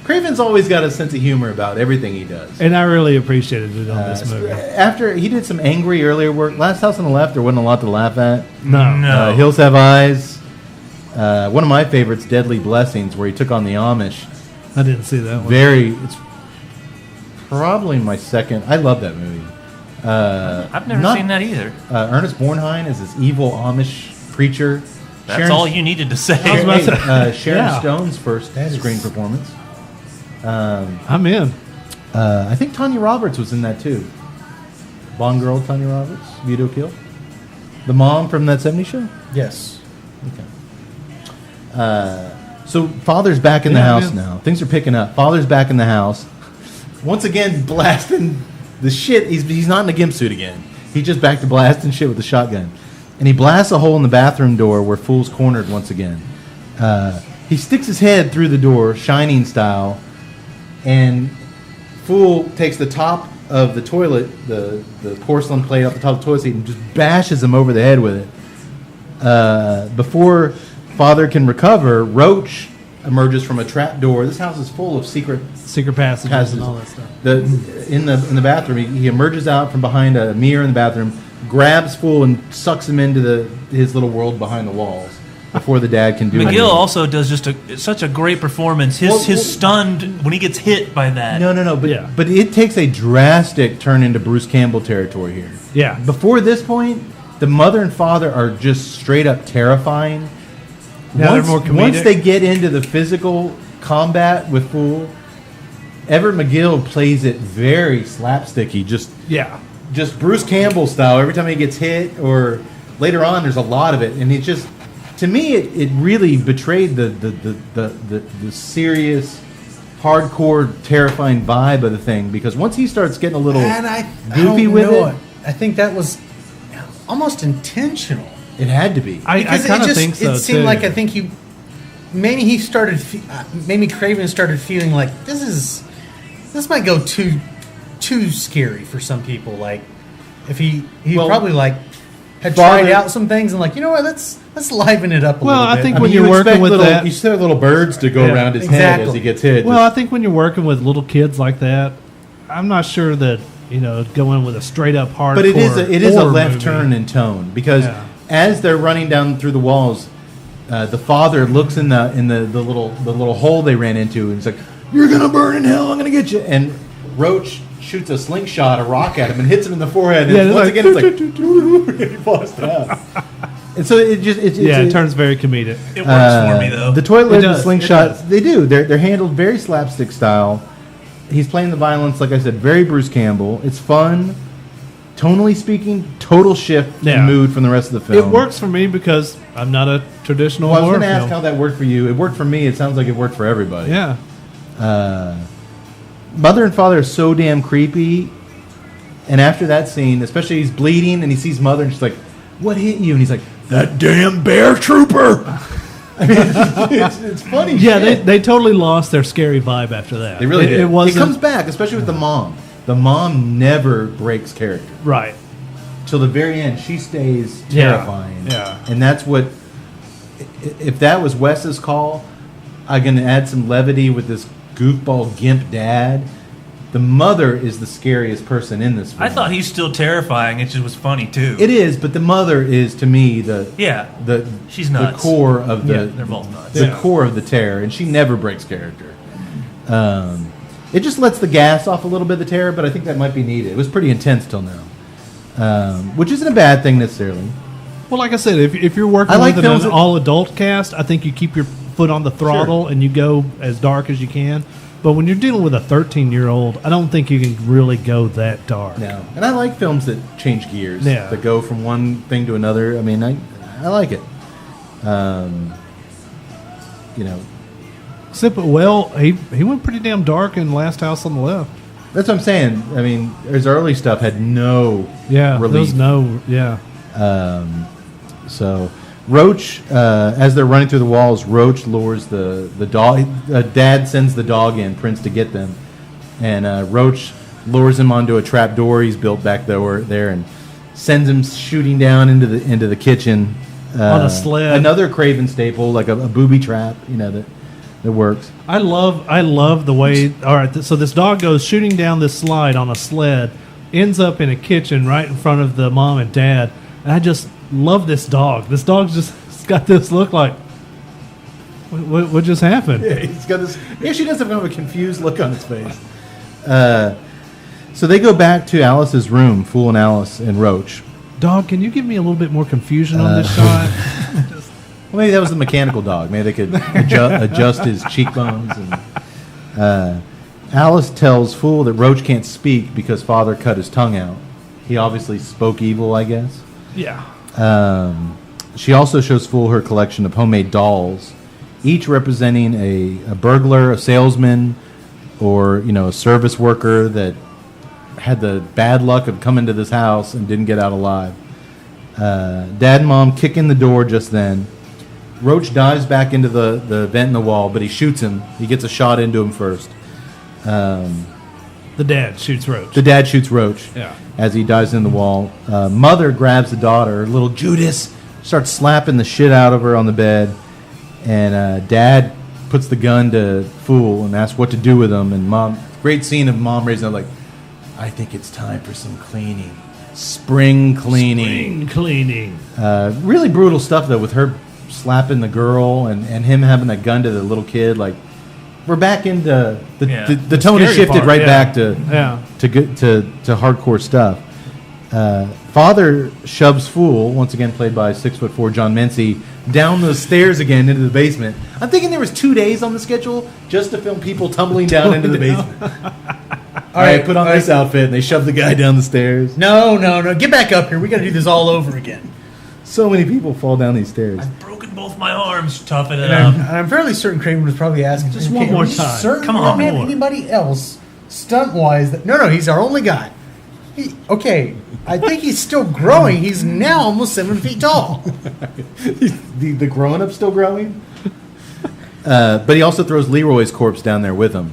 Craven's always got a sense of humor about everything he does. And I really appreciated it on this movie. After he did some angry earlier work, Last House on the Left, there wasn't a lot to laugh at. No. No. Hills Have Eyes. One of my favorites, Deadly Blessings, where he took on the Amish. I didn't see that one. It's probably my second. I love that movie. I've never not- seen that either. Ernest Borgnine is this evil Amish preacher. That's all you needed to say. I was about to- Sharon Yeah. Stone's first That is- screen performance. I'm in. I think Tanya Roberts was in that too. Bond girl Tanya Roberts, View to a Kill. The mom from that 70s show? Yes. So Father's back in the Yeah, house yeah. now. Things are picking up. Father's back in the house. Once again, blasting the shit. He's not in a gimp suit again. He's just back to blasting shit with the shotgun. And he blasts a hole in the bathroom door where Fool's cornered once again. He sticks his head through the door, Shining style, and Fool takes the top of the toilet, the porcelain plate off the top of the toilet seat, and just bashes him over the head with it. Before Father can recover, Roach emerges from a trap door. This house is full of secret Secret passages passages. and all that stuff. In the bathroom, he emerges out from behind a mirror in the bathroom, grabs Fool and sucks him into his little world behind the walls before the dad can do McGill anything. also does just such a great performance. His stunned when he gets hit by that. No, but Yeah. but it takes a drastic turn into Bruce Campbell territory here. Yeah. Before this point, The mother and father are just straight up terrifying. Yeah, they're more comedic. Once they get into the physical combat with Fool, Everett McGill plays it very slapsticky, just Bruce Campbell style. Every time he gets hit, or later on, there's a lot of it, and it just, to me, it really betrayed the serious, hardcore, terrifying vibe of the thing. Because once he starts getting a little goofy with it, I think that was almost intentional. it had to be. I kind of think so It seemed too. like, I think maybe Craven started feeling like this might go too scary for some people. Like if he Well, probably like had Father- tried out some things and like, you know what, let's liven it up a Well, little I bit. think I when mean, you're you working expect with little, that, you expect little birds to go Yeah, around his head as exactly. he gets hit. well, I think when you're working with little kids like that, I'm not sure that going with a straight up hardcore. But it is a horror left movie. turn in tone, because Yeah. as they're running down through the walls, the father looks in the little hole they ran into, and he's like, "You're gonna burn in hell. I'm gonna get you." And Roach shoots a slingshot, a rock at him, and hits him in the forehead. And Yeah, once it's again, it's like, and he falls down. And so It turns very comedic. It works for me though. The toilet It and does, slingshot, it does. they do. They're handled very slapstick style. He's playing the violence, like I said, very Bruce Campbell. It's fun. Tonally speaking, total shift Yeah. in mood from the rest of the film. It works for me because I'm not a traditional Well, I was horror going to ask film. how that worked for you. It worked for me. It sounds like it worked for everybody. Yeah. Mother and father are so damn creepy. And after that scene, especially he's bleeding and he sees mother and she's like, "What hit you?" And he's like, "That damn bear trooper." I mean, it's funny. Yeah, shit. they totally lost their scary vibe after that. They really did. It wasn't comes back, especially with the mom. The mom never breaks character. right. Till the very end, she stays Yeah. terrifying. Yeah. And that's what, if that was Wes's call, I'm going to add some levity with this goofball gimp dad. The mother is the scariest person in this film. I thought he's still terrifying. It just was funny too. It is, but the mother is, to me, the She's the nuts. core of the Yeah, they're both nuts. the Yeah. core of the terror, and she never breaks character. It just lets the gas off a little bit of the terror, but I think that might be needed. It was pretty intense till now, which isn't a bad thing necessarily. Well, like I said, if you're working I like with films an that- all-adult cast, I think you keep your foot on the throttle and you go as dark as you can. But when you're dealing with a 13-year-old, I don't think you can really go that dark. No, and I like films that change gears, Yeah. that go from one thing to another. I mean, I like it. Except, he went pretty damn dark in Last House on the Left. That's what I'm saying. I mean, his early stuff had no Yeah, relief. yeah. So Roach, as they're running through the walls, Roach lures the dog. Dad sends the dog in, Prince, to get them, and Roach lures him onto a trap door he's built back there, and sends him shooting down into the kitchen On a sled. Another Craven staple, like a booby trap, that works. I love the way. All right, so this dog goes shooting down this slide on a sled, ends up in a kitchen right in front of the mom and dad, and I just love this dog. This dog's just got this look like, what just happened? Yeah, he's got this. He actually does have kind of a confused look on his face. So they go back to Alice's room, Fool and Alice and Roach. Dog, can you give me a little bit more confusion on this shot? Well, maybe that was the mechanical dog. Maybe they could adjust his cheekbones. And Alice tells Fool that Roach can't speak because Father cut his tongue out. He obviously spoke evil, I guess. Yeah. She also shows Fool her collection of homemade dolls, each representing a burglar, a salesman, or a service worker that had the bad luck of coming to this house and didn't get out alive. Dad and Mom kick in the door just then. Roach dives back into the vent in the wall, but he shoots him. He gets a shot into him first. The dad shoots Roach. The dad shoots Roach Yeah. as he dives in the wall. Mother grabs the daughter, little Judas, starts slapping the shit out of her on the bed. And Dad puts the gun to Fool and asks what to do with him. And Mom, great scene of Mom raising up like, I think it's time for some cleaning. Spring cleaning. Spring cleaning. Really brutal stuff, though, with her slapping the girl and him having a gun to the little kid. Like, we're back into the tone has Scary shifted part, right yeah. back to Yeah. to hardcore stuff. Father shoves Fool, once again played by 6'4" John Mency, down those stairs again into the basement. I'm thinking there was 2 days on the schedule just to film people tumbling down into the basement. All right, put on this outfit, and they shove the guy down the stairs. No. Get back up here. We got to do this all over again. So many people fall down these stairs. I've broken both my arms. Toughen it And up. I'm fairly certain Kramer was probably asking. Just one more time. Certain Come we on, don't have more. anybody else stunt-wise. No, he's our only guy. I think he's still growing. He's now almost 7 feet tall. the grown-up still growing? But he also throws Leroy's corpse down there with him.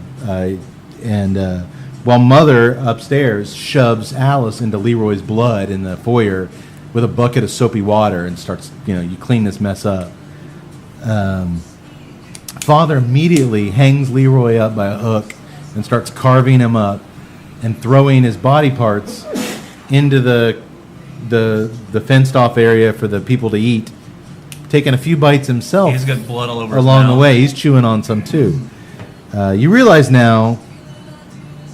While Mother upstairs shoves Alice into Leroy's blood in the foyer with a bucket of soapy water and starts, you clean this mess up. Father immediately hangs Leroy up by a hook and starts carving him up and throwing his body parts into the fenced off area for the people to eat, taking a few bites himself. He's got blood all over his along the mouth. way. He's chewing on some too. You realize now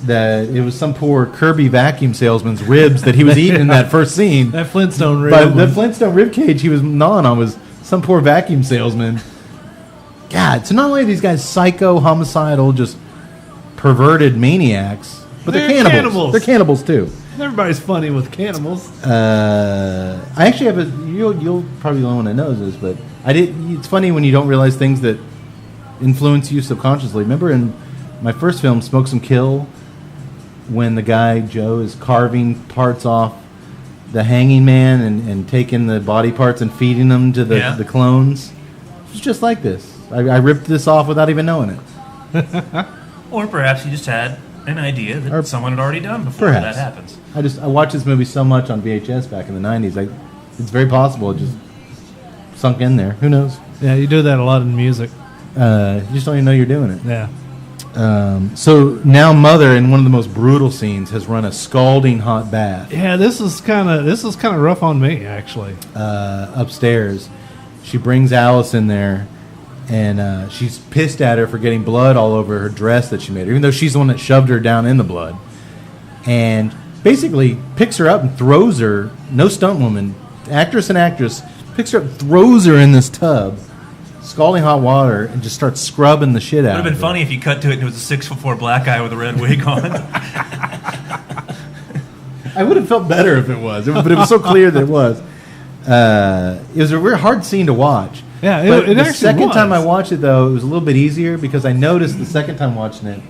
that it was some poor Kirby vacuum salesman's ribs that he was eating in that first scene. That Flintstone rib. But the Flintstone rib cage he was gnawing on was some poor vacuum salesman. God, so not only are these guys psycho, homicidal, just perverted maniacs, but they're cannibals. They're cannibals too. Everybody's funny with cannibals. I actually have a. You'll probably be the only one that knows this, but I did. It's funny when you don't realize things that influence you subconsciously. Remember in my first film, Smoke Some Kill, when the guy Joe is carving parts off the hanging man and taking the body parts and feeding them to the clones. It's just like this. I ripped this off without even knowing it. Or perhaps he just had an idea that Or someone had already done before perhaps. that happens. I watched this movie so much on VHS back in the 90s. It's very possible it just sunk in there. Who knows? Yeah, you do that a lot in music. You just don't even know you're doing it. Yeah. So now Mother, in one of the most brutal scenes, has run a scalding hot bath Yeah, this is kind of rough on me actually. upstairs. She brings Alice in there, and she's pissed at her for getting blood all over her dress that she made her, even though she's the one that shoved her down in the blood. And basically picks her up and throws her, no stunt woman, actress, picks her up, throws her in this tub, scalding hot water, and just starts scrubbing the shit out It would of have been her. funny if you cut to it and it was a 6'4" black guy with a red wig on. I would have felt better if it was, but it was so clear that it was. It was a very hard scene to watch. Yeah, But it the actually second was. time I watched it, though, it was a little bit easier because I noticed the second time watching it,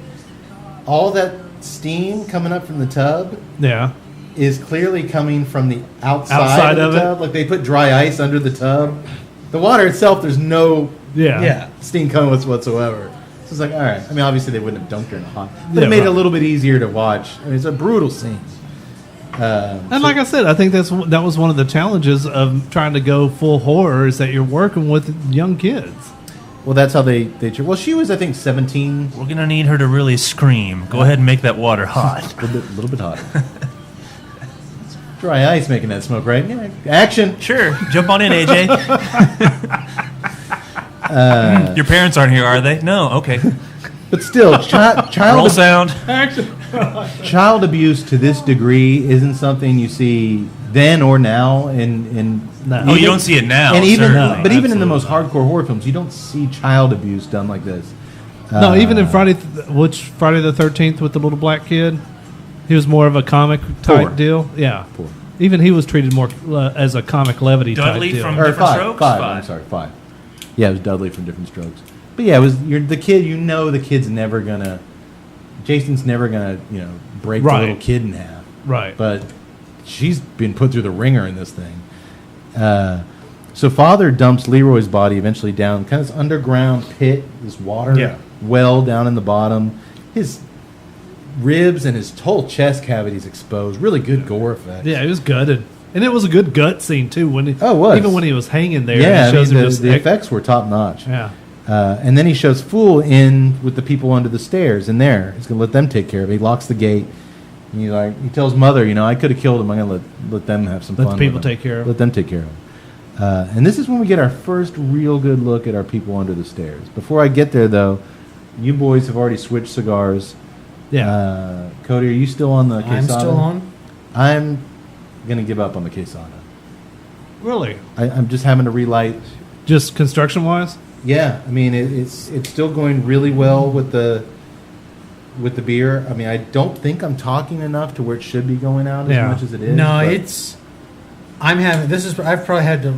all that steam coming up from the tub Yeah. is clearly coming from the outside Outside of of the it? tub. Like they put dry ice under the tub. The water itself, there's no Yeah. steam coming whatsoever. So it's like, all right. I mean, obviously they wouldn't have dunked her in the hot, but Yeah, it made it right. a little bit easier to watch. I mean, it's a brutal scene. And like I said, I think that was one of the challenges of trying to go full horror is that you're working with young kids. Well, that's how they. Well, she was, I think, 17. We're going to need her to really scream. Go ahead and make that water hot. A little bit hot. Dry ice making that smoke, right? Yeah. Action. Sure. Jump on in, AJ. Your parents aren't here, are they? No. Okay. But still, Roll child sound. child abuse to this degree isn't something you see then or now. Oh, you don't see it now. And even, certainly. but even in the most hardcore horror films, you don't see child abuse done like this. No, even in Friday the 13th with the little black kid, he was more of a comic type Poor. deal. Yeah. Poor. Even he was treated more as a comic levity Dudley type deal. from- Or Different five. Strokes? Five. Five. I'm sorry, 5. Yeah, it was Dudley from Different Strokes. But yeah, you're the kid. You know, the kid's never gonna. Jason's never gonna, break the Right. little kid in half. Right. But she's been put through the ringer in this thing. So father dumps Leroy's body eventually down kind of this underground pit, this water well down in the bottom. His ribs and his whole chest cavities exposed. Really good gore effect. Yeah, he was gutted. And it was a good gut scene, too. When Oh, it was. Even when he was hanging there. Yeah, it shows him the just effects were top notch. Yeah. And then he shows Fool in with the people under the stairs in there. He's going to let them take care of it. He locks the gate. And he tells Mother, I could have killed him. I'm going to let them have some Let fun. the people with him. take care of him. Let them take care of him. And this is when we get our first real good look at our people under the stairs. Before I get there, though, you boys have already switched cigars. Yeah. Cody, are you still on the I'm quesada? still on. I'm going to give up on the Quesada. Really? I'm just having to relight. Just construction wise? Yeah, I mean it's still going really well with the beer. I mean, I don't think I'm talking enough to where it should be going out as much as it is. No, but I've probably had to,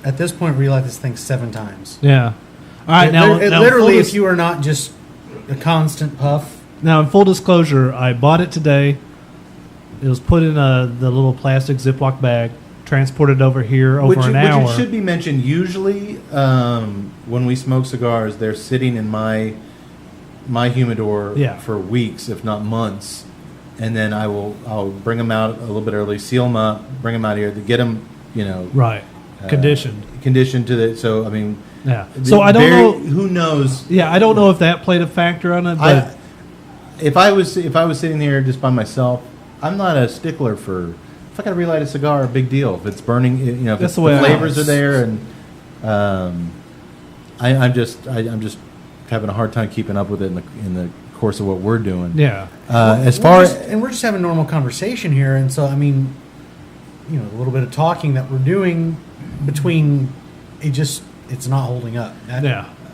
at this point, relight this thing 7 times. Yeah. All right, now literally, if you are not just a constant puff. Now, in full disclosure, I bought it today. It was put in the little plastic Ziploc bag, transported over here over an hour. Which it should be mentioned. Usually, when we smoke cigars, they're sitting in my humidor for weeks, if not months, and then I'll bring them out a little bit early, seal them up, bring them out here to get them, right, conditioned to the. So I mean, yeah. So I don't know. Who knows? Yeah, I don't know if that played a factor on it. But if I was sitting here just by myself, I'm not a stickler for. If I got to relight a cigar, a big deal. If it's burning, if that's the way flavors are there, and I'm just having a hard time keeping up with it in the course of what we're doing. Yeah. We're just having a normal conversation here, and so I mean, a little bit of talking that we're doing between it's not holding up. I'm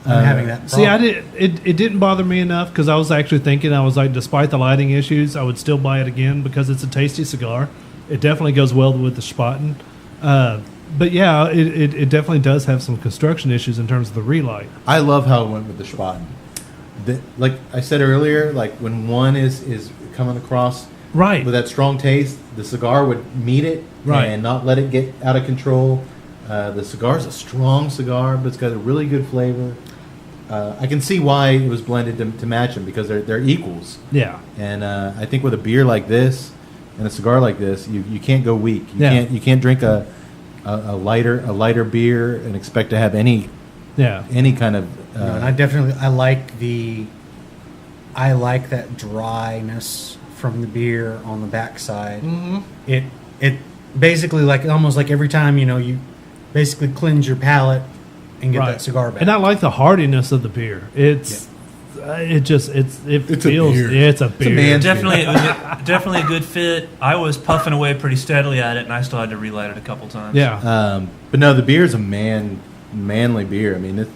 having that problem. See, it didn't bother me enough because I was actually thinking, I was like, despite the lighting issues, I would still buy it again because it's a tasty cigar. It definitely goes well with the Spaten. But yeah, it definitely does have some construction issues in terms of the relight. I love how it went with the Spaten. Like I said earlier, like when one is coming across right with that strong taste, the cigar would meet it and not let it get out of control. The cigar is a strong cigar, but it's got a really good flavor. I can see why it was blended to match them because they're equals. Yeah, and I think with a beer like this and a cigar like this, you can't go weak. You can't drink a lighter beer and expect to have any kind of. And I like that dryness from the beer on the backside. Mm-hmm. It basically almost like every time you basically cleanse your palate and get that cigar back. And I like the hardiness of the beer. It's a beer. Definitely a good fit. I was puffing away pretty steadily at it, and I still had to relight it a couple times. Yeah. But no, the beer is a manly beer. I mean,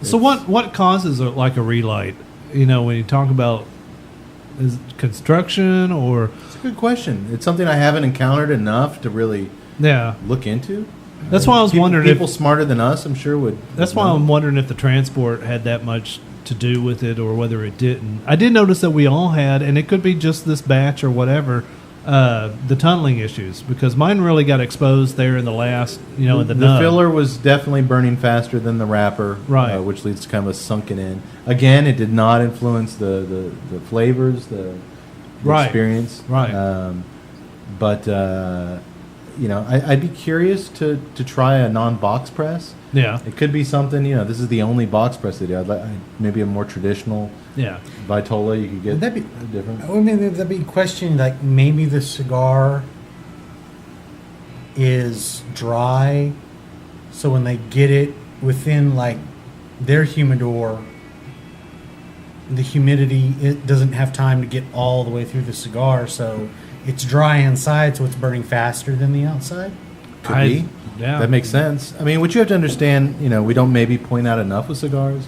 so what causes a relight? When you talk about is it construction or it's a good question. It's something I haven't encountered enough to really look into. That's why I was wondering people smarter than us, I'm sure would. That's why I'm wondering if the transport had that much to do with it or whether it didn't. I did notice that we all had, and it could be just this batch or whatever, the tunneling issues because mine really got exposed there in the last, in the nub. Filler was definitely burning faster than the wrapper, right? Which leads to kind of a sunken in. Again, it did not influence the flavors, the experience, right? But I'd be curious to try a non-box press. Yeah, it could be something. This is the only box press they do. Maybe a more traditional. Yeah, Vitola, you could get. Would that be different? I mean, that'd be a question. Like maybe the cigar is dry, so when they get it within their humidor, the humidity it doesn't have time to get all the way through the cigar, so it's dry inside, so it's burning faster than the outside. Could be. Yeah, that makes sense. I mean, what you have to understand, we don't maybe point out enough with cigars.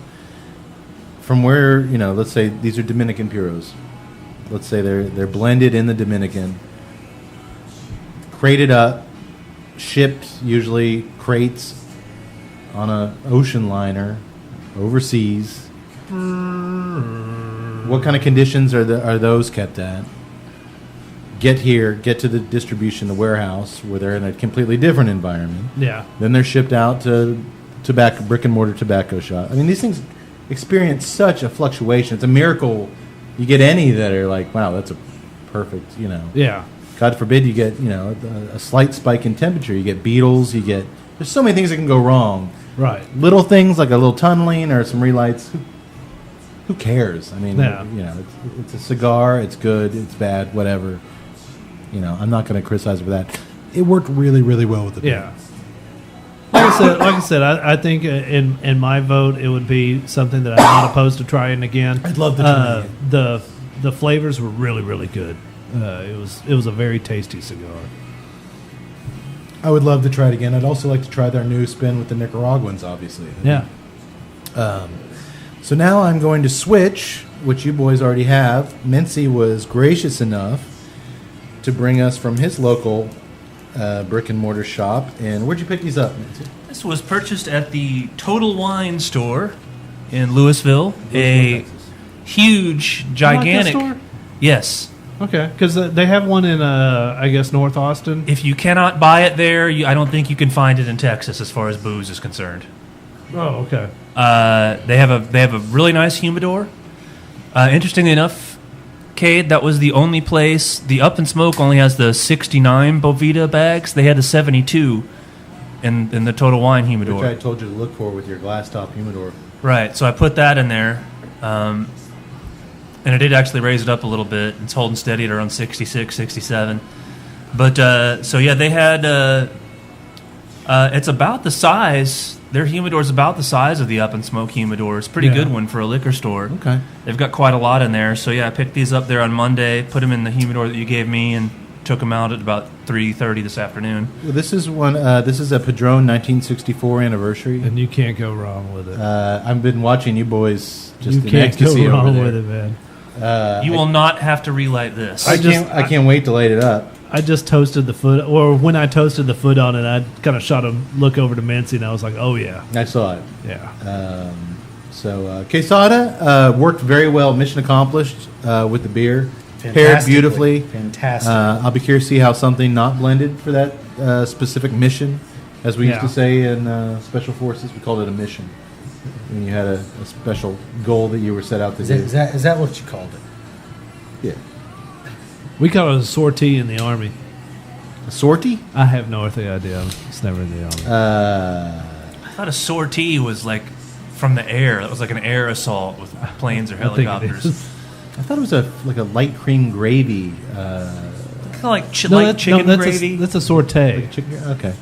From where, let's say these are Dominican Puros. Let's say they're blended in the Dominican, crated up, shipped usually crates on a ocean liner overseas. What kind of conditions are those kept at? Get to the distribution, the warehouse, where they're in a completely different environment. Yeah. Then they're shipped out to brick and mortar tobacco shop. I mean, these things experience such a fluctuation. It's a miracle you get any that are like, wow, that's a perfect, Yeah. God forbid you get, a slight spike in temperature. You get beetles. There's so many things that can go wrong. Right. Little things like a little tunneling or some relights. Who cares? I mean, it's a cigar. It's good. It's bad. Whatever. I'm not going to criticize it for that. It worked really, really well with the beer. Yeah. Like I said, I think in my vote it would be something that I'm not opposed to trying again. I'd love to try it. The flavors were really, really good. It was a very tasty cigar. I would love to try it again. I'd also like to try their new spin with the Nicaraguans, obviously. Yeah. So now I'm going to switch, which you boys already have. Mincy was gracious enough to bring us from his local brick and mortar shop. And where'd you pick these up, Mincy? This was purchased at the Total Wine store in Louisville. A huge, gigantic. store? Yes. Okay, because they have one in, I guess, North Austin. If you cannot buy it there, I don't think you can find it in Texas as far as booze is concerned. Oh, okay. They have a really nice humidor. Interestingly enough, Cade, that was the only place. The Up and Smoke only has the 69 Bovita bags. They had the 72 in the Total Wine humidor. Which I told you to look for with your glass top humidor. Right, so I put that in there, and I did actually raise it up a little bit. It's holding steady at around 66, 67. But, so yeah, they had, it's about the size, their humidor is about the size of the Up and Smoke humidor. It's a pretty good one for a liquor store. Okay. They've got quite a lot in there. So yeah, I picked these up there on Monday, put them in the humidor that you gave me, and took them out at about 3:30 this afternoon. Well, this is one. This is a Padron 1964 anniversary. And you can't go wrong with it. I've been watching you boys just you in can't ecstasy go over wrong there. with it, man. You will not have to relight this. I can't wait to light it up. I just toasted the foot, or when I toasted the foot on it, I kind of shot a look over to Mincy, and I was like, "Oh yeah, I saw it. yeah." So Quesada worked very well. Mission accomplished with the beer. Paired Fantastically. beautifully. Fantastic. I'll be curious to see how something not blended for that specific mission. As we used to Yeah. say in Special Forces, we called it a mission. When you had a special goal that you were set out to do. Is that what you called it? Yeah. We call it a sortie in the army. A sortie? I have no idea. It's never in the army. I thought a sortie was like from the air. That was like an air assault with planes or I think it helicopters. is. I thought it was like a light cream gravy. Kind of like No, chicken that's gravy. that's a sortie. Chicken, okay.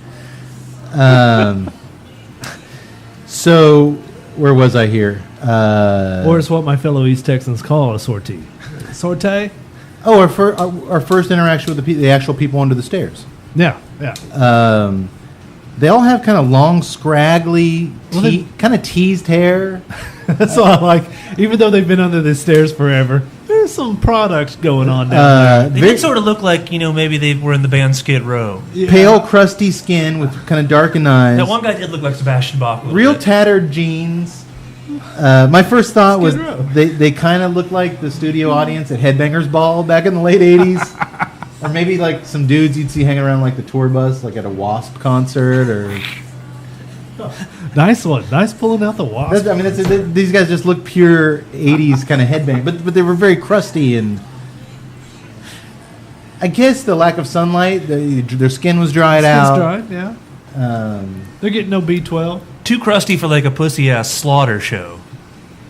So, where was I here? Or it's what my fellow East Texans call a sortie. Sortie? Oh, our first interaction with the actual people under the stairs. Yeah, yeah. They all have kind of long, scraggly, kind of teased hair. That's all I like. Even though they've been under the stairs forever, there's some products going on down They did sort of look like, maybe they were in the band Skid Row. there. Pale, crusty skin with kind of darkened eyes. That one guy did look like Sebastian Bach. A little Real bit. tattered jeans. My first thought was Skid Row. they kind of look like the studio audience at Headbangers Ball back in the late 80s. Or maybe like some dudes you'd see hanging around like the tour bus, like at a Wasp concert. Or Nice one. Nice pulling out the wasp. these guys just look pure 80s kind of headbang. But they were very crusty, and I guess the lack of sunlight, their skin was dried out. Skin's dried, yeah. They're getting no B12. Too crusty for like a pussy-ass Slaughter show.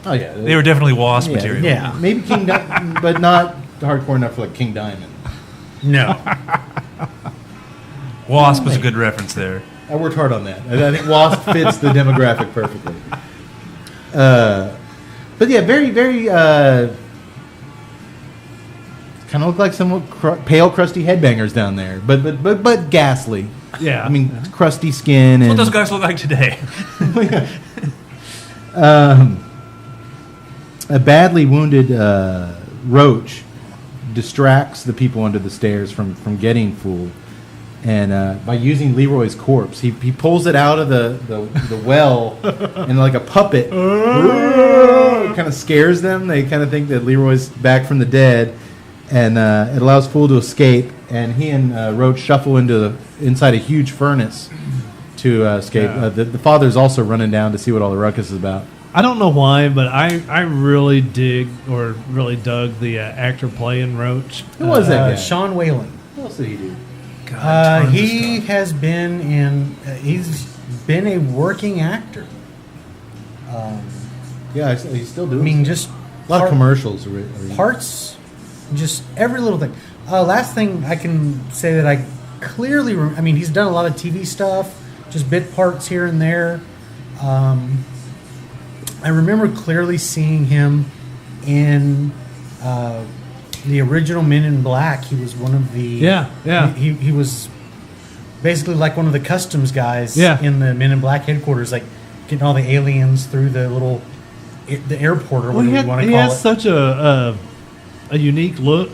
Oh yeah, They were definitely Wasp material. Yeah. Maybe King, but not hardcore enough for like King Diamond. No. Wasp was a good reference there. I worked hard on that. I think Wasp fits the demographic perfectly. But yeah, very, very kind of look like some pale, crusty headbangers down there, but ghastly. Yeah. I mean, crusty skin That's and what those guys look like today. a badly wounded roach distracts the people under the stairs from getting fooled. And by using Leroy's corpse, he pulls it out of the well and like a puppet kind of scares them. They kind of think that Leroy's back from the dead, and it allows Fool to escape. And he and Roach shuffle inside a huge furnace to escape. Yeah. The father's also running down to see what all the ruckus is about. I don't know why, but I really really dug the actor playing Roach. Who was that guy? Sean Whalen. What else did he do? He has been in. He's been a working actor. Yeah, he's still I doing. mean, just a lot of commercials. parts, just every little thing. Last thing I can say that I clearly. I mean, he's done a lot of TV stuff, just bit parts here and there. I remember clearly seeing him in the original Men in Black. He was one of the. Yeah. He was basically like one of the customs guys Yeah. in the Men in Black headquarters, like getting all the aliens through the airport or Well, whatever you want to he call has it. such a unique look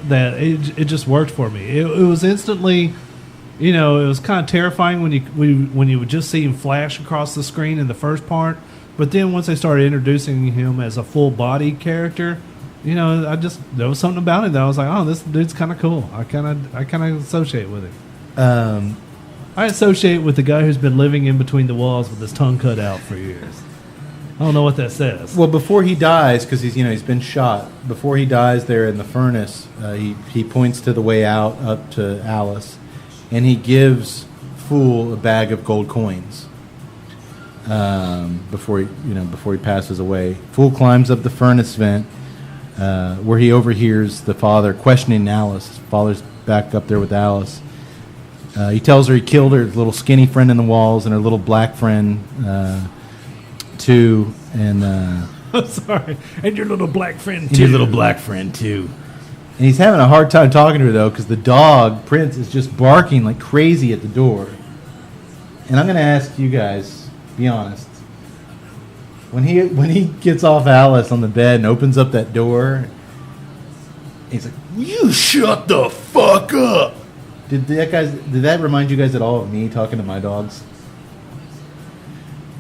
that it just worked for me. It was instantly, it was kind of terrifying when you would just see him flash across the screen in the first part, but then once they started introducing him as a full body character, there was something about it that I was like, oh, this dude's kind of cool. I kind of associate with him. I associate with the guy who's been living in between the walls with his tongue cut out for years. I don't know what that says. Well, before he dies, because he's been shot. Before he dies, there in the furnace, he points to the way out up to Alice, and he gives Fool a bag of gold coins. Before he passes away, Fool climbs up the furnace vent, where he overhears the father questioning Alice. His father's back up there with Alice. He tells her he killed her little skinny friend in the walls and her little black friend. Too, and I'm sorry, and your little black friend your little black friend too. And he's having a hard time talking to her though, because the dog Prince is just barking like crazy at the door. And I'm going to ask you guys, be honest. When he gets off Alice on the bed and opens up that door, he's like, "You shut the fuck up." Did that remind you guys at all of me talking to my dogs?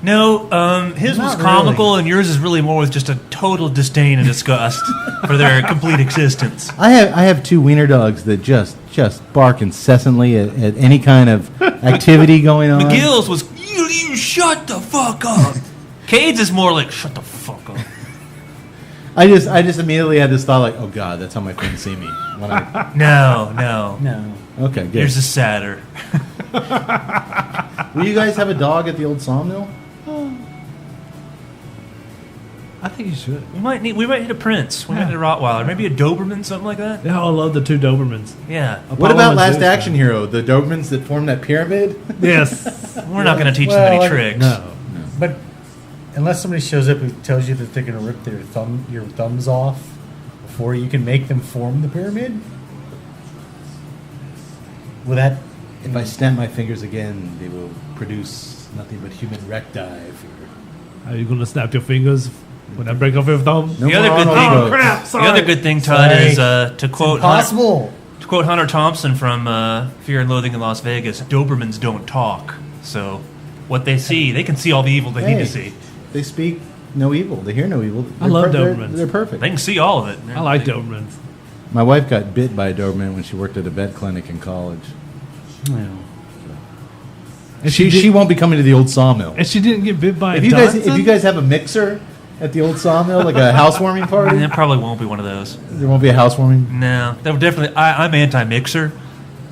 No, his was Not comical, really. and yours is really more with just a total disdain and disgust for their complete existence. I have two wiener dogs that just bark incessantly at any kind of activity going on. McGill's was, you shut the fuck up. Cade's is more like, shut the fuck up. I just immediately had this thought like, oh god, that's how my friends see me. When I, No. okay, good. Yours is sadder. Will you guys have a dog at the old sawmill? I think you should. We might hit a Prince. We might hit a Rottweiler. Maybe a Doberman, something like that. Yeah, I love the two Dobermans. Yeah. What Apollo about and Last Zeus, Action man. Hero, the Dobermans that formed that pyramid? Yes. We're not going to teach Well, them any like- tricks. No. But unless somebody shows up who tells you that they're going to rip your thumbs off before you can make them form the pyramid, will that? If I snap my fingers again, they will produce nothing but human recti. Are you gonna snap your fingers when I break off your thumb? No The other more good Arnold thing- Schwarzenegger. Oh crap! The Sorry. other good thing, Todd, Sorry. is to quote Possible. Hunter Thompson from Fear and Loathing in Las Vegas, Dobermans don't talk. So what they see, they can see all the evil they need to see. They speak no evil. They hear no evil. I love they're- Dobermans. They're perfect. They can see all of it. I like Dobermans. My wife got bit by a Doberman when she worked at a vet clinic in college. And She won't be coming to the old sawmill. And she didn't get bit by If a you Dachshund? guys have a mixer at the old sawmill, like a housewarming party, There probably won't be one of those. there won't be a housewarming. No, that would definitely. I'm anti-mixer. There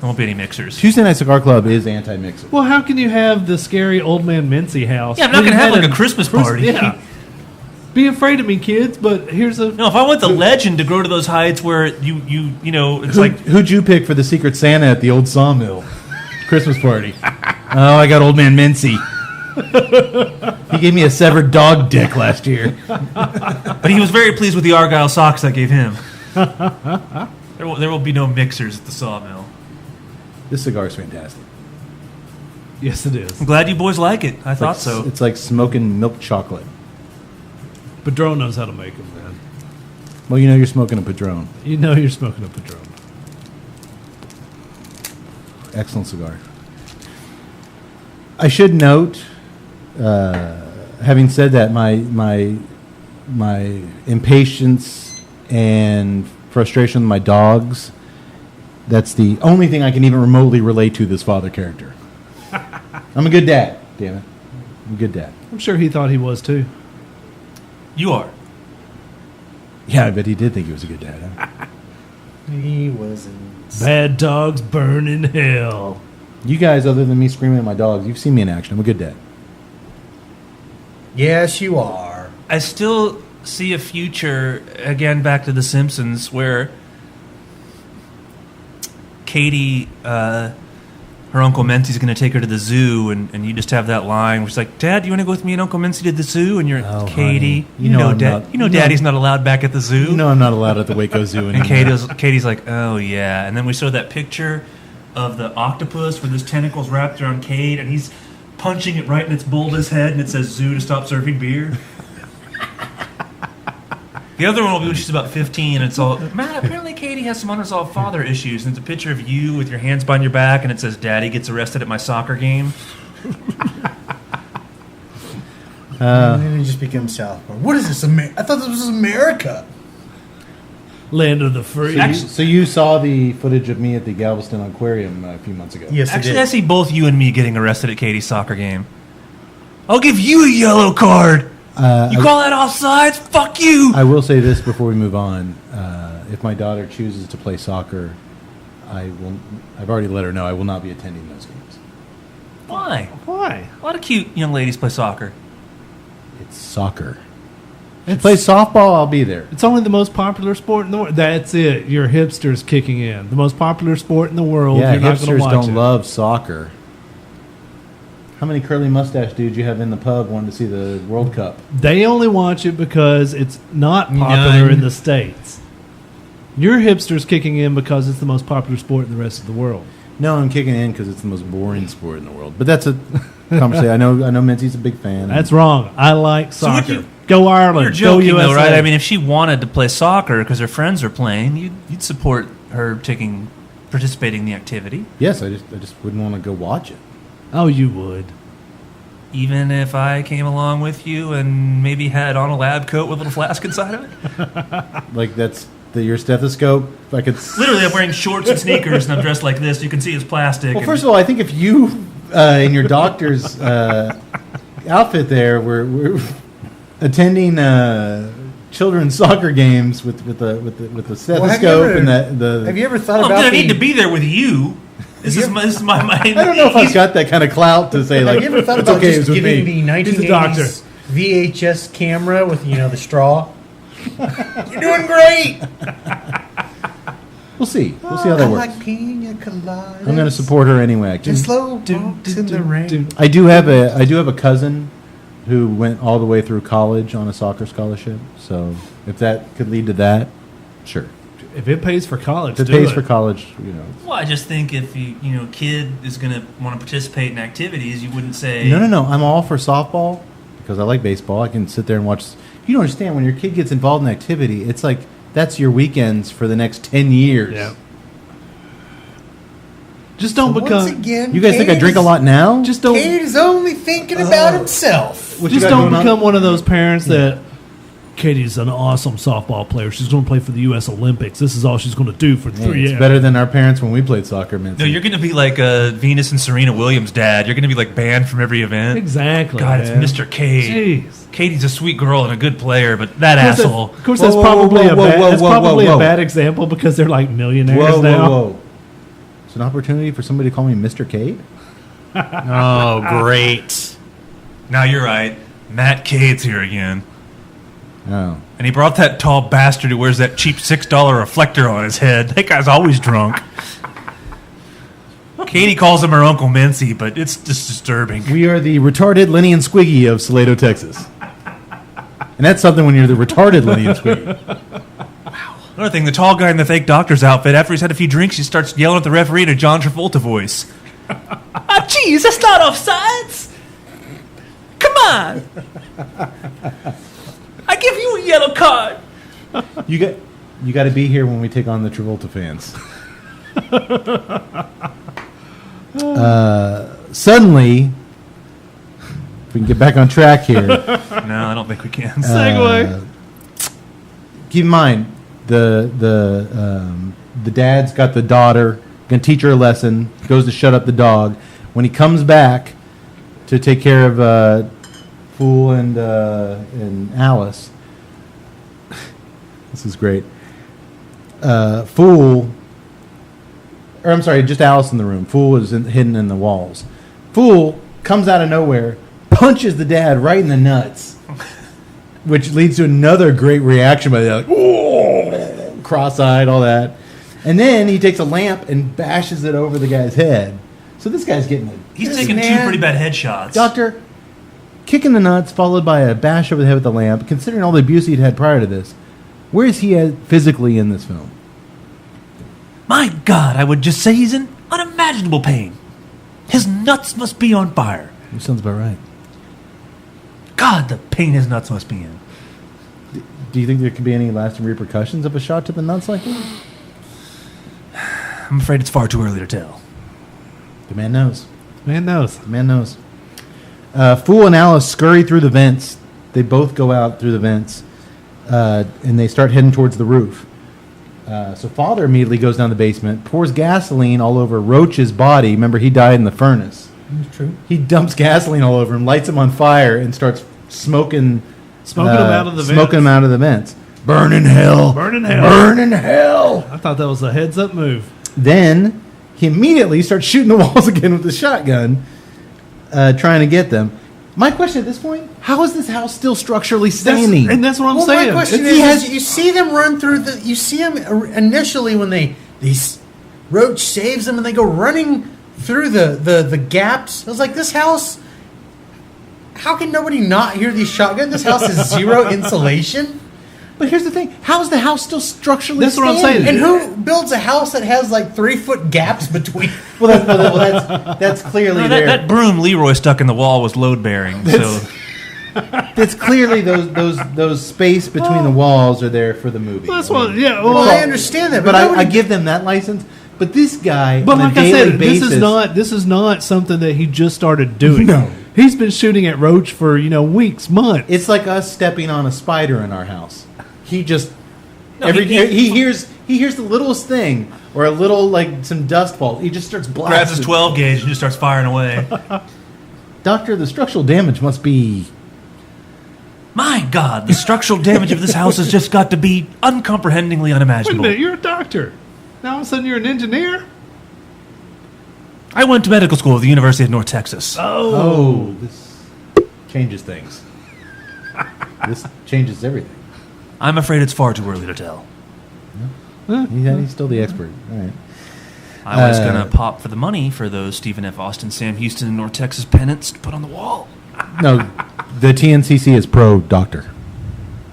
won't be any mixers. Tuesday Night Cigar Club is anti-mixer. Well, how can you have the scary old man Mincy house? Yeah, I'm not when gonna you have had like a Christmas party. Yeah. Be afraid of me, kids. But here's a. No, if I want the legend to grow to those heights where you know, it's like Who'd you pick for the Secret Santa at the old sawmill Christmas party? Oh, I got old man Mincy. He gave me a severed dog dick last year. But he was very pleased with the Argyle socks I gave him. There will be no mixers at the sawmill. This cigar is fantastic. Yes, it is. I'm glad you boys like it. I thought so. It's like smoking milk chocolate. Padron knows how to make them, man. Well, you know you're smoking a Padron. You know you're smoking a Padron. Excellent cigar. I should note, having said that, my impatience and frustration with my dogs, that's the only thing I can even remotely relate to this father character. I'm a good dad, damn it. I'm a good dad. I'm sure he thought he was too. You are. Yeah, I bet he did think he was a good dad. Huh? He wasn't. Bad dogs burn in hell. You guys, other than me screaming at my dogs, you've seen me in action. I'm a good dad. Yes, you are. I still see a future, again, back to The Simpsons, where Katie, her Uncle Mency's going to take her to the zoo, and you just have that line where she's like, Dad, you want to go with me and Uncle Mency to the zoo? And you're, Oh, Katie, honey. You know I'm not- Daddy's not allowed back at the zoo. You know I'm not allowed at the Waco Zoo and anymore. Katie's like, oh, yeah. And then we saw that picture of the octopus with his tentacles wrapped around Cade, and he's punching it right in its bulbous head, and it says "Zoo to stop serving beer." The other one will be when she's about 15, and it's all, Matt, apparently Katie has some unresolved father issues, and it's a picture of you with your hands behind your back, and it says, "Daddy gets arrested at my soccer game." And then it just becomes South Park. What is this? I thought this was America. Land of the free. So you saw the footage of me at the Galveston Aquarium a few months ago. Yes, Actually, I I did. see both you and me getting arrested at Katie's soccer game. I'll give you a yellow card. You call that offsides? Fuck you. I will say this before we move on. If my daughter chooses to play soccer, I've already let her know I will not be attending those games. Why? Why? A lot of cute young ladies play soccer. It's soccer. If she plays softball, I'll be there. It's only the most popular sport in the world. That's it. Your hipsters kicking in. The most popular sport in the world. Yeah, You're not going hipsters to watch don't it. love soccer. How many curly mustache dudes you have in the pub wanting to see the World Cup? They only watch it because it's not popular None. in the States. Your hipsters kicking in because it's the most popular sport in the rest of the world. No, I'm kicking in because it's the most boring sport in the world. But that's a conversation. I know Mincy's a big fan. That's wrong. I like would soccer. you- Go You're Ireland. Go joking, USA. though, right? I mean, if she wanted to play soccer because her friends are playing, you'd support her participating in the activity, Yes, I just wouldn't want to go watch it. Oh, you would. even if I came along with you and maybe had on a lab coat with a little flask inside of it. Like that's your stethoscope. I could. Literally, I'm wearing shorts and sneakers and I'm dressed like this. You can see it's plastic. Well, first of all, I think if you in your doctor's outfit there were attending children's soccer games with the stethoscope and the. Have you ever thought I'm about gonna the, need to be there with you. This is my mind. I don't know if I've got that kind of clout to say like. Have you ever thought it's about okay, just it's with getting me. the He's a doctor. 1980s VHS camera with the straw? You're doing great. We'll see. We'll see how that I works. like pina coladas. I'm going to support her anyway. And slow walks in the rain. I do have a cousin who went all the way through college on a soccer scholarship. So if that could lead to that, sure. If it pays for college, If it do pays it. for college, Well, I just think if a kid is gonna want to participate in activities, you wouldn't say No. I'm all for softball because I like baseball. I can sit there and watch. You don't understand when your kid gets involved in activity. It's like that's your weekends for the next 10 years. Yeah. Just don't Once become. again, You guys think I drink a lot now? Just don't. Kate is only thinking about himself. What you Just got don't going on? become one of those parents that Katie's an awesome softball player. She's going to play for the U.S. Olympics. This is all she's going to do for Hey, 3 years. it's better than our parents when we played soccer, man. No, you're going to be like Venus and Serena Williams' dad. You're going to be like banned from every event. Exactly. God, man. it's Mr. Cade. Jeez. Katie's a sweet girl and a good player, but that Of course, asshole. Of course, Whoa, that's whoa, probably whoa, a whoa, bad. whoa, That's whoa, probably whoa. a bad example because they're like millionaires Whoa, now. whoa. It's an opportunity for somebody to call me Mr. Cade? Oh, great. Now you're right. Matt Cade's here again. Oh. And he brought that tall bastard who wears that cheap $6 reflector on his head. That guy's always drunk. Katie calls him her Uncle Mincy, but it's just disturbing. We are the retarded Lenny and Squiggy of Salado, Texas. And that's something when you're the retarded Lenny and Squiggy. Another thing, the tall guy in the fake doctor's outfit, after he's had a few drinks, he starts yelling at the referee in a John Travolta voice. Ah, jeez, that's not offsides. Come on. I give you a yellow card. You got to be here when we take on the Travolta fans. Suddenly, if we can get back on track here. No, I don't think we can. Segue. Keep in mind the dad's got the daughter, gonna teach her a lesson. Goes to shut up the dog. When he comes back to take care of Fool and Alice, this is great. Fool, or I'm sorry, just Alice in the room. Fool is hidden in the walls. Fool comes out of nowhere, punches the dad right in the nuts, which leads to another great reaction by the like, "Whoa!" Cross-eyed, all that. And then he takes a lamp and bashes it over the guy's head. So this guy's getting He's this taking two man- pretty bad headshots. Doctor, kick in the nuts, followed by a bash over the head with the lamp. Considering all the abuse he'd had prior to this, where is he at physically in this film? My God, I would just say he's in unimaginable pain. His nuts must be on fire. That sounds about right. God, the pain his nuts must be in. Do you think there could be any lasting repercussions of a shot to the nuts like that? I'm afraid it's far too early to tell. The man knows. Man knows. The man knows. Fool and Alice scurry through the vents. They both go out through the vents, and they start heading towards the roof. So Father immediately goes down the basement, pours gasoline all over Roach's body. Remember, he died in the furnace. That's true. He dumps gasoline all over him, lights him on fire, and starts smoking Smoking them out of the vents. Smoking them out of the vents. Burn in hell. Burn in hell. Burn in hell. I thought that was a heads-up move. Then he immediately starts shooting the walls again with the shotgun, trying to get them. My question at this point, how is this house still structurally standing? That's what I'm Well, saying. my question is, you see them run through the. You see them initially when Roach saves them and they go running through the gaps. I was like, this house. How can nobody not hear these shotguns? This house has zero insulation. But here's the thing: how is the house still structurally That's what I'm standing? saying. And who builds a house that has like 3-foot gaps between? That's clearly No, there. that broom Leroy stuck in the wall was load bearing. So It's clearly those space between the walls are there for the movie. That's what. Yeah. Well, Well, I understand that, But I nobody- give them that license. But this guy, But on like a I daily said, basis, this is not something that he just started doing. No. He's been shooting at Roach for weeks, months. it's like us stepping on a spider in our house. He just No, he hears the littlest thing or a little like some dust fall. He just starts blasting. grabs his 12 gauge and just starts firing away. Doctor, the structural damage must be. My God, the structural damage of this house has just got to be uncomprehendingly Wait a unimaginable. minute, you're a doctor. Now all of a sudden you're an engineer? I went to medical school at the University of North Texas. Oh, this changes things. This changes everything. I'm afraid it's far too early to tell. He's still the expert. All right. I was going to pop for the money for those Stephen F. Austin, Sam Houston, and North Texas pennants to put on the wall. No, the TNCC is pro doctor.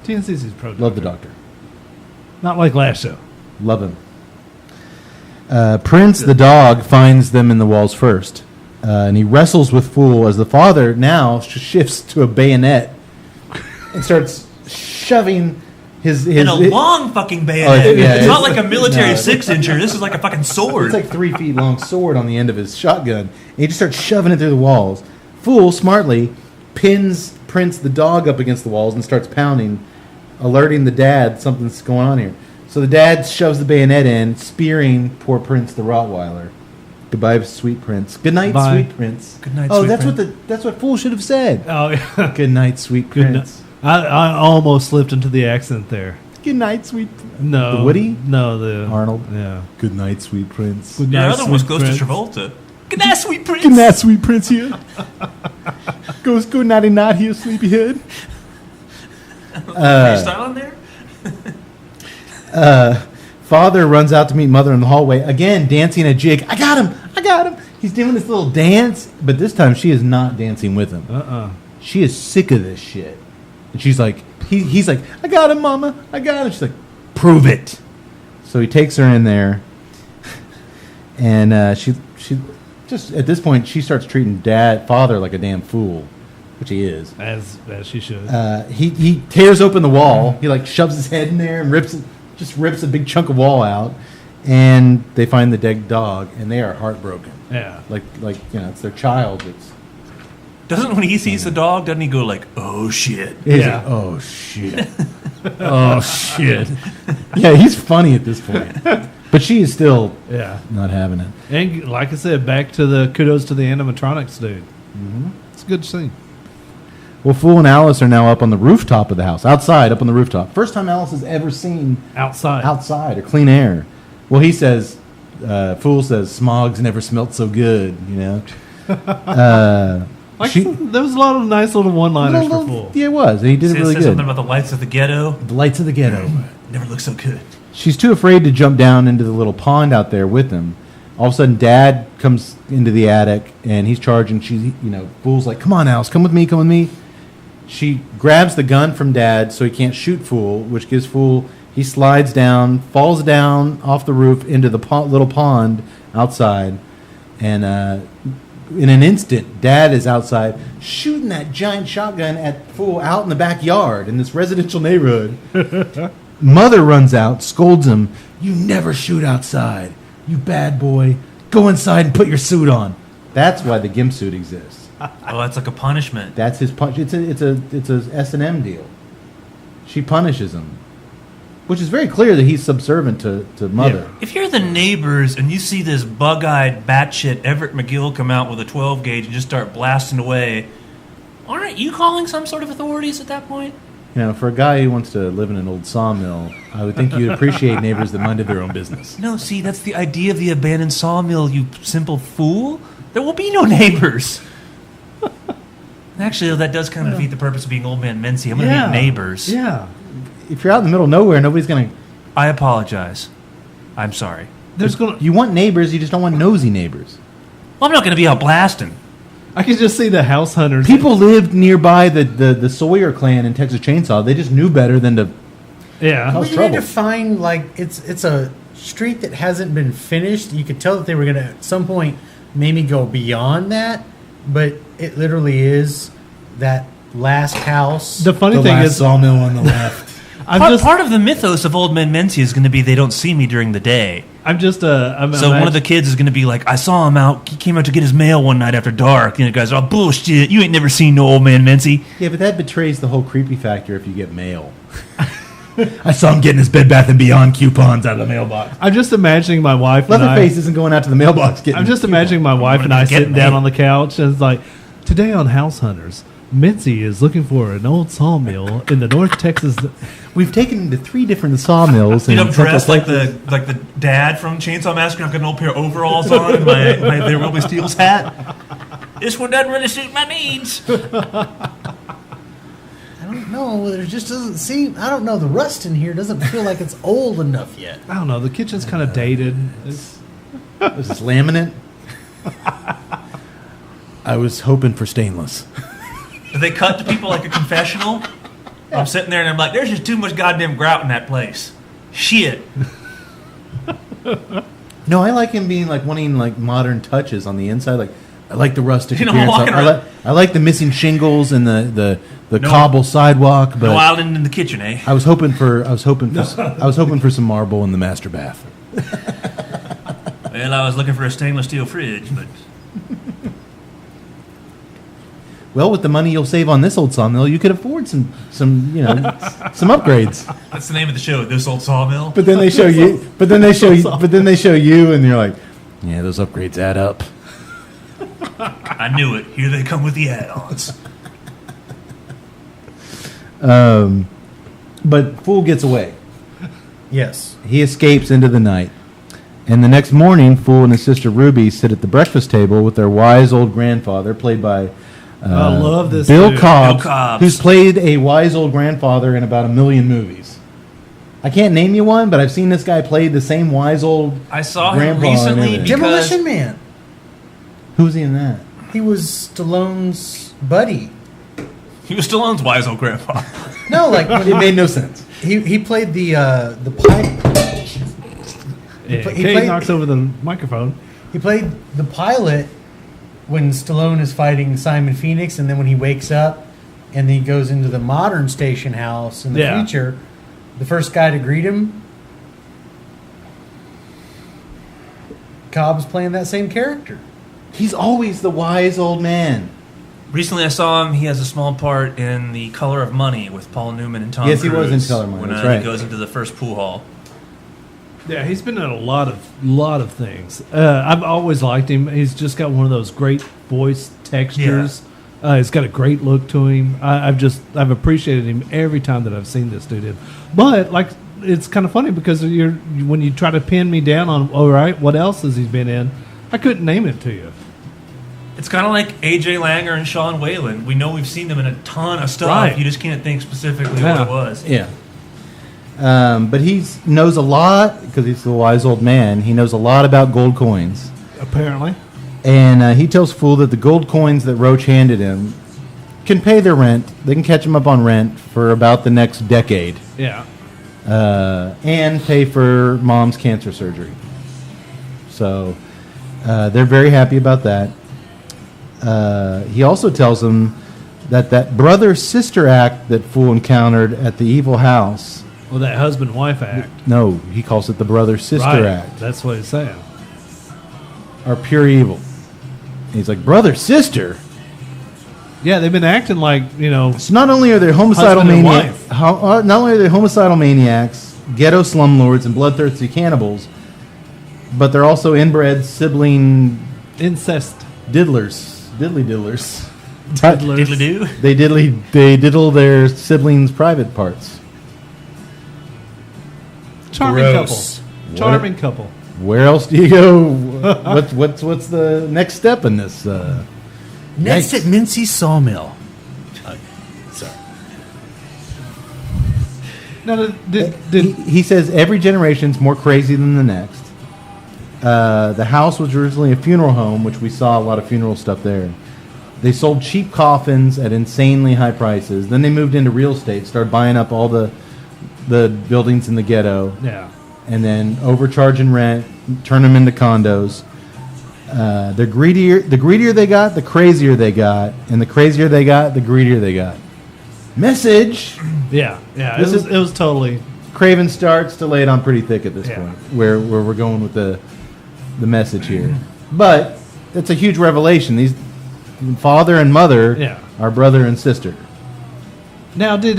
TNCC's pro. Love the doctor. Not like last show. Love him. Prince, the dog, finds them in the walls first. And he wrestles with Fool as the father now shifts to a bayonet and starts shoving his In a long fucking bayonet. Oh, yeah, it's not it's- like a military no. 6-incher. This is like a fucking sword. It's like 3 feet long sword on the end of his shotgun. And he just starts shoving it through the walls. Fool smartly pins Prince the dog up against the walls and starts pounding, alerting the dad something's going on here. So the dad shoves the bayonet in, spearing poor Prince the Rottweiler. Goodbye, sweet Prince. Good night, Bye. sweet Prince. Good night, oh, sweet that's Prince. that's what Fool should have said. Oh, yeah. Good night, sweet Good Prince. I almost slipped into the accent there. Good night, sweet. No. The Woody? No, the Arnold? Yeah. Good night, sweet Prince. Good Your night, other one was sweet close Prince. to Travolta. Good night, sweet prince. Good night, sweet Prince here. Goes good nighty night here, sleepyhead. Freestyle in there? Father runs out to meet Mother in the hallway, again dancing a jig. I got him! I got him! He's doing this little dance, but this time she is not dancing with him. She is sick of this shit. And she's like, he's like, I got him, Mama! I got him! She's like, prove it! So he takes her in there, and she just, at this point, she starts treating father like a damn fool, which he is. As she should. He tears open the wall. He like shoves his head in there and rips a big chunk of wall out, and they find the dead dog, and they are heartbroken. Yeah. Like it's their child. It's Doesn't when he sees the dog, doesn't he go like, oh shit? Yeah. oh shit. Oh shit. Yeah, he's funny at this point, but she is still Yeah. not having it. And like I said, back to the kudos to the animatronics dude. It's a good scene. Well, Fool and Alice are now up on the rooftop of the house, outside, up on the rooftop. First time Alice has ever seen outside or clean air. Well, he says, Fool says, smog's never smelt so good, you know. There was a lot of nice little one-liners for Fool. Yeah, it was. He did it really Says something good. about the lights of the ghetto. The lights of the ghetto. Never looked so good. She's too afraid to jump down into the little pond out there with him. All of a sudden, Dad comes into the attic, and he's charging. Fool's like, come on, Alice, come with me, come with me. She grabs the gun from Dad so he can't shoot Fool, which gives Fool, he slides down, falls down off the roof into the little pond outside. And in an instant, Dad is outside shooting that giant shotgun at Fool out in the backyard in this residential neighborhood. Mother runs out, scolds him. You never shoot outside. You bad boy. Go inside and put your suit on. That's why the gimp suit exists. Oh, that's like a punishment. That's his punch. It's a S&M deal. She punishes him, which is very clear that he's subservient to Mother. Yeah. If you're the neighbors and you see this bug-eyed, batshit Everett McGill come out with a 12 gauge and just start blasting away, aren't you calling some sort of authorities at that point? You know, for a guy who wants to live in an old sawmill, I would think you'd appreciate neighbors that minded their own business. No, see, that's the idea of the abandoned sawmill, you simple fool. There will be no neighbors. Actually, that does kind of defeat the purpose of being Old Man Mincy. I'm going to need neighbors. Yeah. If you're out in the middle of nowhere, nobody's going to... I apologize. I'm sorry. There's gonna. You want neighbors, you just don't want nosy neighbors. Well, I'm not going to be out blasting. I can just see the house hunters. People lived nearby the Sawyer clan in Texas Chainsaw. They just knew better than to... Yeah. Well, you trouble. need to find like it's a street that hasn't been finished. You could tell that they were gonna at some point maybe go beyond that, but it literally is that last house. The funny the thing last is, sawmill on the left. Part of the mythos of Old Man Mincy is going to be they don't see me during the day. I'm So one of the kids is going to be like, I saw him out. He came out to get his mail one night after dark. And the guys are, oh, bullshit. You ain't never seen no Old Man Mincy. Yeah, but that betrays the whole creepy factor if you get mail. I saw him getting his Bed Bath & Beyond coupons out of the mailbox. I'm just imagining my wife and I. Leatherface isn't going out to the mailbox getting I'm just coupons. imagining my wife and I Get sitting me. down on the couch and it's like, today on House Hunters, Mincy is looking for an old sawmill in the North Texas. We've taken him to 3 different sawmills. You know, in Central dressed like Texas. the dad from Chainsaw Massacre. I've got an old pair of overalls on and my There Will Be Steel's hat. This one doesn't really suit my needs. I don't know. There just doesn't seem. I don't know. The rust in here doesn't feel like it's old enough yet. I don't know. The kitchen's kind of dated. Is this laminate? I was hoping for stainless. Do they cut to people like a confessional? I'm sitting there and I'm like, there's just too much goddamn grout in that place. Shit. No, I like him being like wanting like modern touches on the inside. Like I like the rustic You know, appearance. walking around- I like the missing shingles and the cobble sidewalk. But No island in the kitchen, eh? I was hoping for some marble in the master bath. Well, I was looking for a stainless steel fridge, but Well, with the money you'll save on this old sawmill, you could afford some some upgrades. that's the name of the show, This Old Sawmill. But then they show you. But then they show you, and you're like, yeah, those upgrades add up. I knew it. Here they come with the add-ons. But Fool gets away. Yes. He escapes into the night. And the next morning, Fool and his sister Ruby sit at the breakfast table with their wise old grandfather, played by I love this Bill dude. Cobbs, Bill Cobbs. who's played a wise old grandfather in about 1 million movies. I can't name you one, but I've seen this guy play the same wise old I saw him grandpa in recently everything. because Demolition Man. Who's he in that? He was Stallone's buddy. he was Stallone's wise old grandpa. No, like It made no sense. he played the pipe. Yeah, He Kate played- knocks over the microphone. He played the pilot when Stallone is fighting Simon Phoenix, and then when he wakes up and then he goes into the modern station house in the Yeah. future, the first guy to greet him, Cobb's playing that same character. He's always the wise old man. Recently, I saw him. He has a small part in The Color of Money with Paul Newman and Tom Yes, Cruise. he was in Color of Money, When that's right. he goes into the first pool hall. Yeah, he's been in a lot of things. I've always liked him. He's just got one of those great voice textures. He's got a great look to him. I've appreciated him every time that I've seen this dude in. But like, it's kind of funny because when you try to pin me down on all right, what else has he been in? I couldn't name it to you. It's kind of like A.J. Langer and Sean Whalen. We know we've seen them in a ton of stuff. Right. You just can't think specifically Yeah. what it was. Yeah. But he knows a lot, because he's the wise old man, he knows a lot about gold coins. Apparently, And he tells Fool that the gold coins that Roach handed him can pay their rent. They can catch him up on rent for about the next decade. yeah. And pay for Mom's cancer surgery. So They're very happy about that. He also tells them that brother-sister act that Fool encountered at the evil house. Well, that husband-wife act. No, he calls it the brother-sister Right. act. That's what he's saying. Are pure evil. And he's like, brother-sister? Yeah, they've been acting like, So not only are they homicidal Husband and maniacs, not only are they homicidal maniacs, ghetto slumlords, and bloodthirsty cannibals, but they're also inbred sibling incest. diddly diddlers. Diddly do. They diddle their siblings' private parts. Charming Gross. couple. Charming couple. Where else do you go? What's the next step in this? Next Yikes. at Mincy Sawmill. Sorry. No, He says every generation's more crazy than the next. The house was originally a funeral home, which we saw a lot of funeral stuff there. They sold cheap coffins at insanely high prices. Then they moved into real estate, started buying up all the buildings in the ghetto, yeah. and then overcharging rent, turn them into condos. The greedier they got, the crazier they got, and the crazier they got, the greedier they got. Message. Yeah. This It was totally. Craven starts to lay it on pretty thick at this Yeah. point, where we're going with the message here. But it's a huge revelation. These father and mother Yeah. are brother and sister. Now, did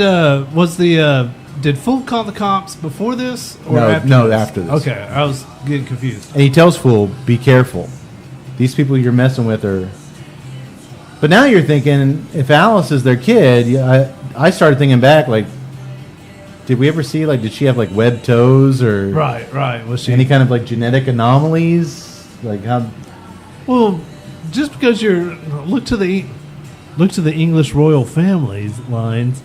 Fool call the cops before this or No, after no, this? after this. Okay, I was getting confused. And he tells Fool, be careful. These people you're messing with are... But now you're thinking, if Alice is their kid, I started thinking back, like, did we ever see, like, did she have, like, webbed toes or Right. Was she? any kind of, like, genetic anomalies? Like, how... Well, just because you're look to the English royal families lines,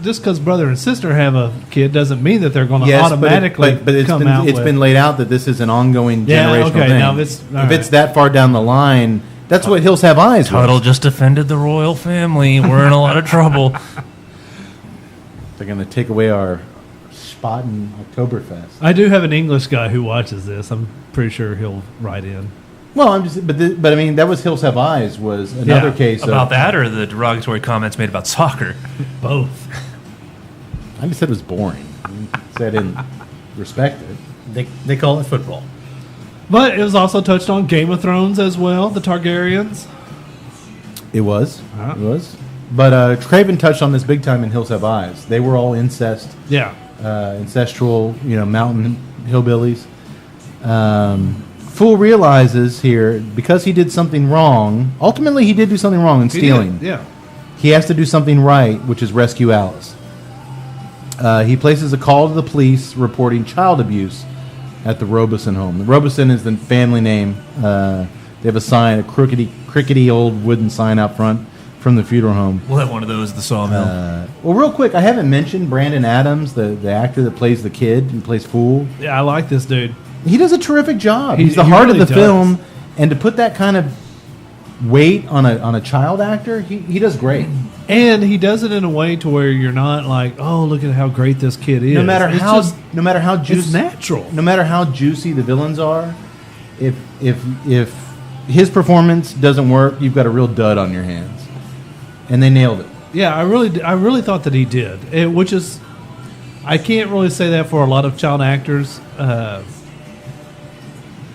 just because brother and sister have a kid doesn't mean that they're going to automatically but it's come been, out. it's with, been laid out that this is an ongoing Yeah, generational okay, thing. now it's- all if right. it's that far down the line, that's what Hills Have Eyes was. Tuttle just offended the royal family. We're in a lot of trouble. They're going to take away our spot in Oktoberfest. I do have an English guy who watches this. I'm pretty sure he'll write in. Well, but I mean, that was Hills Have Eyes was another Yeah, case About of, that or the derogatory comments made about soccer? Both. I just said it was boring. I didn't say I didn't respect it. They call it football. But it was also touched on Game of Thrones as well, the Targaryens. It was. Uh-huh. It was. But Craven touched on this big time in Hills Have Eyes. They were all incest, Yeah. ancestral, mountain hillbillies. Fool realizes here, because he did something wrong, ultimately he did do something wrong in He stealing. did, yeah. He has to do something right, which is rescue Alice. He places a call to the police reporting child abuse at the Robeson home. The Robeson is the family name. They have a sign, a crickety old wooden sign out front from the funeral home. We'll have one of those at the sawmill. Well, real quick, I haven't mentioned Brandon Adams, the actor that plays the kid, who plays Fool. Yeah, I like this dude. He does a terrific job. He- He's the he heart really of the does. film, and to put that kind of weight on a child actor, he does great. And he does it in a way to where you're not like, oh, look at how great this kid is. No matter It's how just- no matter how it's juicy natural. no matter how juicy the villains are, if his performance doesn't work, you've got a real dud on your hands. And they nailed it. Yeah, I really thought that he did. Which is, I can't really say that for a lot of child actors.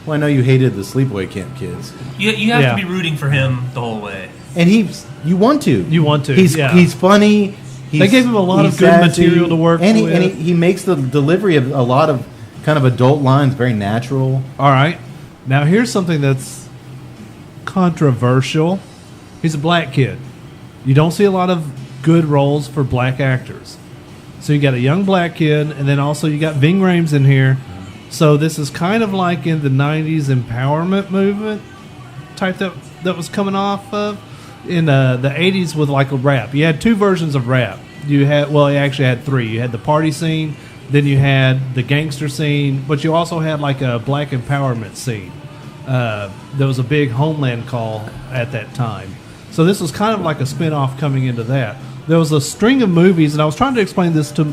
Well, I know you hated the Sleepaway Camp kids, You have Yeah. to be rooting for him the whole way. and you want to. You want to, He's yeah. he's funny. They gave him a lot he's of good material to work and with. he makes the delivery of a lot of kind of adult lines very natural. All right. Now here's something that's controversial. He's a black kid. You don't see a lot of good roles for black actors. So you got a young black kid, and then also you got Ving Rhames in here. So this is kind of like in the '90s empowerment movement type that was coming off of in the '80s with like a rap. You had two versions of rap. You actually had three. You had the party scene, then you had the gangster scene, but you also had like a black empowerment scene. There was a big Homeland call at that time. So this was kind of like a spin-off coming into that. There was a string of movies, and I was trying to explain this to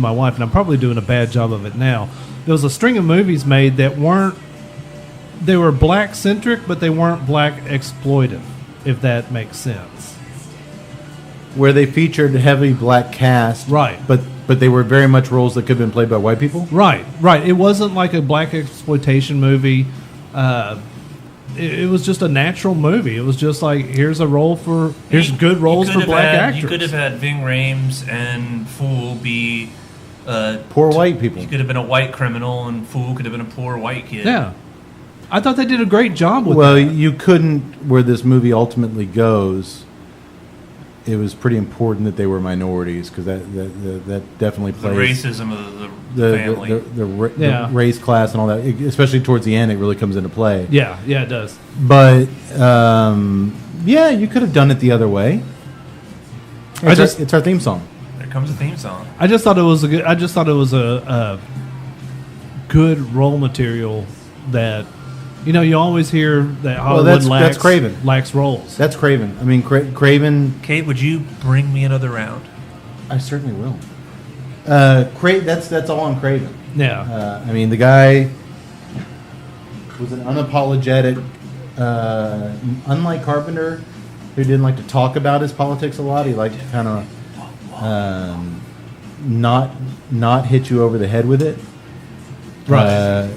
my wife, and I'm probably doing a bad job of it now. There was a string of movies made that weren't they were black centric, but they weren't black exploitive, if that makes sense. Where they featured heavy black cast, Right. But they were very much roles that could have been played by white people. Right. It wasn't like a black exploitation movie. It was just a natural movie. It was just like, here's good roles for black actors. You could have had Ving Rhames and Fool be Poor white people. He could have been a white criminal, and Fool could have been a poor white kid. Yeah. I thought they did a great job with Well, that. you couldn't. Where this movie ultimately goes, it was pretty important that they were minorities because that definitely The plays racism of the family. the race, class, and all that. Especially towards the end, it really comes into play. Yeah, it does. But yeah, you could have done it the other way. It's our theme song. There comes a theme song. I just thought it was a good role material that you always hear that Hollywood that's Craven. lacks roles. That's Craven. I mean, Craven. Kate, would you bring me another round? I certainly will. That's all on Craven. Yeah. I mean, the guy was an unapologetic, unlike Carpenter, who didn't like to talk about his politics a lot. He liked to kind of not hit you over the head with it. Right.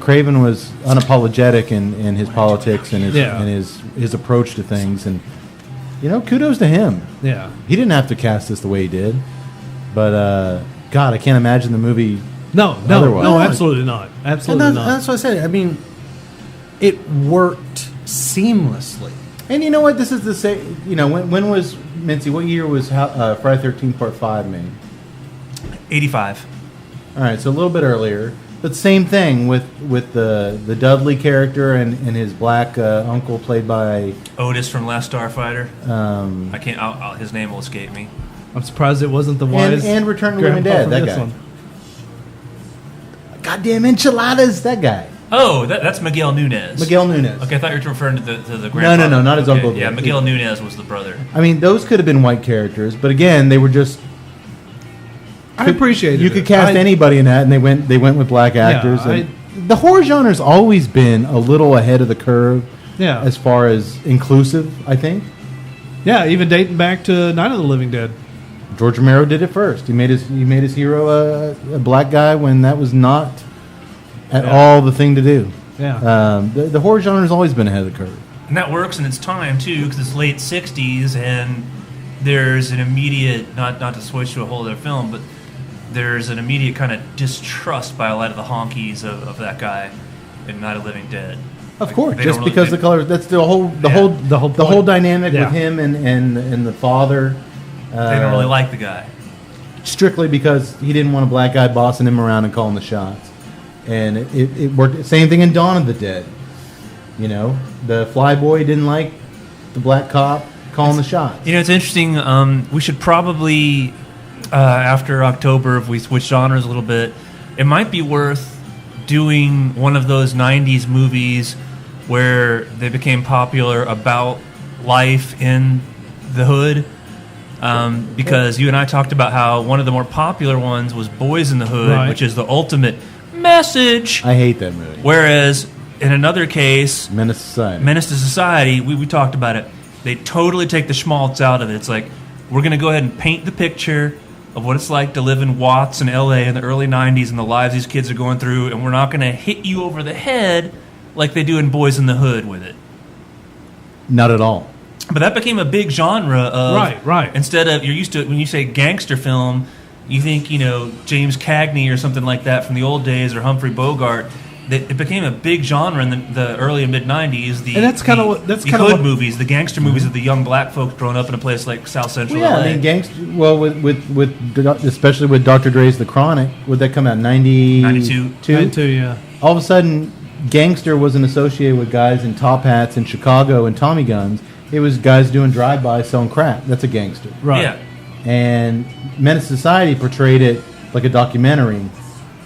Craven was unapologetic in his politics and Yeah. his approach to things, and kudos to him. Yeah. He didn't have to cast this the way he did, but God, I can't imagine the movie. No, Otherwise. absolutely not. And Absolutely not. that's what I said. I mean, it worked seamlessly. And you know what? This is the same. When was Mincy? What year was Friday 13th Part 5 made? 85. All right, so a little bit earlier. But same thing with the Dudley character and his black uncle played by Otis from Last Starfighter. um, I can't. His name will escape me. I'm surprised it wasn't the wise and Return of the Living grandpa Dead. from That this guy. one. Goddamn enchiladas. That guy. Oh, that's Miguel Nunez. Miguel Nunez. Okay, I thought you were referring to the grandpa. No, not his uncle. Yeah, Miguel Nunez was the brother. I mean, those could have been white characters, but again, they were just. I appreciate it. You could cast anybody in that, and they went with black actors. And the horror genre's always been a little ahead of the curve. Yeah. As far as inclusive, I think Yeah, even dating back to Night of the Living Dead. George Romero did it first. He made his hero a black guy when that was not at all the thing to do. Yeah. The horror genre's always been ahead of the curve. And that works in its time too, because it's late '60s, and there's an immediate not to switch to a whole other film, but there's an immediate kind of distrust by a lot of the honkies of that guy in Night of the Living Dead. Of course, They just don't really- because the colors. That's the whole point. dynamic Yeah. with him and the father. They don't really like the guy. Strictly because he didn't want a black guy bossing him around and calling the shots, and it worked. Same thing in Dawn of the Dead. The flyboy didn't like the black cop calling the shots. It's interesting. We should probably, after October, if we switch genres a little bit, it might be worth doing one of those '90s movies where they became popular about life in the hood. Because you and I talked about how one of the more popular ones was Boys in the Hood, Right. which is the ultimate message. I hate that movie. Whereas in another case, Menace to Society. Menace to Society, we talked about it. They totally take the schmaltz out of it. It's like, we're going to go ahead and paint the picture of what it's like to live in Watts in L.A. in the early 90s and the lives these kids are going through, and we're not going to hit you over the head like they do in Boys in the Hood with it. Not at all. But that became a big genre of... Right. Instead of... You're used to... When you say gangster film, you think, James Cagney or something like that from the old days, or Humphrey Bogart. It became a big genre in the early and mid-'90s. And that's kinda what- the hood movies, the gangster movies of the young black folks growing up in a place like South Central Well, yeah, LA. I mean, gangster. Well, with especially with Dr. Dre's The Chronic, would that come out 92. 92, yeah. All of a sudden, gangster wasn't associated with guys in top hats in Chicago and Tommy guns. It was guys doing drive-bys selling crack. That's a gangster. Right. Yeah. And Menace to Society portrayed it like a documentary,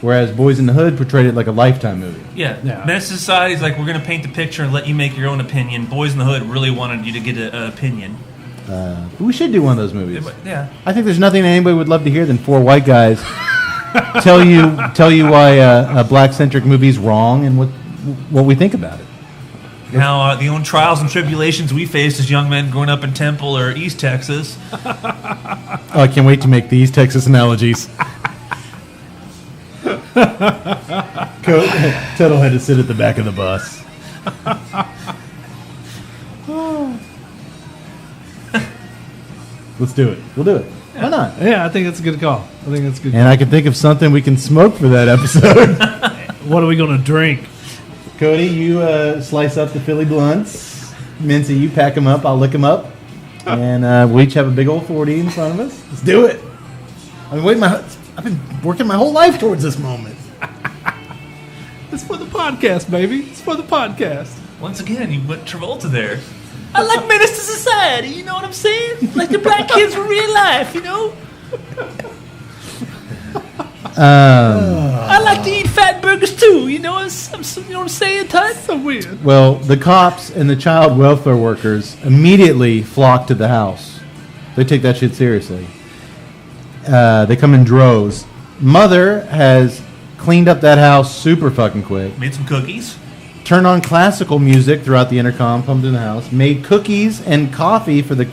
whereas Boys in the Hood portrayed it like a Lifetime movie. Yeah. Yeah. Menace to Society is like, we're going to paint the picture and let you make your own opinion. Boys in the Hood really wanted you to get an opinion. We should do one of those movies. Yeah. I think there's nothing anybody would love to hear than four white guys tell you why a black-centric movie is wrong and what we think about it. Now, the own trials and tribulations we faced as young men growing up in Temple or East Texas. Oh, I can't wait to make these Texas analogies. Tuttle had to sit at the back of the bus. Let's do it. We'll do it. Why not? Yeah, I think that's a good call. I think that's a good. And I can think of something we can smoke for that episode. What are we going to drink? Cody, you slice up the Philly blunts. Mincy, you pack them up. I'll lick them up. And we each have a big old 40 in front of us. Let's do it. I've been working my whole life towards this moment. It's for the podcast, baby. It's for the podcast. Once again, you went Travolta there. I like menace to society, you know what I'm saying? Like the black kids from real life, you know? I like to eat fat burgers too, you know what I'm saying, Todd? So weird. Well, the cops and the child welfare workers immediately flock to the house. They take that shit seriously. They come in droves. Mother has cleaned up that house super fucking quick. Made some cookies. Turned on classical music throughout the intercom, pumped in the house. Made cookies and coffee for the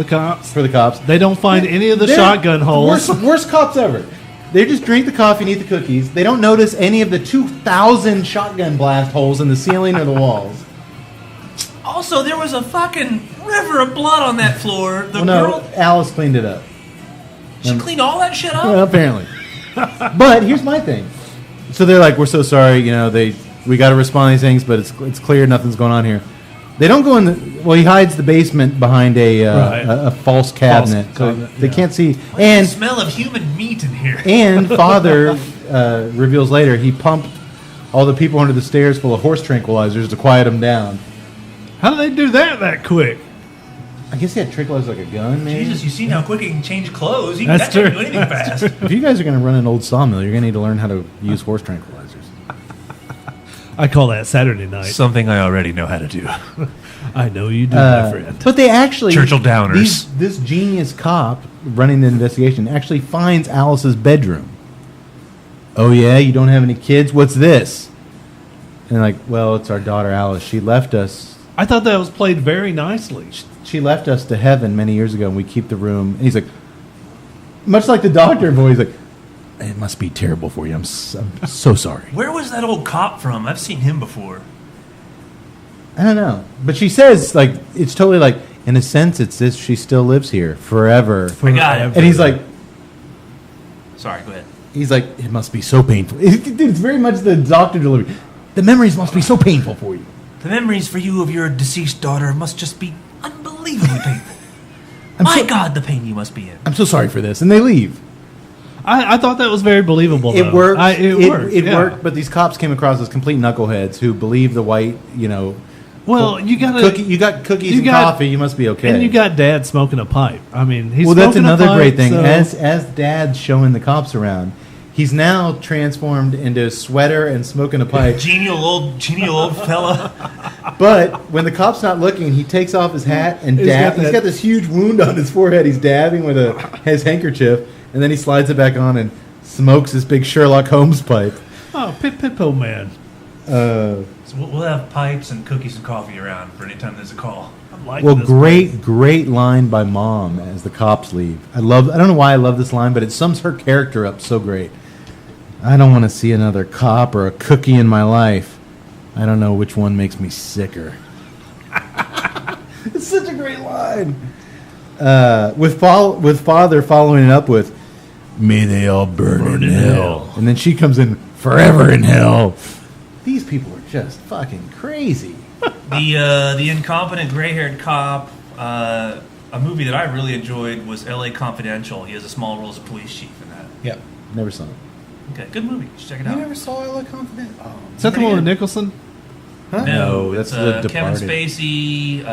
cops. They don't find any of the They're shotgun holes. Worst cops ever. They just drink the coffee and eat the cookies. They don't notice any of the 2,000 shotgun blast holes in the ceiling or the walls. Also, there was a fucking river of blood on that floor. The Well, no, girl, Alice cleaned it up. she cleaned all that shit up? Well, apparently. But here's my thing. So they're like, we're so sorry, you know, we got to respond to these things, but it's clear nothing's going on here. They don't go in the... Well, he hides the basement behind a false cabinet. They can't see. And the smell of human meat in here. And Father reveals later he pumped all the people under the stairs full of horse tranquilizers to quiet them down. How do they do that quick? I guess he had tranquilizers like a gun, maybe? Jesus, you seen how quick he can change clothes. That's That can't true. do anything fast. If you guys are going to run an old sawmill, you're going to need to learn how to use horse tranquilizers. I call that Saturday night. Something I already know how to do. I know you do, my friend. But they actually... Churchill Downers. This genius cop running the investigation actually finds Alice's bedroom. Oh, yeah? You don't have any kids? What's this? And they're like, well, it's our daughter Alice. She left us. I thought that was played very nicely. She left us to heaven many years ago, and we keep the room. And he's like, much like the doctor boy, he's like, it must be terrible for you. I'm so sorry. Where was that old cop from? I've seen him before. I don't know. But she says, like, it's totally like, in a sense, it's this. She still lives here forever. I got it. And he's like, Sorry, go ahead. he's like, it must be so painful. Dude, it's very much the doctor delivery. The memories must be so painful for you. The memories for you of your deceased daughter must just be unbelievably painful. My God, the pain you must be in. I'm so sorry for this. And they leave. I thought that was very believable. It though. worked. It worked. It yeah. worked, but these cops came across as complete knuckleheads who believe the white, you know. Well, you got You got cookies you and got- coffee. You must be okay. and you got Dad smoking a pipe. I mean, he's well, that's smoking a another pipe, great thing. so- As Dad's showing the cops around, he's now transformed into a sweater and smoking a pipe. Genial old fella. But when the cop's not looking, he takes off his hat and He's dab. got that- He's got this huge wound on his forehead. He's dabbing with his handkerchief, and then he slides it back on and smokes his big Sherlock Holmes pipe. Oh, Pip-Pip-Po man. So we'll have pipes and cookies and coffee around for any time there's a call. I'm liking Well, this great line by Mom as the cops leave. I don't know why I love this line, but it sums her character up so great. I don't want to see another cop or a cookie in my life. I don't know which one makes me sicker. It's such a great line. With Father following it up with, may they all burn in hell. And then she comes in, forever in hell. These people are just fucking crazy. The incompetent gray-haired cop. A movie that I really enjoyed was L.A. Confidential. He has a small role as a police chief in that. Yep. Never saw it. Okay, good movie. Just check it You out. never saw Ella Confident? Oh, Is that the one with Nicholson? huh? No, it's that's The Kevin Departed. Spacey.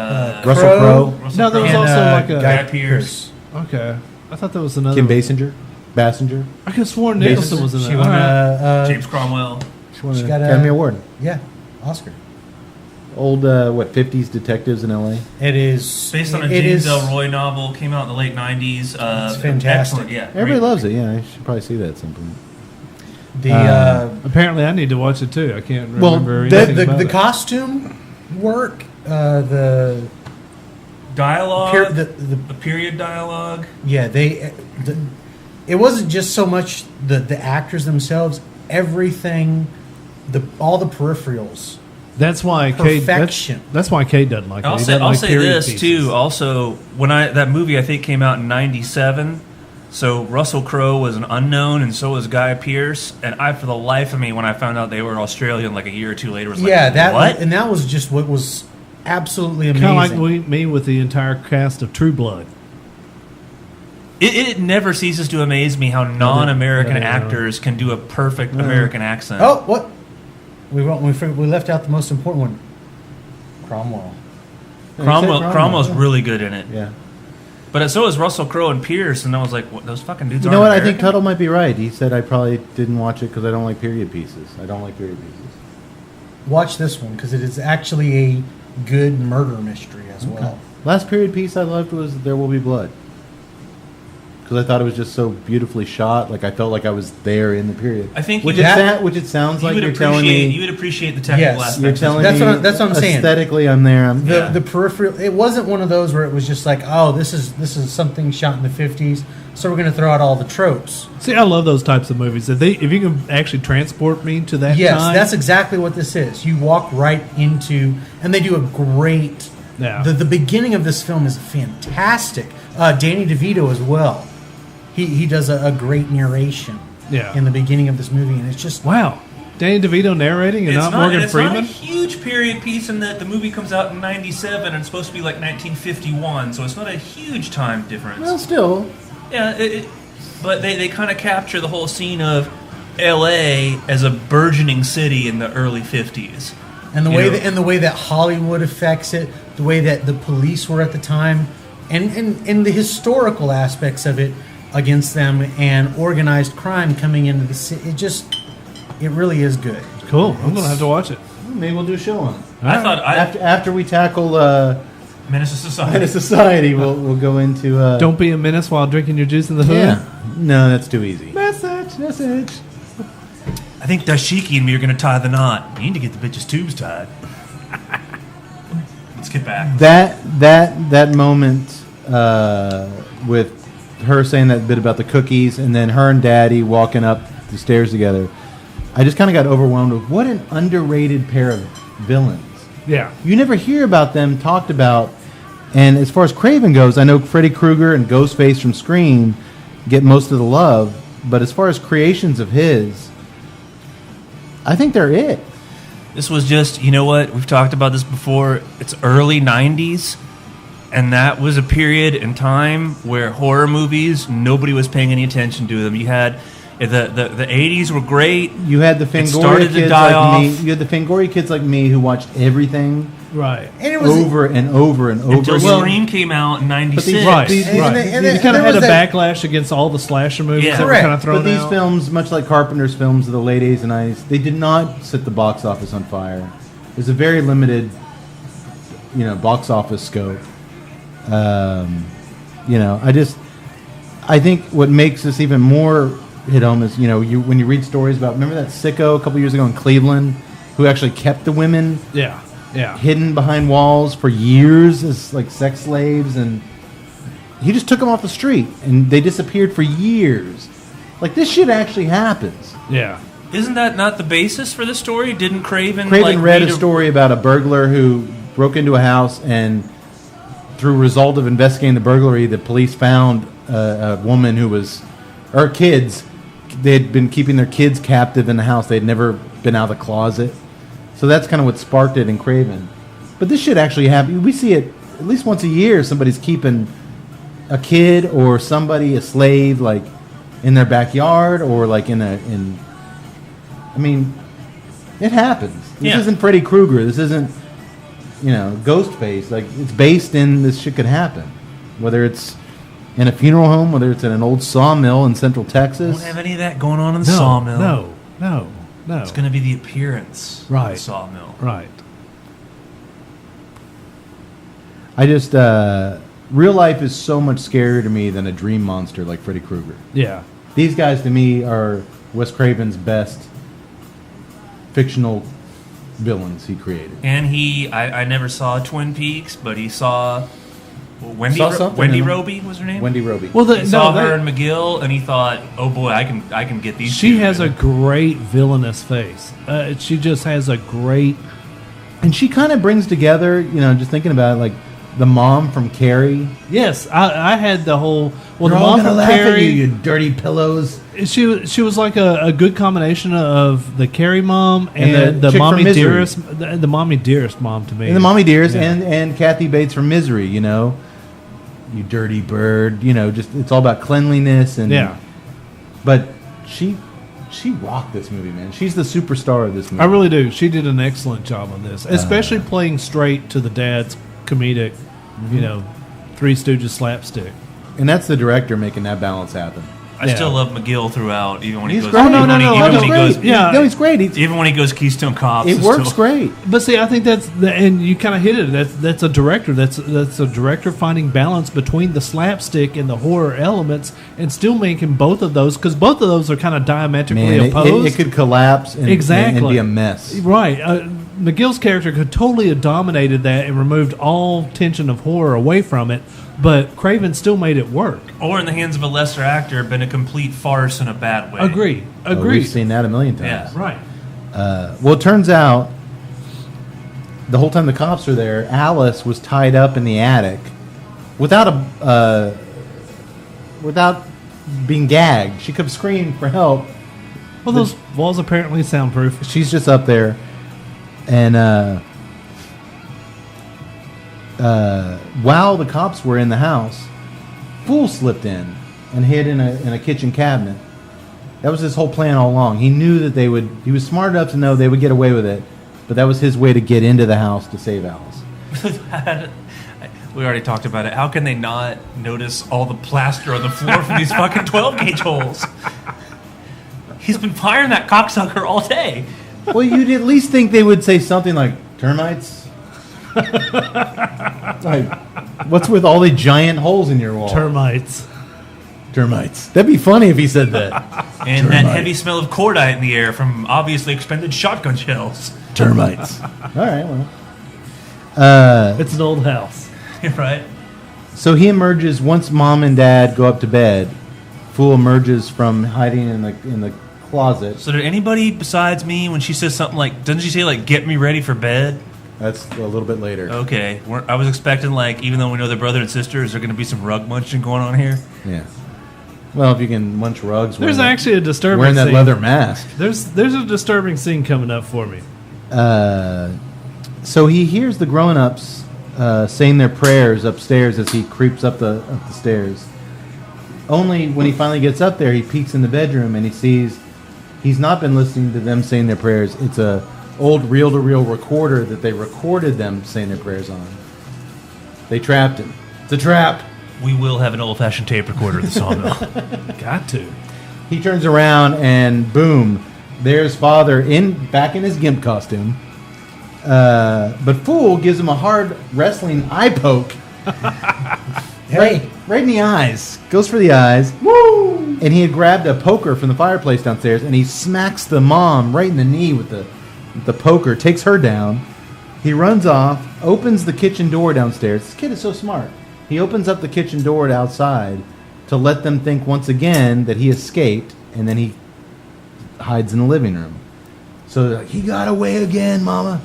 Russell Crowe. Crowe, Russell No, there was Crowe, also like a- Guy Pearce. Okay. I thought that was another Kim one. Bassinger. I could have sworn Nicholson was in She that. won All right. James Cromwell. She won She an got a- Academy Award. Yeah, Oscar. Old 50s detectives in L.A. It is Based on a it James is- Elroy novel, came out in the late 90s. It's fantastic. Excellent, yeah. Everybody great. loves it. Yeah, I should probably see that at some point. Apparently, I need to watch it too. I can't Well, remember the- anything about the it. costume work, the Dialogue, the the period dialogue. yeah, it wasn't just so much the actors themselves. Everything, all the peripherals. That's why Kate. Perfection. That's why Kate doesn't like it. I'll He say, doesn't I'll like say period this pieces. too. Also, when that movie I think came out in '97, so Russell Crowe was an unknown, and so was Guy Pearce. And for the life of me, when I found out they were Australian, like a year or two later, was like, Yeah, what? and that was just what was absolutely amazing. Kind of like me with the entire cast of True Blood. It never ceases to amaze me how non-American no. actors can do a perfect American accent. Oh, what? We left out the most important one. Cromwell. Cromwell's really good in it. Yeah. But so is Russell Crowe and Pierce, and I was like, what, those fucking dudes You aren't know what? I American? think Tuttle might be right. He said I probably didn't watch it because I don't like period pieces. I don't like period pieces. Watch this one because it is actually a good murder mystery as well. Last period piece I loved was There Will Be Blood. Because I thought it was just so beautifully shot. Like I felt like I was there in the period. I think which you- it sounds like you you're would telling appreciate me. you would appreciate the technical Yes. aspects. You're telling That's me what I'm saying. aesthetically I'm there. Yeah. The peripheral. It wasn't one of those where it was just like, oh, this is something shot in the 50s, so we're going to throw out all the tropes. See, I love those types of movies. If you can actually transport me to that Yes, time, that's exactly what this is. You walk right into, and they do a great. Yeah. The beginning of this film is fantastic. Danny DeVito as well. He does a great narration. Yeah. In the beginning of this movie, and it's just wow. Danny DeVito narrating and not Morgan it's Freeman. not a huge period piece in that the movie comes out in '97 and it's supposed to be like 1951, so it's not a huge time difference. Well, still. Yeah, but they kind of capture the whole scene of L.A. as a burgeoning city in the early '50s. And the You way know? the way that Hollywood affects it, the way that the police were at the time, and the historical aspects of it against them, and organized crime coming into the city, it really is good. Cool. I'm gonna have to watch it. Maybe we'll do a show on it. I thought After we tackle Menace to Society. Menace Society, we'll go into. Don't be a menace while drinking your juice in the hood. Yeah. No, that's too easy. Message. I think Dashiki and me are going to tie the knot. You need to get the bitch's tubes tied. Let's get back. That moment with her saying that bit about the cookies, and then her and Daddy walking up the stairs together, I just kind of got overwhelmed with what an underrated pair of villains. Yeah. You never hear about them talked about. And as far as Craven goes, I know Freddy Krueger and Ghostface from Scream get most of the love, but as far as creations of his, I think they're it. This was just, you know what? We've talked about this before. It's early 90s, and that was a period in time where horror movies, nobody was paying any attention to them. You had the 80s were great. You had the started Fangoria to kids die like me. off. You had the Fangoria kids like me who watched everything Right. And it was over and over and over. Until Well, Scream came out in 96. Right. these- right. and you then- kind of there had a was that- backlash against all the slasher movies Yeah. that were Correct. kind of thrown But these out. films, much like Carpenter's films of the late 80s and 90s, they did not set the box office on fire. There's a very limited, box office scope. I think what makes this even more hit home is, when you read stories about, remember that sicko a couple years ago in Cleveland who actually kept the women Yeah. Yeah. hidden behind walls for years as like sex slaves, and he just took them off the street and they disappeared for years. Like, this shit actually happens. Yeah. Isn't that not the basis for the story? Didn't Craven Craven read read a story about a burglar who broke into a house, and through result of investigating the burglary, the police found a woman who was, or kids, they had been keeping their kids captive in the house. They had never been out of the closet. So that's kind of what sparked it in Craven. But this shit actually happens. We see it at least once a year. Somebody's keeping a kid or somebody, a slave, like in their backyard, or like I mean, it happens. This Yeah. isn't Freddy Krueger. This isn't, Ghostface. Like, it's based in this shit could happen. Whether it's in a funeral home, whether it's in an old sawmill in Central Texas. Don't have any of that going on in the No. sawmill. No. It's going to be the appearance of Right. the sawmill. Right. I just, real life is so much scarier to me than a dream monster like Freddy Krueger. Yeah. These guys to me are Wes Craven's best fictional villains he created. And I never saw Twin Peaks, but he saw Wendy Saw something Wendy in them. Roby was her name. Wendy Roby. Well, He saw her and McGill, and he thought, "Oh boy, I can get these." she two has a together." great villainous face. She just has a great. And she kind of brings together, just thinking about it, like the mom from Carrie. Yes, I had the whole. Well, They're the all mom gonna from laugh at Carrie. you dirty pillows. She was like a good combination of the Carrie mom And and, the the chick from mommy Misery. dearest, the mommy dearest mom to me. And the Mommy Dearest Yeah. and Kathy Bates from Misery, You dirty bird, just it's all about cleanliness and Yeah. But she rocked this movie, man. She's the superstar of this movie. I really do. She did an excellent job on this, especially playing straight to the dad's comedic, Three Stooges slapstick. And that's the director making that balance happen. I still love McGill throughout, even when he He's goes. great. even No, when he- even he's when he great. goes, Yeah. No, he's great. even when he goes Keystone Cops, It it's works still- great. But see, I think and you kind of hit it. That's a director. That's a director finding balance between the slapstick and the horror elements, and still making both of those, because both of those are kind of diametrically Man, opposed. it could collapse and Exactly. be a mess. Right. McGill's character could totally have dominated that and removed all tension of horror away from it, but Craven still made it work. Or in the hands of a lesser actor, been a complete farce in a bad way. Agree. Oh, Agree. we've seen that a million times. Yeah. Right. Well, it turns out the whole time the cops are there, Alice was tied up in the attic without being gagged. She could have screamed for help. Well, those walls apparently soundproof. She's just up there, and while the cops were in the house, Fool slipped in and hid in a kitchen cabinet. That was his whole plan all along. He knew that they would. He was smart enough to know they would get away with it, but that was his way to get into the house to save Alice. We already talked about it. How can they not notice all the plaster on the floor from these fucking 12-gauge holes? He's been firing that cocksucker all day. Well, you'd at least think they would say something like termites. Like, what's with all the giant holes in your wall? Termites. Termites. That'd be funny if he said that. And that heavy smell of cordite in the air from obviously expended shotgun shells. Termites. All right. Well. It's an old house. Right? So he emerges once Mom and Dad go up to bed. Fool emerges from hiding in the closet. So did anybody besides me, when she says something like, doesn't she say like, get me ready for bed? That's a little bit later. Okay. I was expecting like, even though we know they're brother and sister, is there going to be some rug munching going on here? Yeah. Well, if you can munch rugs, There's actually a disturbing wearing that scene. leather mask. There's a disturbing scene coming up for me. So he hears the grown-ups saying their prayers upstairs as he creeps up the stairs. Only when he finally gets up there, he peeks in the bedroom and he sees he's not been listening to them saying their prayers. It's a old reel-to-reel recorder that they recorded them saying their prayers on. They trapped him. It's a trap. We will have an old-fashioned tape recorder at the sawmill. Got to. He turns around and boom, there's Father back in his gimp costume. But Fool gives him a hard wrestling eye poke. Hey. Right in the eyes. Goes for the eyes. Woo! And he had grabbed a poker from the fireplace downstairs and he smacks the mom right in the knee with the poker, takes her down. He runs off, opens the kitchen door downstairs. This kid is so smart. He opens up the kitchen door outside to let them think once again that he escaped, and then he hides in the living room. So they're like, he got away again, Mama.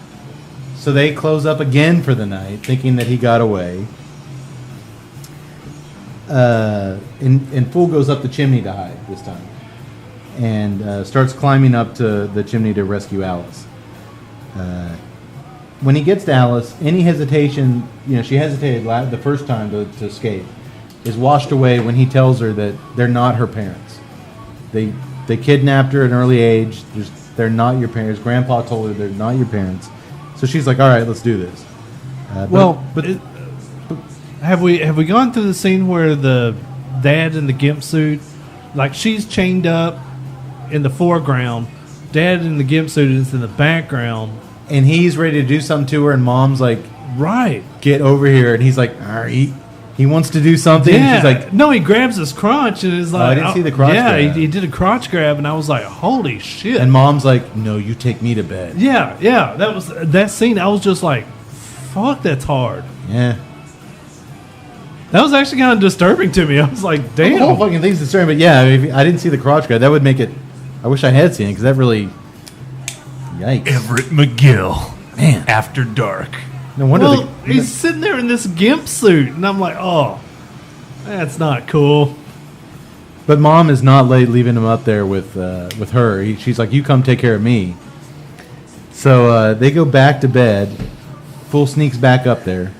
So they close up again for the night, thinking that he got away. And Fool goes up the chimney to hide this time, and starts climbing up to the chimney to rescue Alice. When he gets to Alice, any hesitation, she hesitated the first time to escape, is washed away when he tells her that they're not her parents. They kidnapped her at an early age. They're not your parents. Grandpa told her they're not your parents. So she's like, all right, let's do this. Have we gone through the scene where the dad in the gimp suit, like she's chained up in the foreground, dad in the gimp suit is in the background, and he's ready to do something to her, and Mom's like, right? get over here. And he's like, all right. He wants to do something. Yeah, And she's like, no, he grabs his crotch and is like, I didn't see the crotch Yeah, grab. he did a crotch grab, and I was like, holy shit. and mom's like, no, you take me to bed. yeah, that was that scene. I was just like, fuck, that's hard. Yeah. That was actually kind of disturbing to me. I was like, The whole damn. fucking thing's disturbing, but yeah, if I didn't see the crotch grab. That would make it. I wish I had seen it because that really. Yikes! Everett McGill. Man, After Dark. no wonder. Well, he's sitting there in this gimp suit, and I'm like, oh, that's not cool. But mom is not leaving him up there with her. She's like, "You come take care of me." So they go back to bed. Fool sneaks back up there.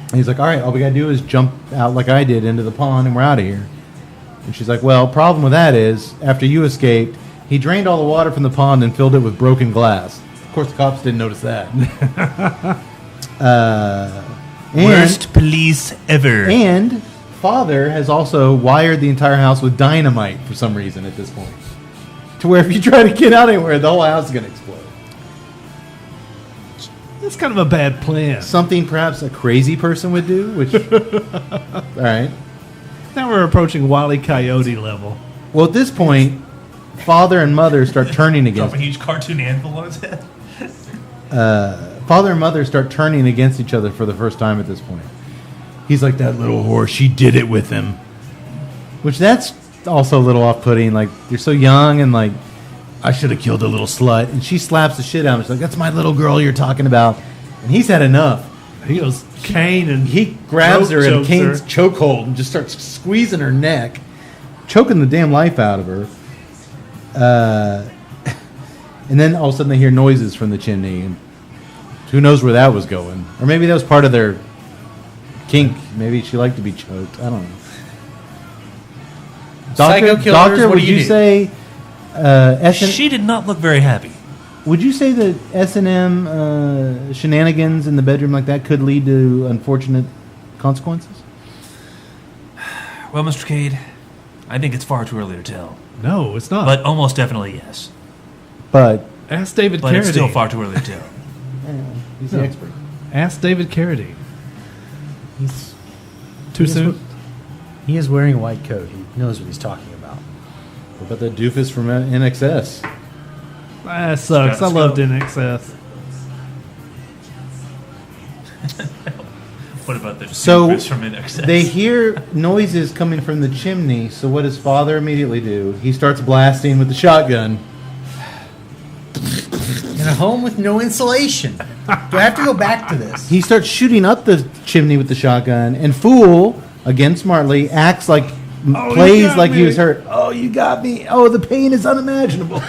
And he's like, "All right, all we gotta do is jump out like I did into the pond, and we're out of here." And she's like, "Well, problem with that is, after you escaped, he drained all the water from the pond and filled it with broken glass." Of course, the cops didn't notice that. And- Worst police ever. And father has also wired the entire house with dynamite for some reason at this point. To where if you try to get out anywhere, the whole house is going to explode. That's kind of a bad plan. Something perhaps a crazy person would do, which... All right. Now we're approaching Wile E. Coyote level. Well, at this point, father and mother start turning Drop against... a huge cartoon anvil on his head. Father and mother start turning against each other for the first time at this point. He's like, that little whore, she did it with him. Which that's also a little off-putting. Like, you're so young and like, I should have killed a little slut. And she slaps the shit out of him. She's like, that's my little girl you're talking about. And he's had enough. He goes Kane and He grabs her in chokes Kane's her. chokehold and just starts squeezing her neck, choking the damn life out of her. And then all of a sudden they hear noises from the chimney. And who knows where that was going. Or maybe that was part of their kink. Maybe she liked to be choked. I don't know. Psycho killers, Doctor, what would do you you do? say She did not look very happy. would you say that S&M shenanigans in the bedroom like that could lead to unfortunate consequences? Well, Mr. Cade, I think it's far too early to tell. No, it's not. But almost definitely yes. But Ask David But it's still Carradine. far too early to tell. he's the expert. Ask David Carradine. He's Too He's soon? he is wearing a white coat. He knows what he's talking about. What about that doofus from NXS? That sucks. I loved In Excess. What about the So secrets from NXS? they hear noises coming from the chimney. So what does father immediately do? He starts blasting with the shotgun. In a home with no insulation. Do I have to go back to this? He starts shooting up the chimney with the shotgun, and Fool, again smartly, acts like you plays got like he me. was hurt. Oh, you got me. Oh, the pain is unimaginable.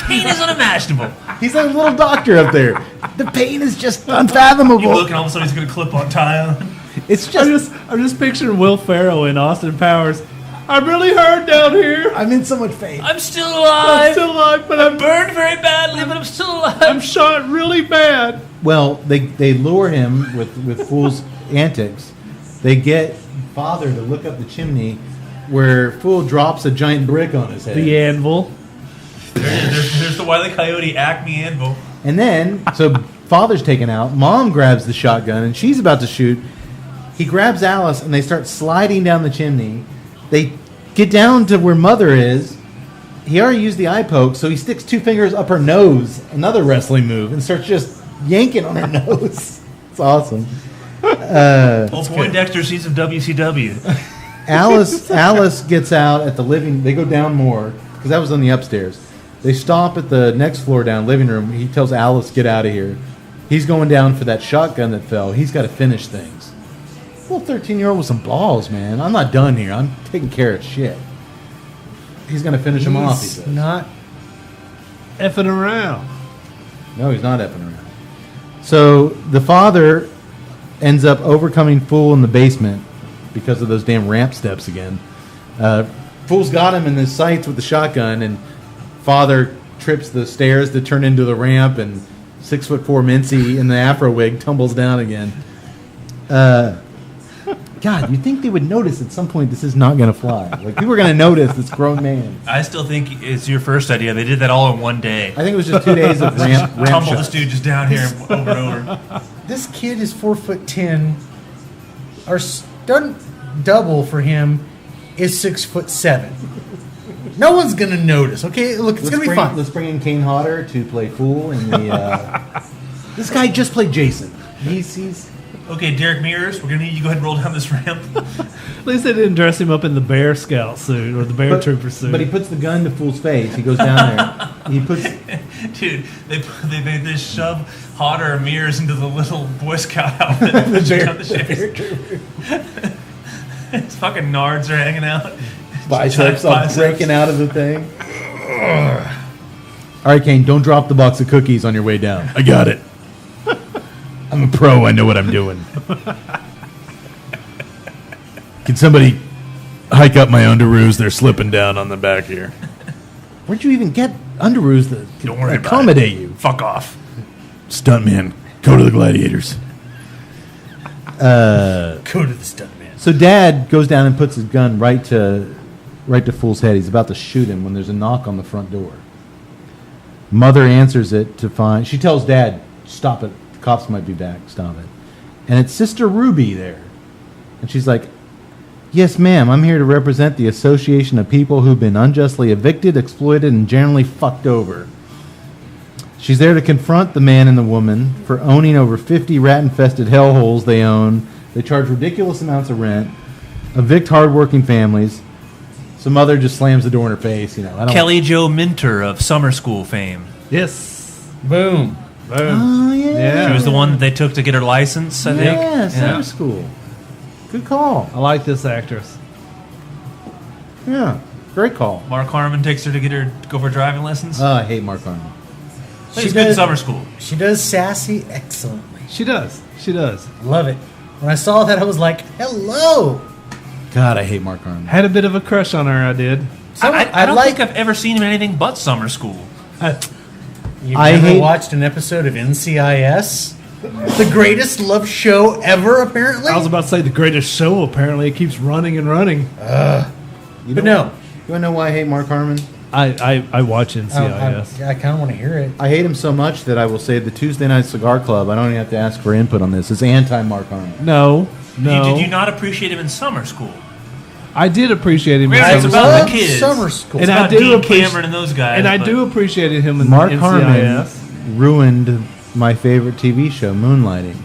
Pain is unimaginable. He's like a little doctor up there. The pain is just You unfathomable. look and all of a sudden he's going to clip on tie on. It's I'm just just picturing Will Ferrell in Austin Powers. I'm really hurt down here. I'm in so much pain. I'm still I'm alive. still alive, but I'm burned very badly, but I'm still alive. I'm shot really bad. Well, they lure him with Fool's antics. They get father to look up the chimney, where Fool drops a giant brick on his head. The anvil. There's the Wile E. Coyote Acme anvil. And then, so father's taken out. Mom grabs the shotgun, and she's about to shoot. He grabs Alice, and they start sliding down the chimney. They get down to where mother is. He already used the eye poke, so he sticks two fingers up her nose, another wrestling move, and starts just yanking on her nose. It's awesome. Old Poindexter sees of WCW. Alice gets out at the living. They go down more because that was on the upstairs. They stop at the next floor down, living room. He tells Alice, "Get out of here." He's going down for that shotgun that fell. He's got to finish things. Little 13-year-old with some balls, man. I'm not done here. I'm taking care of shit. He's going to finish him off. He He's says. not. Effing around. No, he's not effing around. So the father ends up overcoming Fool in the basement because of those damn ramp steps again. Fool's got him in his sights with the shotgun, and father trips the stairs that turn into the ramp, and 6'4" Mincy in the afro wig tumbles down again. God, you'd think they would notice at some point this is not going to fly. Like, people are going to notice this grown man. I still think it's your first idea. They did that all in one day. I think it was just 2 days of ramp Tumble shots. this dude just down here over and over. This kid is 4'10", or stunt double for him is 6'7". No one's gonna notice. Okay, look, it's gonna be fun. Let's bring in Kane Hodder to play Fool in the. This guy just played Jason. He's Okay, Derek Mears, we're gonna need you to go ahead and roll down this ramp. At least they didn't dress him up in the Bear Scout suit or the Bear Trooper suit. But he puts the gun to Fool's face. He goes down there. He puts. Dude, they shove Hodder or Mears into the little Boy Scout outfit. His fucking nards are hanging out. Biceps all breaking out of the thing. All right, Kane, don't drop the box of cookies on your way down. I got it. I'm a pro. I know what I'm doing. Can somebody hike up my underoos? They're slipping down on the back here. Where'd you even get underoos that Don't worry about accommodate you? Fuck off. Stuntman, go to the Gladiators. Go to the stunt man. So Dad goes down and puts his gun right to Fool's head. He's about to shoot him when there's a knock on the front door. Mother answers it to find. She tells Dad, "Stop it. The cops might be back. Stop it." And it's Sister Ruby there, and she's like, "Yes, ma'am. I'm here to represent the Association of People who've been unjustly evicted, exploited, and generally fucked over." She's there to confront the man and the woman for owning over 50 rat-infested hellholes they own. They charge ridiculous amounts of rent, evict hardworking families. So Mother just slams the door in her face. You know, I don't. Kelly Jo Minter of Summer School fame. yes. Boom. Oh yeah. Yeah. She was the one that they took to get her license, I think. Yeah, Summer School. Good call. I like this actress. Yeah, great call. Mark Harmon takes her to go for driving lessons. I hate Mark Harmon. She's good in Summer School. She does sassy excellently. She does. She does. Love it. When I saw that, I was like, hello. God, I hate Mark Harmon. Had a bit of a crush on her, I did. I don't think I've ever seen him in anything but Summer School. You've I never hate- watched an episode of NCIS? The greatest love show ever, apparently? I was about to say the greatest show, apparently. It keeps running and running. You But know- no. You want to know why I hate Mark Harmon? I watch NCIS. I kind of want to hear it. I hate him so much that I will say the Tuesday Night Cigar Club, I don't even have to ask for input on this, is anti-Mark Harmon. No. Did you not appreciate him in Summer School? I did appreciate him. Yeah, in it's Summer about School. the kids. Summer school. And It's I about do Dean appreciate- Cameron and those guys. And I but- do appreciate him in Mark NCIS. Harmon ruined my favorite TV show, Moonlighting.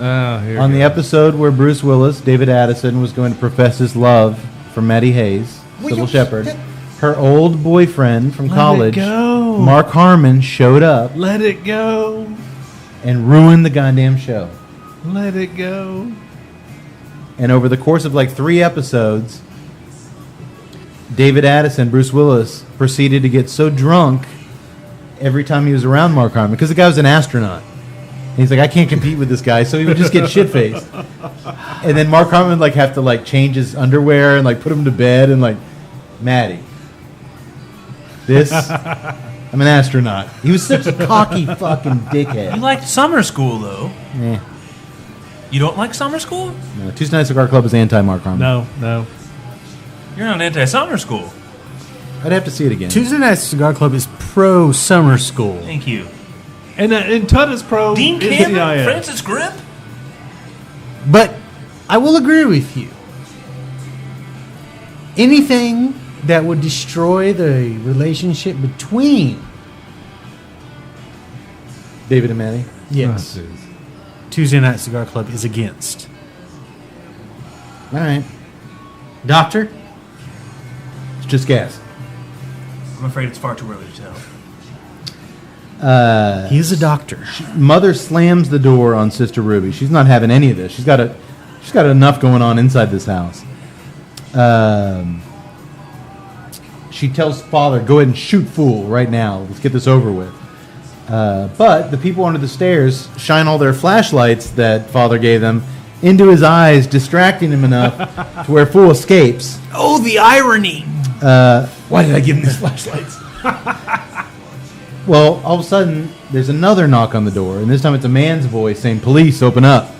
Oh, here On we the go. episode where Bruce Willis, David Addison, was going to profess his love for Maddie Hayes, Will Sybil you- Shepherd, her old boyfriend from Let college, it go. Mark Harmon, showed up Let it go. and ruined the goddamn show. Let it go. And over the course of like 3 episodes, David Addison, Bruce Willis, proceeded to get so drunk every time he was around Mark Harmon, because the guy was an astronaut. And he's like, I can't compete with this guy, so he would just get shit-faced. And then Mark Harmon would like have to like change his underwear and like put him to bed and like, Maddie, I'm an astronaut. He was such a cocky fucking You dickhead. liked Summer School, though. Eh, You don't like Summer School? no, Tuesday Night Cigar Club is anti-Mark Harmon. No. You're not anti-Summer School. I'd have to see it again. Tuesday Night Cigar Club is pro summer school. Thank you. And Tut is pro Dean Cameron? NCIS. Francis Grip? But I will agree with you. Anything that would destroy the relationship between, David and Maddie. yes, Oh, jeez. Tuesday Night Cigar Club is against. All right. Doctor? It's just gas. I'm afraid it's far too early to tell. He's a doctor. Mother slams the door on Sister Ruby. She's not having any of this. She's got enough going on inside this house. She tells Father, "Go ahead and shoot Fool right now. Let's get this over with." But the people under the stairs shine all their flashlights that Father gave them into his eyes, distracting him enough to where Fool escapes. Oh, the irony. Why did I give him these flashlights? Well, all of a sudden, there's another knock on the door, and this time it's a man's voice saying, "Police, open up."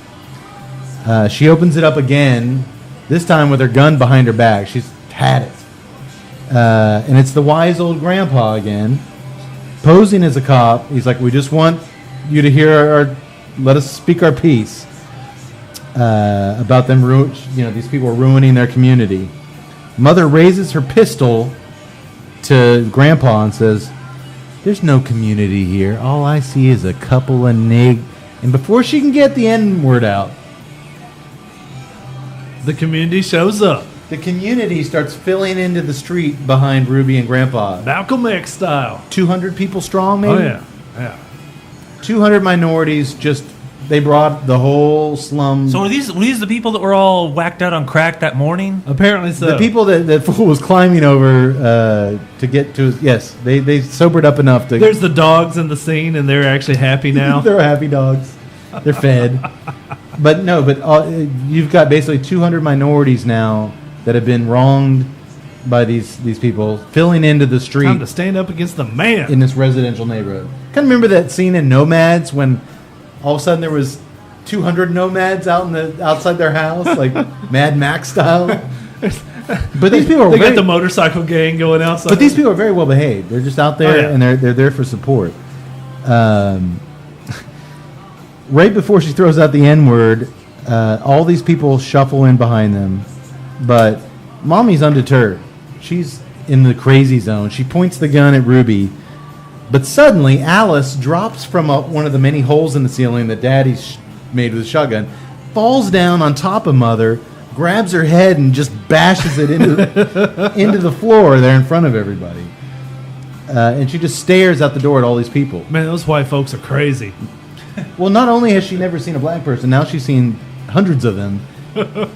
She opens it up again, this time with her gun behind her back. She's had it. And it's the wise old grandpa again, posing as a cop. He's like, "We just want you to hear let us speak our piece." about them. These people are ruining their community. Mother raises her pistol to Grandpa and says, "There's no community here. All I see is a couple of nig." And before she can get the N word out, The community shows up. the community starts filling into the street behind Ruby and Grandpa. Malcolm X style. 200 people strong, maybe? Oh, yeah. Yeah. 200 minorities, they brought the whole slum. So were these the people that were all whacked out on crack that morning? Apparently so. The people that Fool was climbing over to get to his, yes, they sobered up enough to. There's the dogs in the scene, and they're actually happy now. They're happy dogs. They're fed. But you've got basically 200 minorities now that have been wronged by these people filling into the street Time to stand up against the man. in this residential neighborhood. Kind of remember that scene in Nomads when all of a sudden there was 200 nomads outside their house, like Mad Max style. But these people are They got the motorcycle gang going outside. but these people are very well behaved. They're just out there Oh, yeah. and they're there for support. Right before she throws out the N word, all these people shuffle in behind them, but Mommy's undeterred. She's in the crazy zone. She points the gun at Ruby, but suddenly Alice drops from one of the many holes in the ceiling that Daddy made with a shotgun, falls down on top of Mother, grabs her head and just bashes it into the floor there in front of everybody. And she just stares out the door at all these people. Man, those white folks are crazy. Well, not only has she never seen a black person, now she's seen hundreds of them.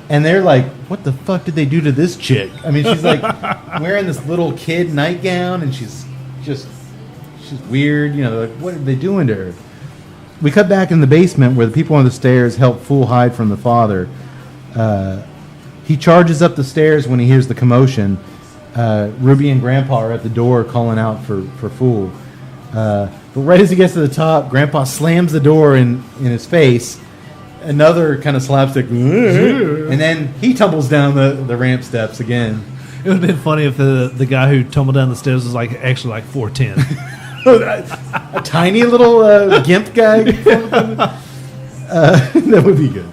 And they're like, what the fuck did they do to this chick? I mean, she's like wearing this little kid nightgown, and she's weird. They're like, what are they doing to her? We cut back in the basement where the people on the stairs help Fool hide from the father. He charges up the stairs when he hears the commotion. Ruby and Grandpa are at the door calling out for Fool. But right as he gets to the top, Grandpa slams the door in his face. Another kind of slapstick, and then he tumbles down the ramp steps again. It would have been funny if the guy who tumbled down the stairs was actually like 4'10". A tiny little gimp guy. That would be good.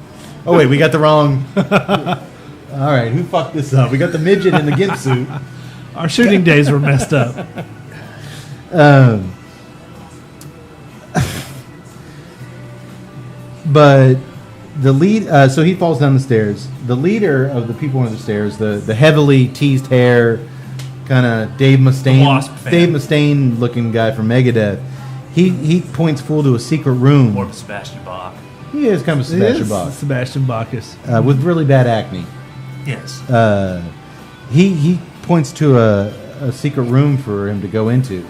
Oh wait, we got the wrong. All right, who fucked this up? We got the midget in the gimp suit. Our shooting days were messed up. But the lead, so he falls down the stairs. The leader of the people on the stairs, the heavily teased hair, kind of Dave Wasp fan. Mustaine looking guy from Megadeth. He points Fool to a secret room. More of Sebastian Bach. He is kind of a Sebastian Bach Sebastian Bacchus. with really bad acne. Yes. He points to a secret room for him to go into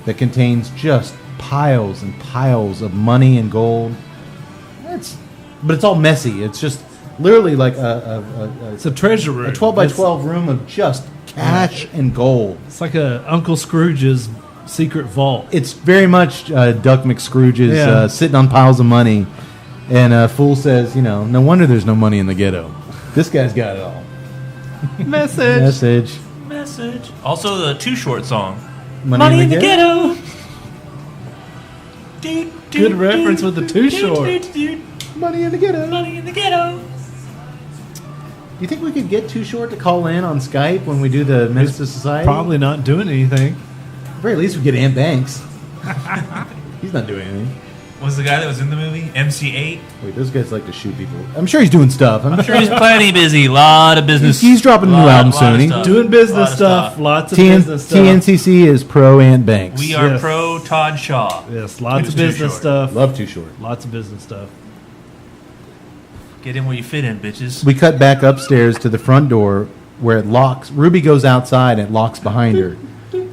that contains just piles and piles of money and gold. But it's all messy. It's just literally like It's a treasure room. a 12 by 12 room of just cash and gold. It's like a Uncle Scrooge's secret vault. It's very much Duck McScrooge's Yeah. sitting on piles of money. And Fool says, no wonder there's no money in the ghetto. This guy's got it all. Message. Message. Also, the Too Short song. Money in the ghetto. Good reference with the Too Short. Money in the ghetto. Money in the ghetto. Do you think we could get Too Short to call in on Skype when we do the Menace to Society? Probably not doing anything. At the very least, we get Ant Banks. He's not doing anything. Was the guy that was in the movie MC8? Wait, those guys like to shoot people. I'm sure he's doing stuff. I'm sure he's plenty busy. Lot of business. He's dropping a new album soon. He's Doing business stuff. Lots of business stuff. TNCC is pro Ant Banks. We are Yes. pro Todd Shaw. Yes, lots Who's of Too business Short. stuff. Love Too Short. Lots of business stuff. Get in where you fit in, bitches. We cut back upstairs to the front door where it locks. Ruby goes outside and it locks behind her,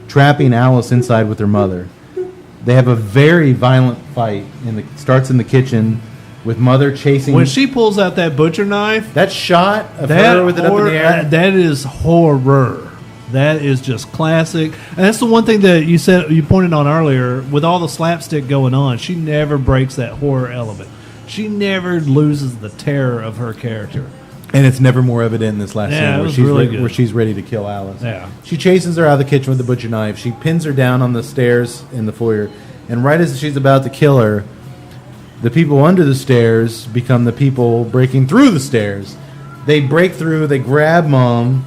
trapping Alice inside with her mother. They have a very violent fight. Starts in the kitchen with Mother chasing. When she pulls out that butcher knife, that shot of that her with it up in the air. that is horror. That is just classic. And that's the one thing that you pointed on earlier. With all the slapstick going on, she never breaks that horror element. She never loses the terror of her character. And it's never more evident in this last Yeah, scene it was really good. where she's ready to kill Alice. Yeah. She chases her out of the kitchen with the butcher knife. She pins her down on the stairs in the foyer. And right as she's about to kill her, The people under the stairs become the people breaking through the stairs. They break through. They grab Mom,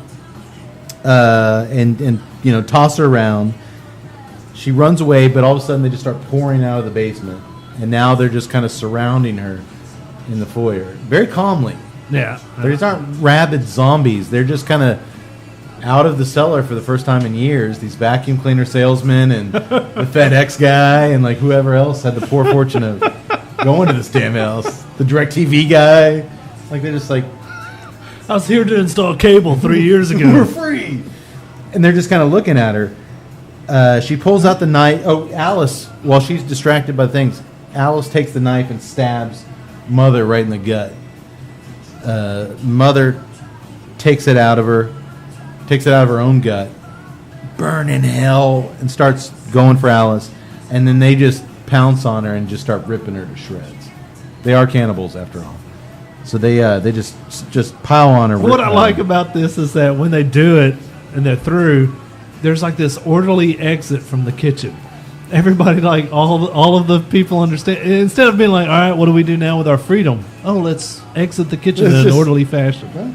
and toss her around. She runs away, but all of a sudden they just start pouring out of the basement, and now they're just kind of surrounding her in the foyer, very calmly. Yeah. These aren't rabid zombies. They're just kind of out of the cellar for the first time in years. These vacuum cleaner salesmen and the FedEx guy and like whoever else had the poor fortune of going to this damn house. The DirecTV guy. Like they're just like, I was here to install cable 3 years we're ago. free. And they're just kind of looking at her. She pulls out the knife. Oh, Alice, while she's distracted by things, Alice takes the knife and stabs Mother right in the gut. Mother takes it out of her own gut, burn in hell, and starts going for Alice. And then they just pounce on her and just start ripping her to shreds. They are cannibals after all. So they just pile on her. What I like about this is that when they do it and they're through, there's like this orderly exit from the kitchen. Everybody, like all of the people understand. Instead of being like, all right, what do we do now with our freedom? Oh, let's exit the kitchen in an orderly fashion. Well,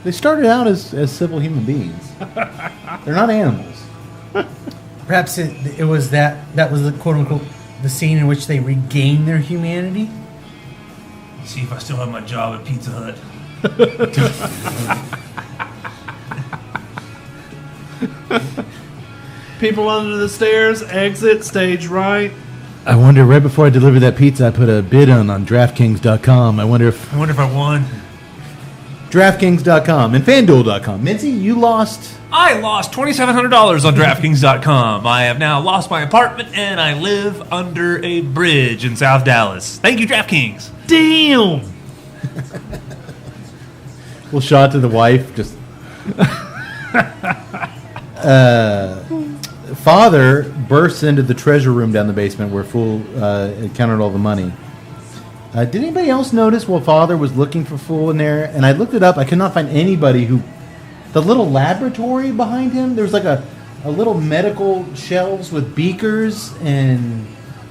they started out as civil human beings. They're not animals. Perhaps it was that was the quote unquote the scene in which they regain their humanity. See if I still have my job at Pizza Hut. People under the stairs, exit, stage right. I wonder, right before I delivered that pizza, I put a bid on DraftKings.com. I wonder if I won. DraftKings.com and FanDuel.com. Mincy, you lost. I lost $2,700 on DraftKings.com. I have now lost my apartment and I live under a bridge in South Dallas. Thank you, DraftKings. Damn. Little shot to the wife. Just. Father bursts into the treasure room down the basement where Fool had counted all the money. Did anybody else notice while Father was looking for Fool in there? And I looked it up. I could not find anybody who... The little laboratory behind him, there was like a little medical shelves with beakers and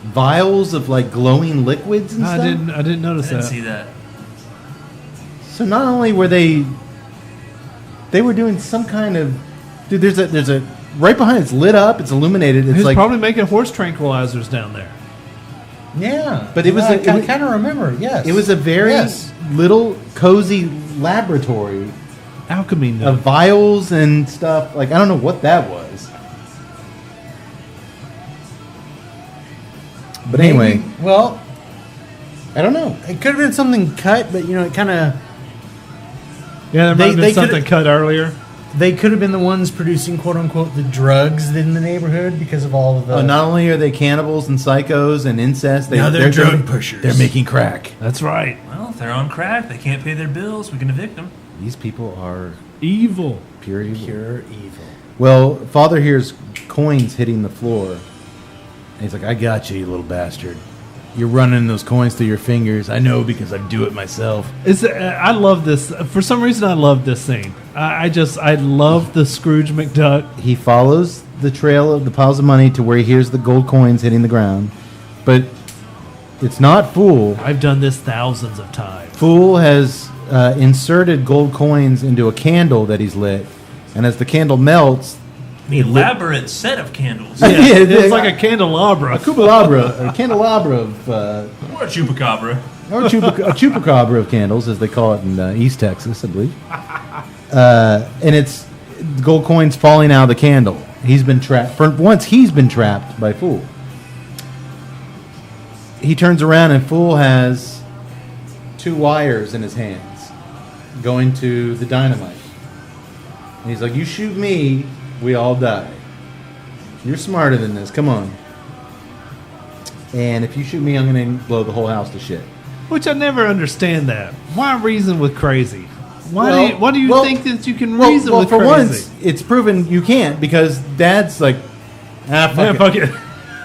vials of like glowing liquids and stuff. I didn't notice I didn't that. see that. So not only were they were doing some kind of... Dude, there's a... Right behind it's lit up. It's illuminated. It's He's like... probably making horse tranquilizers down there. Yeah, But it was I a- it was- kind of remember. Yes, It was a very Yes. little cozy laboratory Alchemy note. of vials and stuff. Like, I don't know what that was. But anyway, Maybe- well, I don't know. it could have been something cut, but it kind of Yeah, there might They- have they been something could've- cut earlier. they could have been the ones producing quote unquote the drugs in the neighborhood because of all of the. Not only are they cannibals and psychos and incest, Now they're drug pushers. They're making crack. That's right. Well, if they're on crack, they can't pay their bills. We can evict them. These people are Evil. pure evil. Pure evil. Well, Father hears coins hitting the floor. And he's like, I got you, you little bastard. You're running those coins through your fingers. I know because I do it myself. I love this. For some reason, I love this scene. I love the Scrooge McDuck. He follows the trail of the piles of money to where he hears the gold coins hitting the ground. But it's not Fool. I've done this thousands of times. Fool has inserted gold coins into a candle that he's lit. And as the candle melts, An elaborate set of candles. Yeah, It's like a candelabra. a candelabra of Or a chupacabra. or a chupacabra of candles, as they call it in East Texas, I believe. And it's gold coins falling out of the candle. He's been trapped. For once, he's been trapped by Fool. He turns around and Fool has 2 wires in his hands going to the dynamite. And he's like, you shoot me, we all die. You're smarter than this. Come on. And if you shoot me, I'm going to blow the whole house to shit. Which I never understand that. Why reason with crazy? Well, Why do you well, think that you can reason with for crazy? once, it's proven you can't because Dad's like, fuck Man, it. fuck it.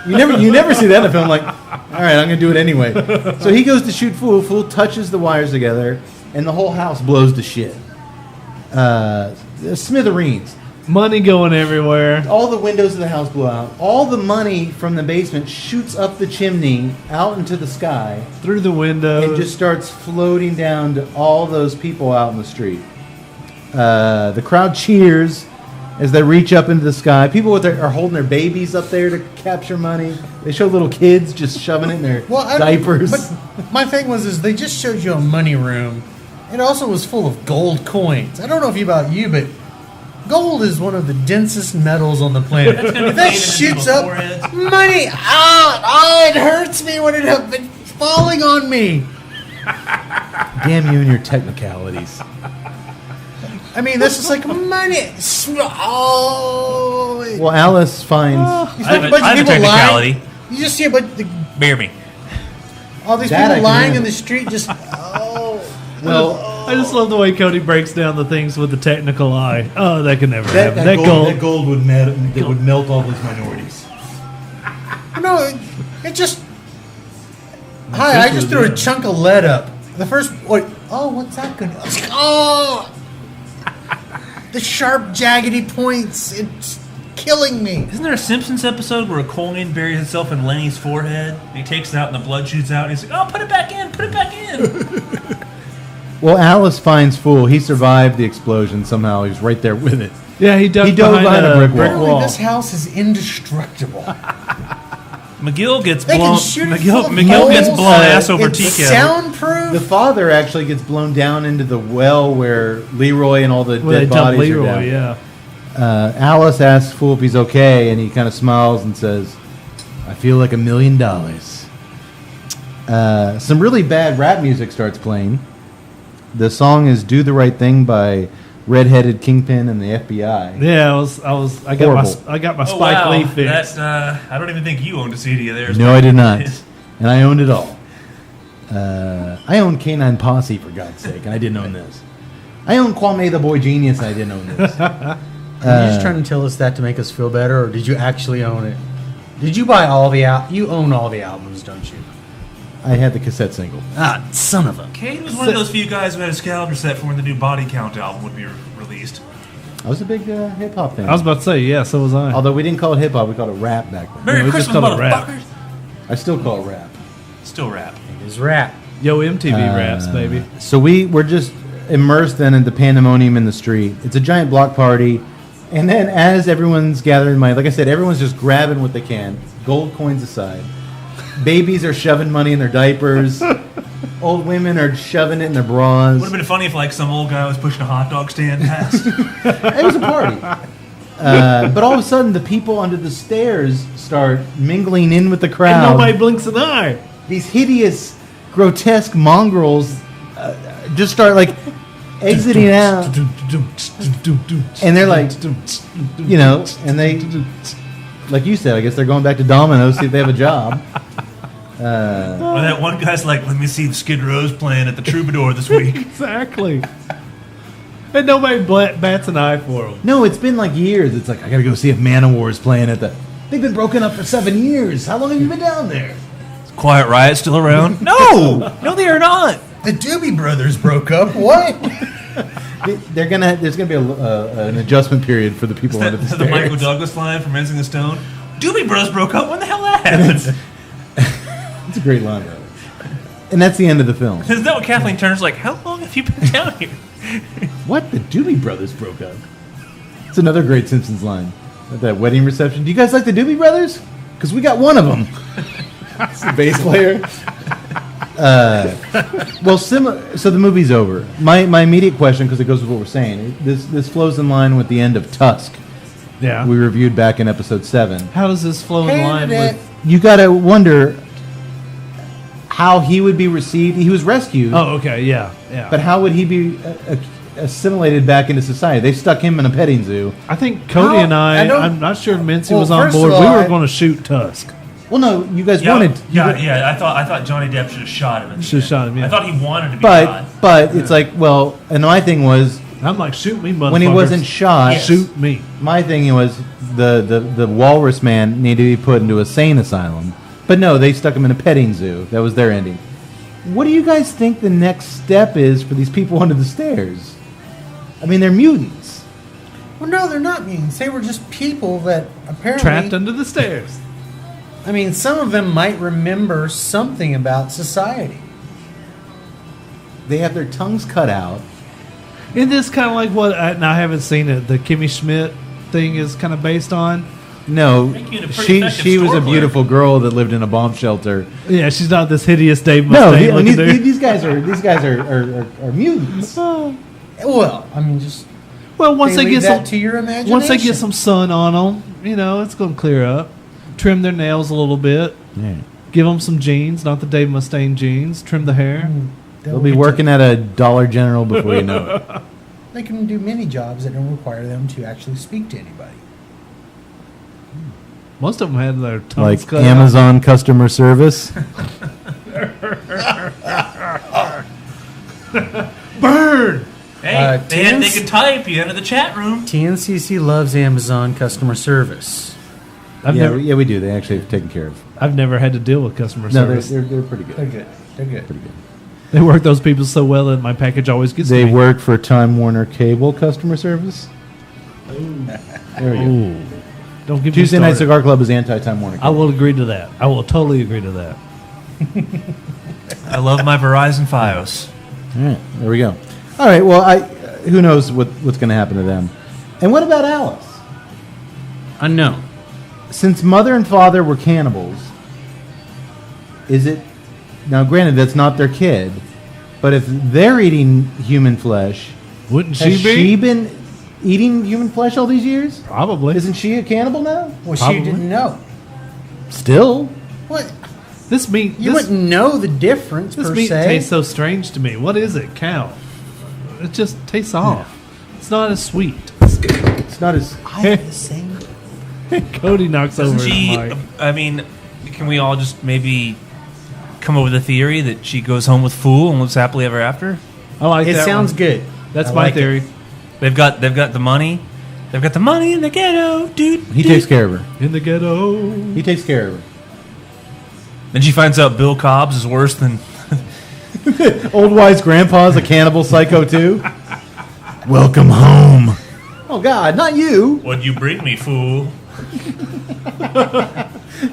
You never see that in a film. Like, all right, I'm gonna do it anyway. So he goes to shoot Fool. Fool touches the wires together, and the whole house blows to shit. Smithereens. Money going everywhere. All the windows of the house blow out. All the money from the basement shoots up the chimney out into the sky Through the window. and just starts floating down to all those people out in the street. The crowd cheers as they reach up into the sky. People are holding their babies up there to capture money. They show little kids just shoving it in their diapers. But my thing is they just showed you a money room. It also was full of gold coins. I don't know about you, but gold is one of the densest metals on the planet. If that shoots up money out, it hurts me when it has been falling on me. Damn you and your technicalities. I mean, this is like money. Oh. Well, Alice finds... You I have see a- I have a technicality. You just see a bunch of Bear me. all these That I people can lying in handle. the street just, Well, I just love the way Cody breaks down the things with the technical eye. Oh, that could never happen. That gold would melt all those minorities. No, it just. Hi, I just threw a chunk of lead up. The first. What's that going to. Oh! The sharp, jaggedy points. It's killing me. Isn't there a Simpsons episode where a coin buries itself in Lenny's forehead? And he takes it out and the blood shoots out. And he's like, "Oh, put it back in! Put it back in!" Well, Alice finds Fool. He survived the explosion somehow. He was right there with it. Yeah, he dove behind a brick wall. Apparently this house is indestructible. McGill gets They blown. can shoot it full of McGill gets holes. blown ass over It's tea kettle. soundproof. The father actually gets blown down into the well where Leroy and all the Well, they dead dumped bodies are Leroy, down. yeah. Alice asks Fool if he's okay, and he kind of smiles and says, "I feel like $1 million." Some really bad rap music starts playing. The song is "Do the Right Thing" by Redheaded Kingpin and the FBI. Yeah, I got Horrible. my Oh, Spike wow. Lee fix. That's, I don't even think you owned a CD of theirs. No, I did not, and I owned it all. I owned Canine Posse, for God's sake, and I didn't own this. I owned Kwame the Boy Genius, and I didn't own this. Are you just trying to tell us that to make us feel better, or did you actually own it? Did you buy all the You own all the albums, don't you? I had the cassette single. Ah, son of a. Cade was one of those few guys who had a scavenger set for when the new Body Count album would be released. I was a big hip hop fan. I was about to say, yeah, so was I. Although we didn't call it hip hop, we called it rap back then. Merry we just Christmas, called it rap. motherfuckers! I still call it rap. Still rap. It is rap. Yo, MTV raps, baby. So we're just immersed then in the pandemonium in the street. It's a giant block party. And then as everyone's gathering money, like I said, everyone's just grabbing what they can, gold coins aside. Babies are shoving money in their diapers. Old women are shoving it in their bras. Would have been funny if like some old guy was pushing a hot dog stand past. It was a party. But all of a sudden, the people under the stairs start mingling in with the And crowd. nobody blinks an eye. These hideous, grotesque mongrels just start like exiting out, and they're like, you know, and they, like you said, I guess they're going back to Domino's see if they have a job. Or that one guy's like, "Let me see the Skid Row's playing at the Troubadour this week." Exactly. And nobody bats an eye for them. No, it's been like years. It's like I gotta go see if Manowar is playing at the. They've been broken up for 7 years. How long have you been down there? Quiet Riot still around? No, they are not. The Doobie Brothers broke up. What? They're gonna. There's gonna be an adjustment period for the people under the The stairs. Michael Douglas line from Rensing the Stone. Doobie Bros broke up. When the hell that happened? It's a great line, and that's the end of the film. Isn't that what Kathleen Turner's like? How long have you been down here? What? The Doobie Brothers broke up. It's another great Simpsons line at that wedding reception. Do you guys like the Doobie Brothers? Because we got one of them. It's the bass player. Well, so the movie's over. My immediate question, because it goes with what we're saying, this flows in line with the end of Tusk. Yeah. We reviewed back in episode 7. How does this flow in line Hated with... You got to wonder how he would be received. He was rescued. Oh, okay, yeah. But how would he be assimilated back into society? They stuck him in a petting zoo. I think Cody How? and I don't- I'm not sure if Mincy Well, was on first of board. all, We were I- going to shoot Tusk. Well, no, you guys wanted. I thought Johnny Depp should have shot him. Should have shot him, yeah. I thought he wanted to be shot. But it's like, well, and my thing was I'm like, shoot me, motherfucker. when he wasn't shot. Yes. Shoot me. My thing was the walrus man needed to be put into a sane asylum. But no, they stuck him in a petting zoo. That was their ending. What do you guys think the next step is for these people under the stairs? I mean, they're mutants. Well, no, they're not mutants. They were just people that apparently Trapped under the stairs. I mean, some of them might remember something about society. They have their tongues cut out. Isn't this kind of like what? And I haven't seen it. The Kimmy Schmidt thing is kind of based on. No, Making it a pretty effective she was store a player. beautiful girl that lived in a bomb shelter. Yeah, she's not this hideous Dave No, Mustaine looking dude. these guys are mutants. Well, I mean, just Well, once they leave get that some, to your imagination. once they get some sun on them, it's going to clear up. Trim their nails a little bit. Yeah. Give them some jeans, not the Dave Mustaine jeans. Trim the hair. They'll be working at a Dollar General before you know it. They can do many jobs that don't require them to actually speak to anybody. Most of them had their tongues Like cut Amazon customer service. Burn! Hey, they Tim's- can type. You enter the chat room. TNCC loves Amazon customer service. I've Yeah, never, we do. They actually have taken care of. I've never had to deal with customer No, they're, service. they're pretty They're good. good. They're good. Pretty good. They work those people so well that my package always gets They to me. work for Time Warner Cable customer service. There we go. Ooh. Don't give me Tuesday Night started. Cigar Club is anti-Time Warner I Cable. will agree to that. I will totally agree to that. I love my Verizon Fios. All right, there we go. All right, well, who knows what's going to happen to them. And what about Alice? Unknown. Since mother and father were cannibals, is it... Now, granted, that's not their kid, but if they're eating human flesh, Wouldn't has she be? she been eating human flesh all these years? Probably. Isn't she a cannibal now? Well, Probably. she didn't know. Still? What? This meat. You this wouldn't know the difference this per meat se. tastes so strange to me. What is it? Cow. It just tastes off. It's not as sweet. It's not as... I have the same. Cody knocks over Doesn't his she? mic. I mean, can we all just maybe come up with a theory that she goes home with Fool and lives happily ever after? I like It that sounds one. good. That's I my like it. theory. They've got the money. They've got the money in the ghetto, dude. He takes care of her. In the ghetto. He takes care of her. Then she finds out Bill Cobbs is worse than. Old wise grandpa's a cannibal psycho too. Welcome home. Oh God, not you. What'd you bring me, fool?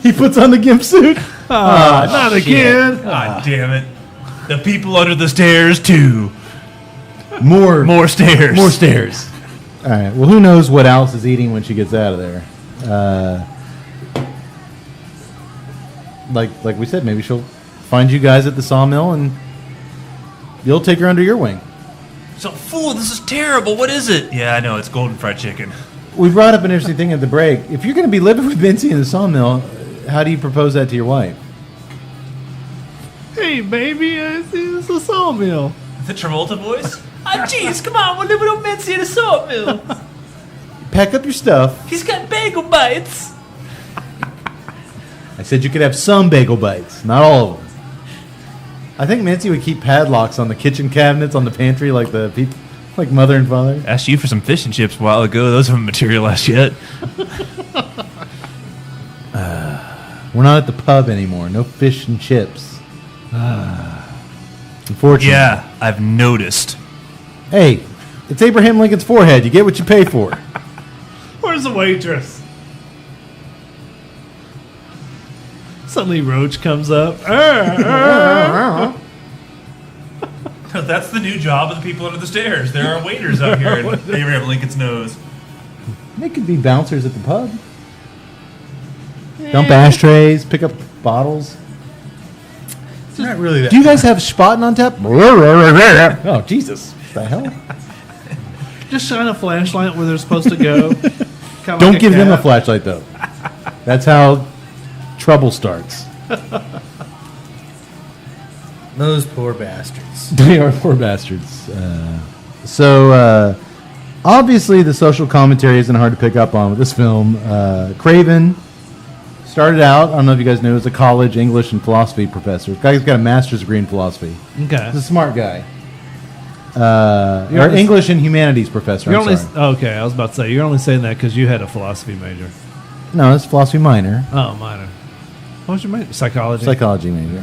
He puts on the gimp suit. Not again. God damn it! The people under the stairs too. More Stairs. more stairs. All right. Well, who knows what Alice is eating when she gets out of there? Like we said, maybe she'll find you guys at the sawmill and you'll take her under your wing. So, fool, this is terrible. What is it? Yeah, I know. It's golden fried chicken. We brought up an interesting thing at the break. If you're going to be living with Vinci in the sawmill, how do you propose that to your wife? Hey, baby, I see this is a sawmill. The Travolta voice? Ah, jeez, come on. We're living with Mitzi in a sawmill. Pack up your stuff. He's got bagel bites. I said you could have some bagel bites, not all of them. I think Nancy would keep padlocks on the kitchen cabinets, on the pantry, like the people, like mother and father. Asked you for some fish and chips a while ago. Those haven't materialized yet. We're not at the pub anymore. No fish and chips. Unfortunately. Yeah, I've noticed. Hey, it's Abraham Lincoln's forehead. You get what you pay for. Where's the waitress? Suddenly Roach comes up. That's the new job of the people under the stairs. There are waiters out here in Abraham Lincoln's nose. They could be bouncers at the pub. Dump ashtrays, pick up bottles. It's not really that. Do you guys have Spaten on tap? Oh, Jesus. What the hell? Just shine a flashlight where they're supposed to go. Kinda Don't like give them a cat. flashlight, though. That's how trouble starts. Those poor bastards. They are poor bastards. Obviously, the social commentary isn't hard to pick up on with this film. Craven started out, I don't know if you guys knew, as a college English and philosophy professor. The guy's got a master's degree in philosophy. Okay. He's a smart guy. You're Or only- English and humanities professor. You're I'm only sorry. okay. I was about to say you're only saying that because you had a philosophy major. No, it's philosophy minor. Oh, minor. What was your major? Psychology. Psychology major.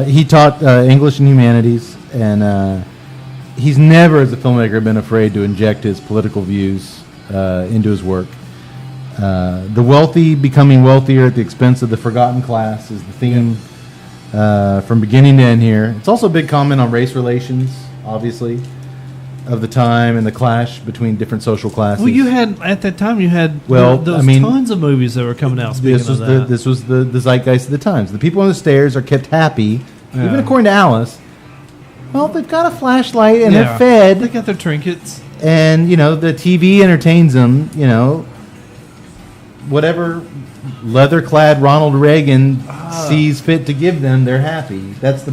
He taught English and humanities, and he's never, as a filmmaker, been afraid to inject his political views into his work. The wealthy becoming wealthier at the expense of the forgotten class is the theme from beginning to end here. It's also a big comment on race relations, obviously, of the time and the clash between different social classes. Well, you had at that time Well, there was I mean, tons of movies that were coming out. Speaking this was of that, this was the zeitgeist of the times. The people on the stairs are kept happy, Yeah. even according to Alice. Well, they've got a flashlight and Yeah. they're They fed, got their trinkets. and the TV entertains them. Whatever leather-clad Ronald Reagan sees fit to give them, they're happy. That's.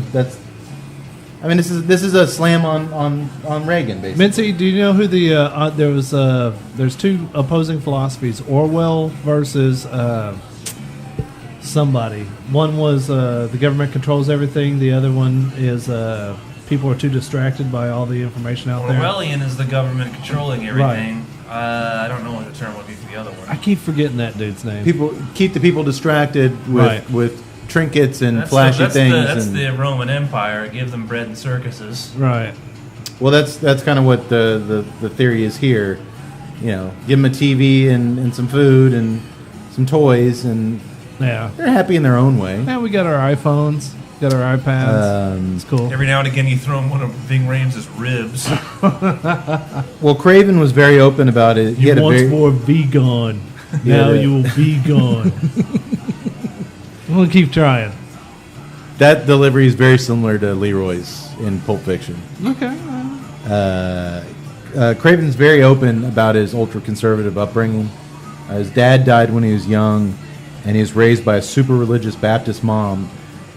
I mean, this is a slam on Reagan, basically. Mincy, do you know who the there's two opposing philosophies: Orwell versus somebody. One was the government controls everything. The other one is people are too distracted by all the information out there. Orwellian is the government controlling everything. I don't know what the term would be for the other one. I keep forgetting that dude's name. People keep the people distracted Right. with trinkets and That's flashy things. That's and, the Roman Empire. Give them bread and circuses. Right. well, that's kind of what the theory is here. Give them a TV and some food and some toys, and Yeah. they're happy in their own way. Now we got our iPhones, got our iPads. It's cool. Every now and again, you throw him one of Ving Rhames' ribs. Well, Craven was very open about it. He You had a once very, were be gone. Yeah, Now that- you will be gone. We'll keep trying. that delivery is very similar to Leroy's in Pulp Fiction. Okay. Craven's very open about his ultra-conservative upbringing. His dad died when he was young, and he was raised by a super religious Baptist mom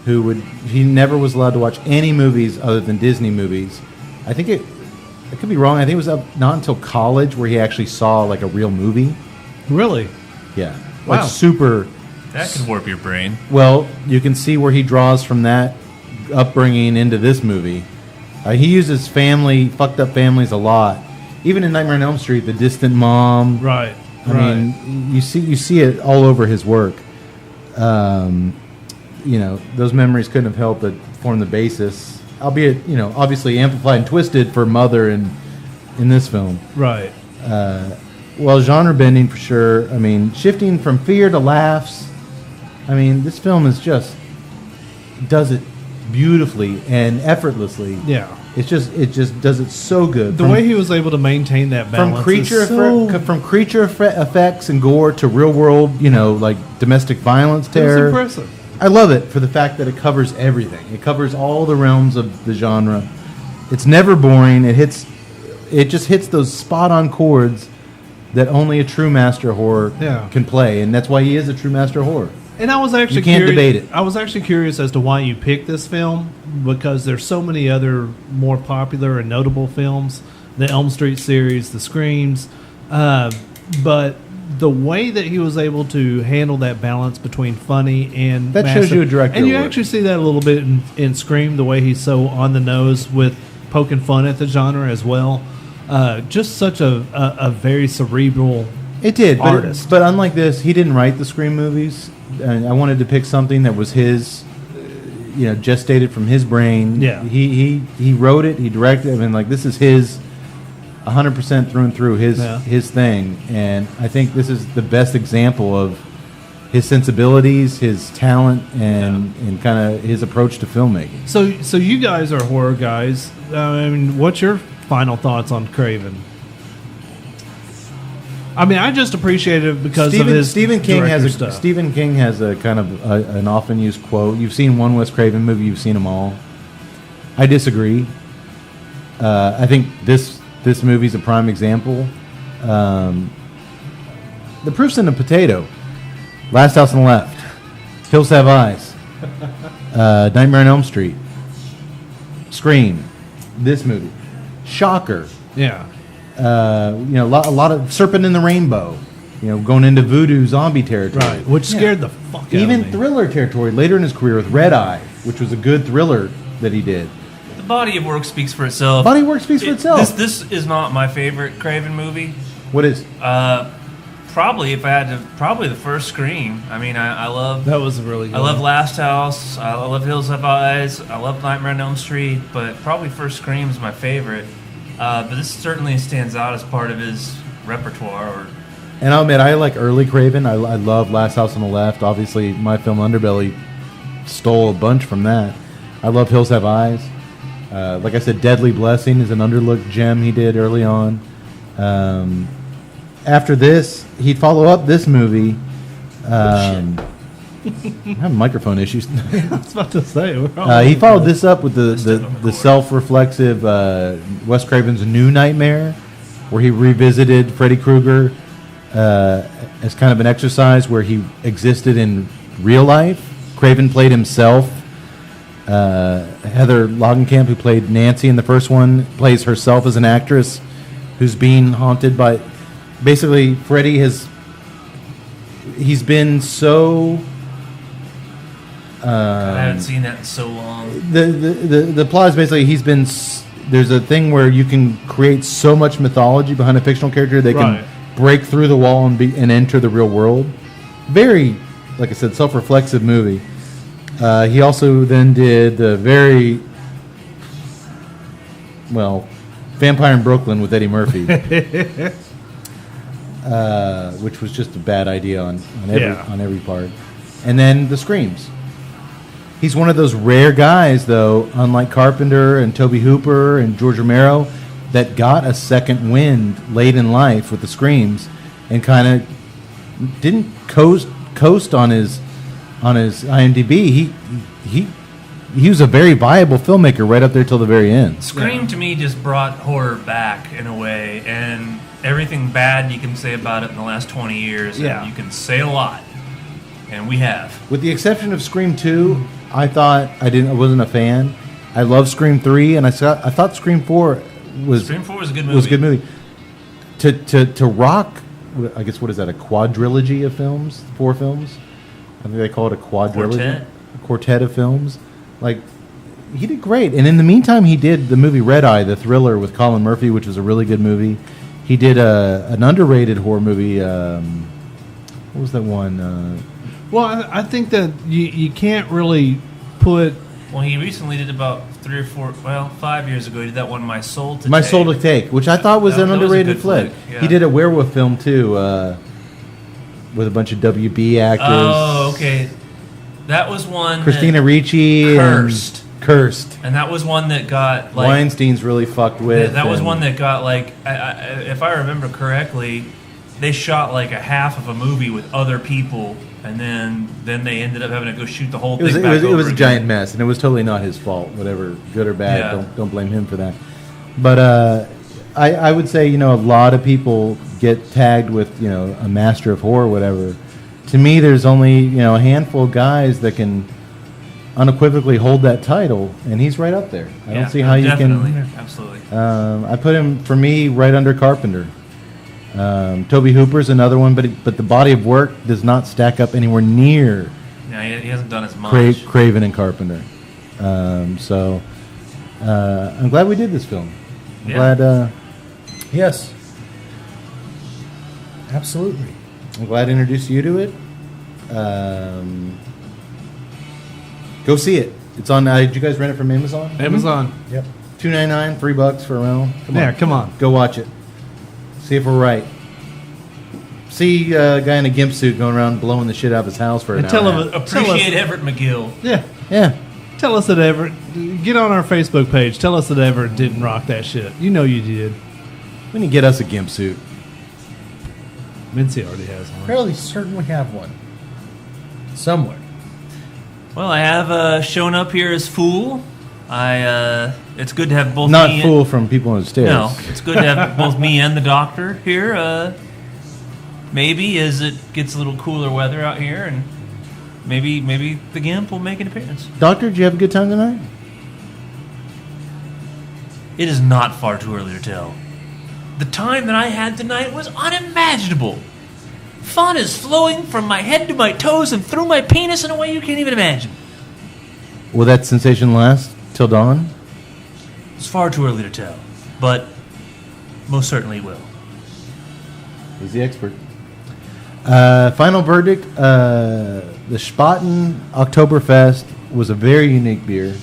he never was allowed to watch any movies other than Disney movies. I think I could be wrong. I think it was not until college where he actually saw like a real movie. Really? Yeah. Wow. Like super. That could warp your brain. Well, you can see where he draws from that upbringing into this movie. He uses fucked up families a lot. Even in Nightmare on Elm Street, the distant mom. Right. I mean, you see it all over his work. Those memories couldn't have helped but form the basis, albeit obviously amplified and twisted for Mother in this film. Right. Well, genre bending for sure. I mean, shifting from fear to laughs. I mean, this film is just does it beautifully and effortlessly. Yeah. It just does it so good. The way he was able to maintain that balance from creature is so, from creature effects and gore to real world, like domestic violence it was terror. impressive. I love it for the fact that it covers everything. It covers all the realms of the genre. It's never boring. It just hits those spot on chords that only a true master of horror Yeah. can play, and that's why he is a true master of horror. And I was actually You can't curious, debate it. I was actually curious as to why you picked this film because there's so many other more popular and notable films, the Elm Street series, the Screams, but the way that he was able to handle that balance between funny and That shows massive- you a director and you work. actually see that a little bit in Scream, the way he's so on the nose with poking fun at the genre as well. Just such a very cerebral. It did, Artist. but unlike this, he didn't write the Scream movies. And I wanted to pick something that was his, gestated from his brain. Yeah. He wrote it, he directed it, and this is his 100% through and through his thing. And I think this is the best example of his sensibilities, his talent, and kind of his approach to filmmaking. So you guys are horror guys. I mean, what's your final thoughts on Craven? I mean, I just appreciate it because of his Stephen King has director a stuff. Stephen King has a kind of an often used quote. You've seen one Wes Craven movie, you've seen them all. I disagree. I think this movie's a prime example. The proof's in the potato. Last House on the Left, Hills Have Eyes, Nightmare on Elm Street, Scream, this movie, Shocker. Yeah. A lot of Serpent in the Rainbow, going into voodoo zombie territory. Right. Which scared the fuck out Even of me. thriller territory later in his career with Red Eye, which was a good thriller that he did. The body of work speaks for itself. Body of work speaks for itself. This is not my favorite Craven movie. What is? Probably, if I had to, probably the first Scream. I mean, I love. That was a really good I love one. Last House. I love Hills Have Eyes. I love Nightmare on Elm Street, but probably first Scream is my favorite. But this certainly stands out as part of his repertoire. Or And I'll admit, I like early Craven. I love Last House on the Left. Obviously, my film Underbelly stole a bunch from that. I love Hills Have Eyes. Like I said, Deadly Blessing is an underlooked gem he did early on. After this, he'd follow up this movie. I'm having microphone issues. I was about to say. We're all He followed this up with the self-reflexive Wes Craven's New Nightmare, where he revisited Freddy Krueger as kind of an exercise where he existed in real life. Craven played himself. Heather Langenkamp, who played Nancy in the first one, plays herself as an actress who's being haunted by... Basically, Freddy he's been so... I haven't seen that in so long. The plot is basically there's a thing where you can create so much mythology behind a fictional character they Right. can break through the wall and enter the real world. Very, like I said, self-reflexive movie. He also then did the very Vampire in Brooklyn with Eddie Murphy, which was just a bad idea on every part. And then the Screams. He's one of those rare guys, though, unlike Carpenter and Tobe Hooper and George Romero, that got a second wind late in life with the Screams and kind of didn't coast on his IMDb. He was a very viable filmmaker right up there till the very end. Scream to me just brought horror back in a way, and everything bad you can say about it in the last 20 years, Yeah. and you can say a lot, and we have. With the exception of Scream 2, I wasn't a fan. I love Scream 3, and I thought Scream 4 was Scream 4 was a good movie. was a good movie. To rock, I guess, what is that? A quadrilogy of films? 4 films? I think they call it a quadrilogy. Quartet. A quartet of films. Like, he did great. And in the meantime, he did the movie Red Eye, the thriller with Colin Murphy, which was a really good movie. He did an underrated horror movie. What was that one? Well, I think that you can't really put... Well, he recently did about 5 years ago, he did that one, My Soul to My Take. Soul to Take, which I thought was That an was a underrated good flick. flick, yeah. He did a werewolf film too, with a bunch of WB actors. Oh, okay. That was one Christina that, Ricci. Cursed. Cursed. and that was one that got, like... Weinstein's really fucked with. That was and- one that got, like, if I remember correctly, they shot, like, a half of a movie with other people, and then they ended up having to go shoot the whole It was, thing it back was, it over was a again. giant mess, and it was totally not his fault. Whatever, good or bad, Yeah. don't blame him for that. But I would say, a lot of people get tagged with, a master of horror, whatever. To me, there's only, a handful of guys that can unequivocally hold that title, and he's right up there. I don't see how you definitely. can. Absolutely. I put him, for me, right under Carpenter. Tobe Hooper's another one, but the body of work does not stack up anywhere near Yeah, he hasn't done as much. Craven and Carpenter. So I'm glad we did this film. I'm Yeah. glad. Yes. Absolutely. I'm glad to introduce you to it. Go see it. It's on. Did you guys rent it from Amazon? Amazon. Yep. $2.99, $3 for a rental. Come on. Go watch it. See if we're right. See a guy in a gimp suit going around blowing the shit out of his house for an And tell hour. him, Appreciate Everett McGill. Yeah. Yeah. Tell us that Everett. Get on our Facebook page. Tell us that Everett didn't rock that shit. You know you did. We need to get us a gimp suit. Mincy already has one. Fairly certain we have one. Somewhere. Well, I have shown up here as Fool. It's good to have both Not me fool from people on the stairs. No, it's good to have both me and the doctor here. Maybe as it gets a little cooler weather out here, and maybe the Gimp will make an appearance. Doctor, did you have a good time tonight? It is not far too early to tell. The time that I had tonight was unimaginable. Fun is flowing from my head to my toes and through my penis in a way you can't even imagine. Will that sensation last till dawn? It's far too early to tell, but most certainly will. He's the expert. Final verdict: the Spaten Oktoberfest was a very unique beer.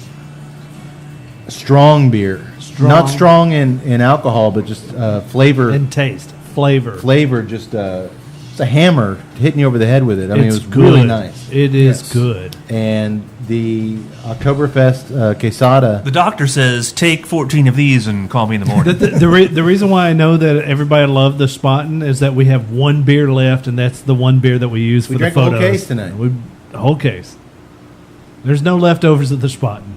Strong beer, not strong in alcohol, but just flavor And taste, flavor. Flavor. Just it's a hammer hitting you over the head with it. I mean, it was good. really nice. It is Yes. good. And the Oktoberfest quesada. The doctor says, take 14 of these and call me in the morning. The reason why I know that everybody loved the Spaten is that we have one beer left, and that's the one beer that we use for We the drank the whole photos. case tonight. The whole case. There's no leftovers at the Spaten.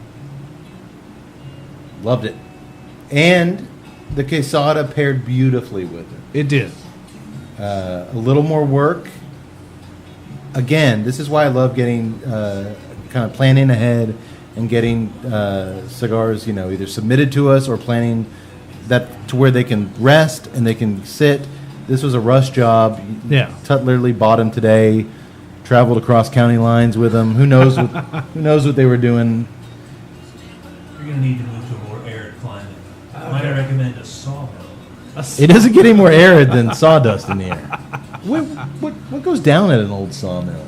Loved it. And the quesada paired beautifully with it. It did. A little more work. Again, this is why I love getting kind of planning ahead and getting cigars, either submitted to us or planning that to where they can rest and they can sit. This was a rush job. Yeah. Tut literally bought them today. Traveled across county lines with them. Who knows what they were doing? You're going to need to move to a more arid climate. Might I recommend a sawmill? It doesn't get any more arid than sawdust in the air. What goes down at an old sawmill?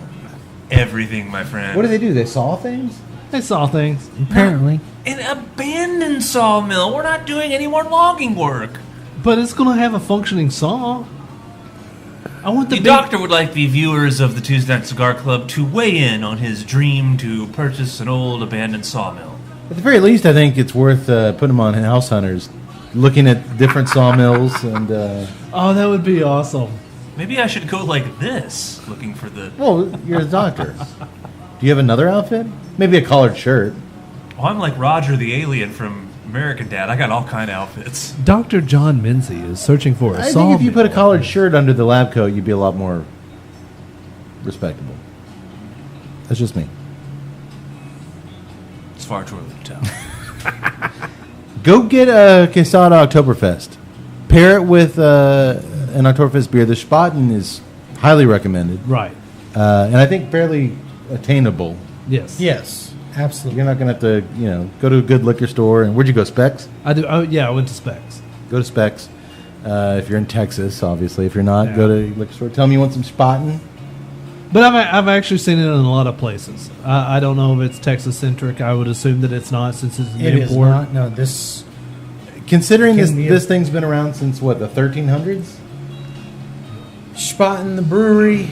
Everything, my friend. What do? They saw things? They saw things. Apparently. An abandoned sawmill. We're not doing any more logging work. But it's going to have a functioning saw. I want the The big... doctor would like the viewers of the Tuesday Night Cigar Club to weigh in on his dream to purchase an old abandoned sawmill. At the very least, I think it's worth putting them on House Hunters, looking at different sawmills and. Oh, that would be awesome. Maybe I should go like this, looking for the... Well, you're a doctor. Do you have another outfit? Maybe a collared shirt. Oh, I'm like Roger the alien from American Dad. I got all kind of outfits. Dr. John Mincy is searching for a I saw. think if you put a collared shirt under the lab coat, you'd be a lot more respectable. That's just me. It's far too early to tell. Go get a Quesada Oktoberfest. Pair it with an Oktoberfest beer. The Spaten is highly recommended. Right. And I think fairly attainable. Yes. Yes, absolutely. You're not going to have to, go to a good liquor store. And where'd you go, Specs? I do. Oh, yeah, I went to Specs. Go to Specs. If you're in Texas, obviously. If you're not, Yeah. go to a liquor store. Tell me you want some Spaten. But I've actually seen it in a lot of places. I don't know if it's Texas centric. I would assume that it's not, since it's an It is import. not. No, this Considering Can be a- this thing's been around since, what, the 1300s? Spaten, the brewery.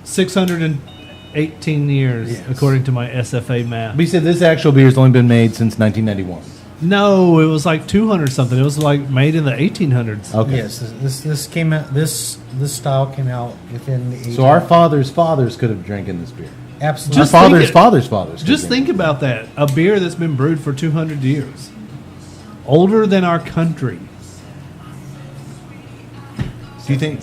618 years, Yes. according to my SFA math. But you said this actual beer's only been made since 1991. No, it was like 200 something. It was like made in the 1800s. Okay. Yes, this came out. This style came out within the. So our fathers' fathers could have drinking this beer. absolutely. Just our think fathers' it- fathers' fathers. could Just drink think about that. A beer that's been brewed for 200 years. Older than our country. it. Do you think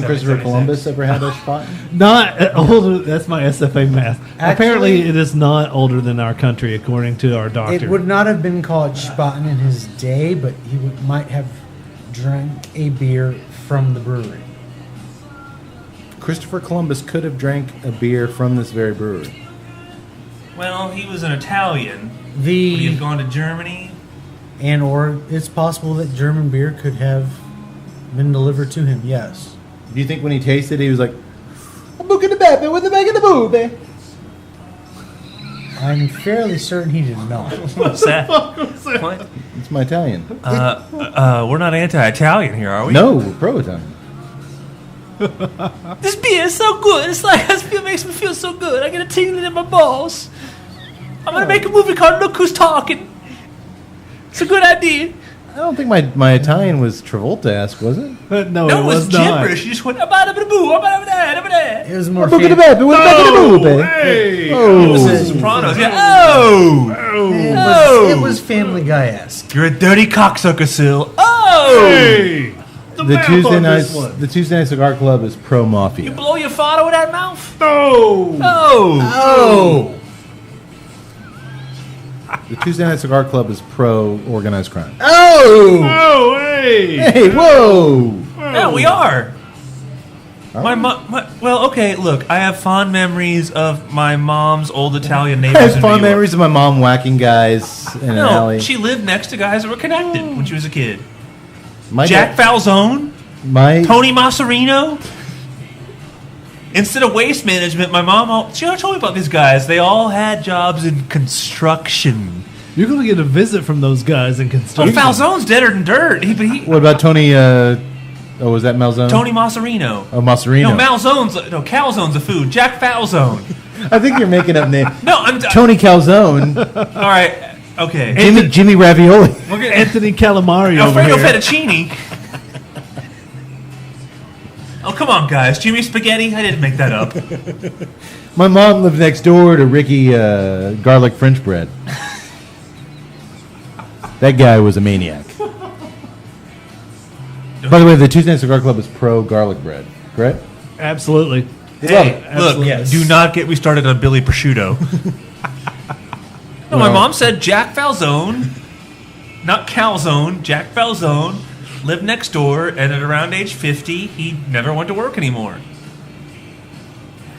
Christopher Columbus ever had a Spaten? Not older. That's my SFA math. Apparently, Actually- it is not older than our country, according to our doctor. It would not have been called Spaten in his day, but he might have drank a beer from the brewery. Christopher Columbus could have drank a beer from this very brewery. Well, he was an Italian. Would he have The gone to Germany? or it's possible that German beer could have been delivered to him. Yes. Do you think when he tasted it, he was like, "I'm booking the baby with the back of the booby"? I'm fairly certain he did not. What's that? What? It's my Italian. We're not anti-Italian here, are we? No, we're pro-Italian. This beer is so good. It's like this beer makes me feel so good. I get a tingling in my balls. I'm gonna make a movie called Look Who's Talking. It's a good idea. I don't think my Italian was Travolta-esque, was it? No, No, it it was was not. gibberish. You just went "Abba-dabba-boo, abba-dabba-da, It was more. I'm booking the fan- baby with the back of the booby. Hey! Oh. This is Sopranos. Yeah. Oh! It was Family Guy-esque. You're a dirty cocksucker, Sil. Oh! Hey! The mouth Tuesday on night, this one. the Tuesday Night Cigar Club is pro mafia. You blow your father with that mouth? No! Oh! Oh, The Tuesday Night Cigar Club is pro organized crime. oh! Oh, hey! Hey, whoa! Yeah, we are. Well, okay, look, I have fond memories of my mom's old Italian I neighbors have in New fond York. memories of my mom whacking guys in an No, alley. she lived next to guys that were connected when she was a kid. My Jack dad- Falzone, my Tony Masserino. Instead of waste management, my mom, she told me about these guys. They all had jobs in construction. You're going to get a visit from those guys in Oh, construction. Falzone's deader than dirt. What about Tony? Was that Malzone? Tony Masserino. Oh, Masserino. Calzone's a food. Jack Falzone. I think you're making up names. No, I'm. Tony Calzone. All right. Okay. Jimmy Ravioli. We're gonna, Anthony Calamari over Alfredo here. Fettuccine. Oh, come on, guys. Jimmy Spaghetti? I didn't make that up. My mom lived next door to Ricky Garlic French Bread. That guy was a maniac. By the way, the Tuesday Night Cigar Club is pro garlic bread, correct? Absolutely. Hey, look, Absolutely. Yes. do not get me started on Billy Prosciutto. No, my mom said Jack Falzone, not Calzone, Jack Falzone, lived next door, and at around age 50, he never went to work anymore.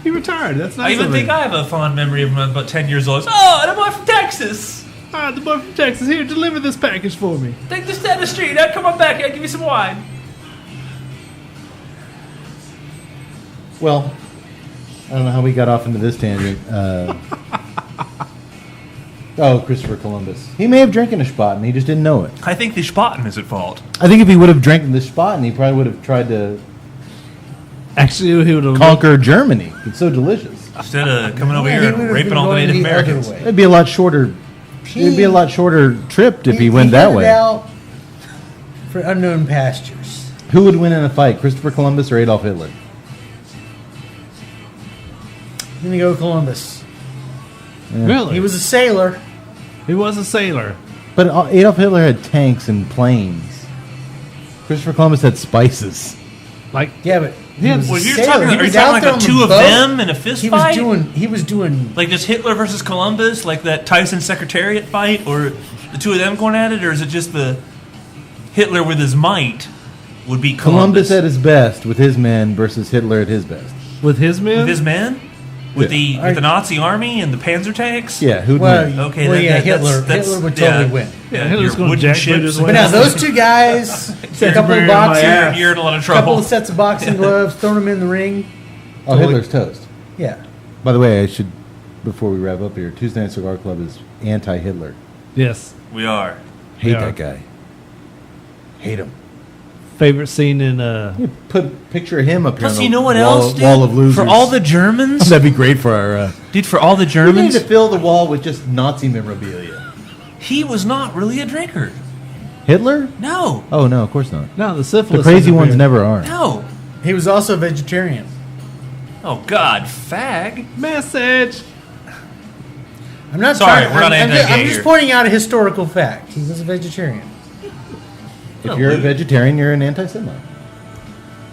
He retired. That's nice. I even of think him. I have a fond memory of him about 10 years old. Oh, and a boy from Texas. The boy from Texas. Here, deliver this package for me. Take this down the street. I'll come on back. I'll give you some wine. Well, I don't know how we got off into this tangent. Christopher Columbus. He may have drank in a Spaten, he just didn't know it. I think the Spaten is at fault. I think if he would have drank in the Spaten, he probably would have tried to Actually, he would have conquer Germany. It's so delicious. Instead of coming over Yeah, here he would and have raping been all the going Native the other Americans. way. It'd be a lot shorter. It'd be a lot shorter trip if he went that headed way. out for unknown pastures. Who would win in a fight, Christopher Columbus or Adolf Hitler? I'm gonna go Columbus. Really? He was a sailor. He was a sailor. But Adolf Hitler had tanks and planes. Christopher Columbus had spices. Like, Yeah, but he Yeah, was Well, a you're sailor. talking, He are you was talking out like there the on two of boat. them in a fist He was fight? doing. Like just Hitler versus Columbus, like that Tyson Secretariat fight, or the two of them going at it, or is it just the Hitler with his might would be Columbus Columbus at his best with his men versus Hitler at his best. with his men? with his men, with the Nazi army and the Panzer tanks? Yeah, who'd Well, win? Okay. well, yeah, that's- Hitler would totally win. Yeah, Hitler's your gonna wooden jackboot ships. his way But now those two guys, a couple of boxing, You're in a lot of couple trouble. of sets of boxing gloves, throwing them in the ring. Oh, Hitler's toast. Yeah. By the way, I should, before we wrap up here, Tuesday Night Cigar Club is anti-Hitler. Yes. We are. Hate Yeah. that guy. Hate him. Favorite scene in You put a picture of him up here Plus, on you the know what wall, else, dude? wall of losers. For all the Germans, That'd be great for our... dude. For all the we need Germans, to fill the wall with just Nazi memorabilia. he was not really a drinker. Hitler? No, Oh, no, of course not. No, the syphilis. The crazy disappeared. ones never are. no. He was also a vegetarian. Oh God, fag. Message. I'm not Sorry, trying, we're not I'm anti-gay just here. pointing out a historical fact. He was a vegetarian. If you're a vegetarian, you're an anti-Semite.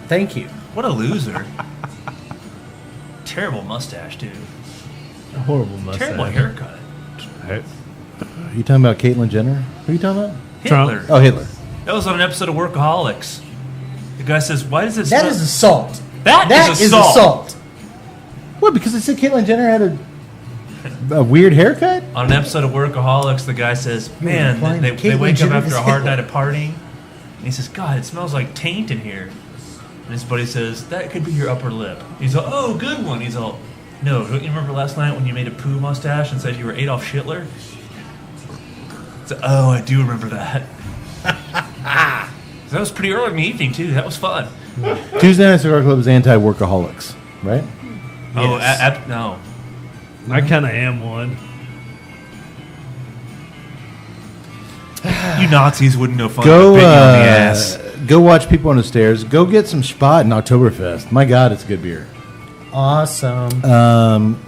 Thank you. What a loser. Terrible mustache, dude. A horrible mustache. Terrible haircut. Are you talking about Caitlyn Jenner? Who are you talking about? Trump. Hitler. Oh, Hitler. That was on an episode of Workaholics. The guy says, "Why does it?" That smell-" is assault. That is assault. What, because they said Caitlyn Jenner had a weird haircut? On an episode of Workaholics, the guy says, "Man, implying they Caitlyn wake up Jenner after is a hard Hitler. night of partying." And he says, "God, it smells like taint in here." And his buddy says, "That could be your upper lip." He's all, "Oh, good one." He's all, "No, don't you remember last night when you made a poo mustache and said you were Adolf Hitler?" So, "Oh, I do remember that." That was pretty early in the evening too. That was fun. Tuesday Night Cigar Club is anti-workaholics, right? Oh, Yes. no. I kind of am one. You Nazis wouldn't know fun. Go, Bit you on the ass. go watch People on the Stairs. Go get some Spot in Oktoberfest. My God, it's a good beer. Awesome.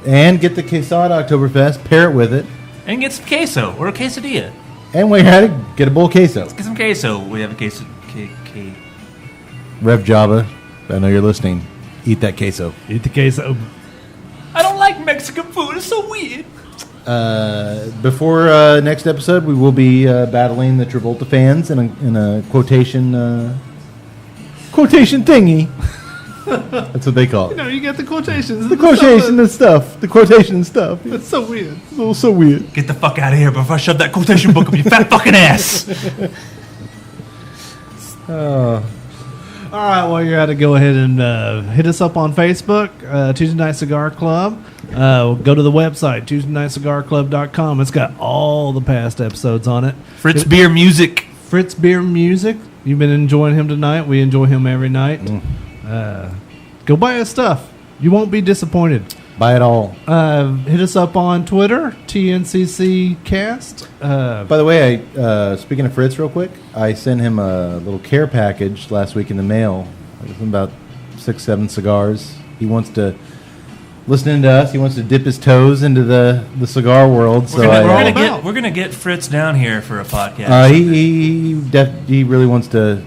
And get the Quesada Oktoberfest. Pair it with it. And get some queso or a quesadilla. And while you're at it, get a bowl of queso. Get some queso. We have a queso. Rev Java, I know you're listening. Eat that queso. Eat the queso. I don't like Mexican food. It's so weird. Before next episode, we will be battling the Travolta fans in a quotation thingy. That's what they call it. No, you got the quotations. The quotation and stuff. The quotation and stuff. That's so weird. It's all so weird. Get the fuck out of here before I shove that quotation book up your fat fucking ass. All right, well, you're at to go ahead and hit us up on Facebook, Tuesday Night Cigar Club. Go to the website, TuesdayNightCigarClub.com. It's got all the past episodes on it. Fritz Beer Music. Fritz Beer Music. You've been enjoying him tonight. We enjoy him every night. Go buy his stuff. You won't be disappointed. Buy it all. Hit us up on Twitter, TNCCcast. By the way, speaking of Fritz real quick, I sent him a little care package last week in the mail. It was about 6-7 cigars. He wants to, listening to us, he wants to dip his toes into the cigar world. So We're gonna get Fritz down here for a podcast. he really wants to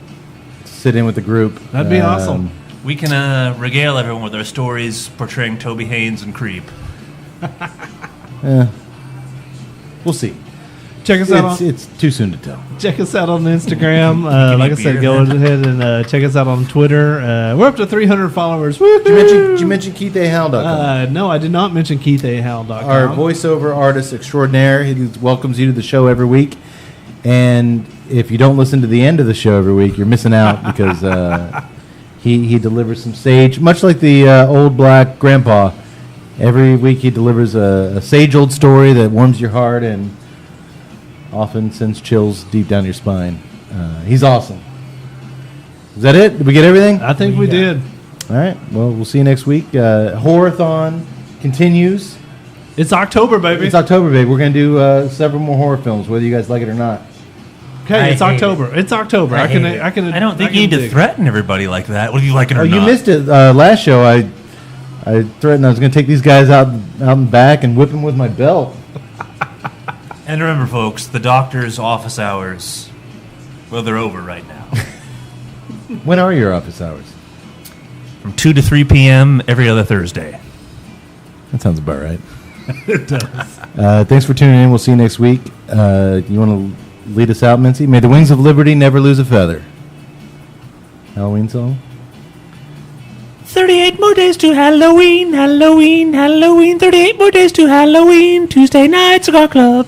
sit in with the group. That'd be awesome. We can regale everyone with our stories portraying Toby Haynes and Creep. We'll see. Check us out. It's too soon to tell. Check us out on Instagram. Like I said, go ahead and check us out on Twitter. We're up to 300 followers. Did you mention KeithAHal.com? No, I did not mention KeithAHal.com. Our voiceover artist extraordinaire. He welcomes you to the show every week. And if you don't listen to the end of the show every week, you're missing out because he delivers some sage, much like the old black grandpa. Every week he delivers a sage-old story that warms your heart and often sends chills deep down your spine. He's awesome. Is that it? Did we get everything? I think we did. All right. Well, we'll see you next week. Horror-thon continues. It's October, baby. It's October, baby. We're going to do several more horror films, whether you guys like it or not. Okay, it's October. It's October. I don't think you need to threaten everybody like that. Whether you like it or not. You missed it. Last show, I threatened I was going to take these guys out and back and whip them with my belt. And remember, folks, the doctor's office hours, well, they're over right now. When are your office hours? From 2 to 3 p.m. every other Thursday. That sounds about right. It does. Thanks for tuning in. We'll see you next week. You want to lead us out, Mincy? May the wings of liberty never lose a feather. Halloween song? 38 more days to Halloween, Halloween, Halloween. 38 more days to Halloween. Tuesday Night Cigar Club.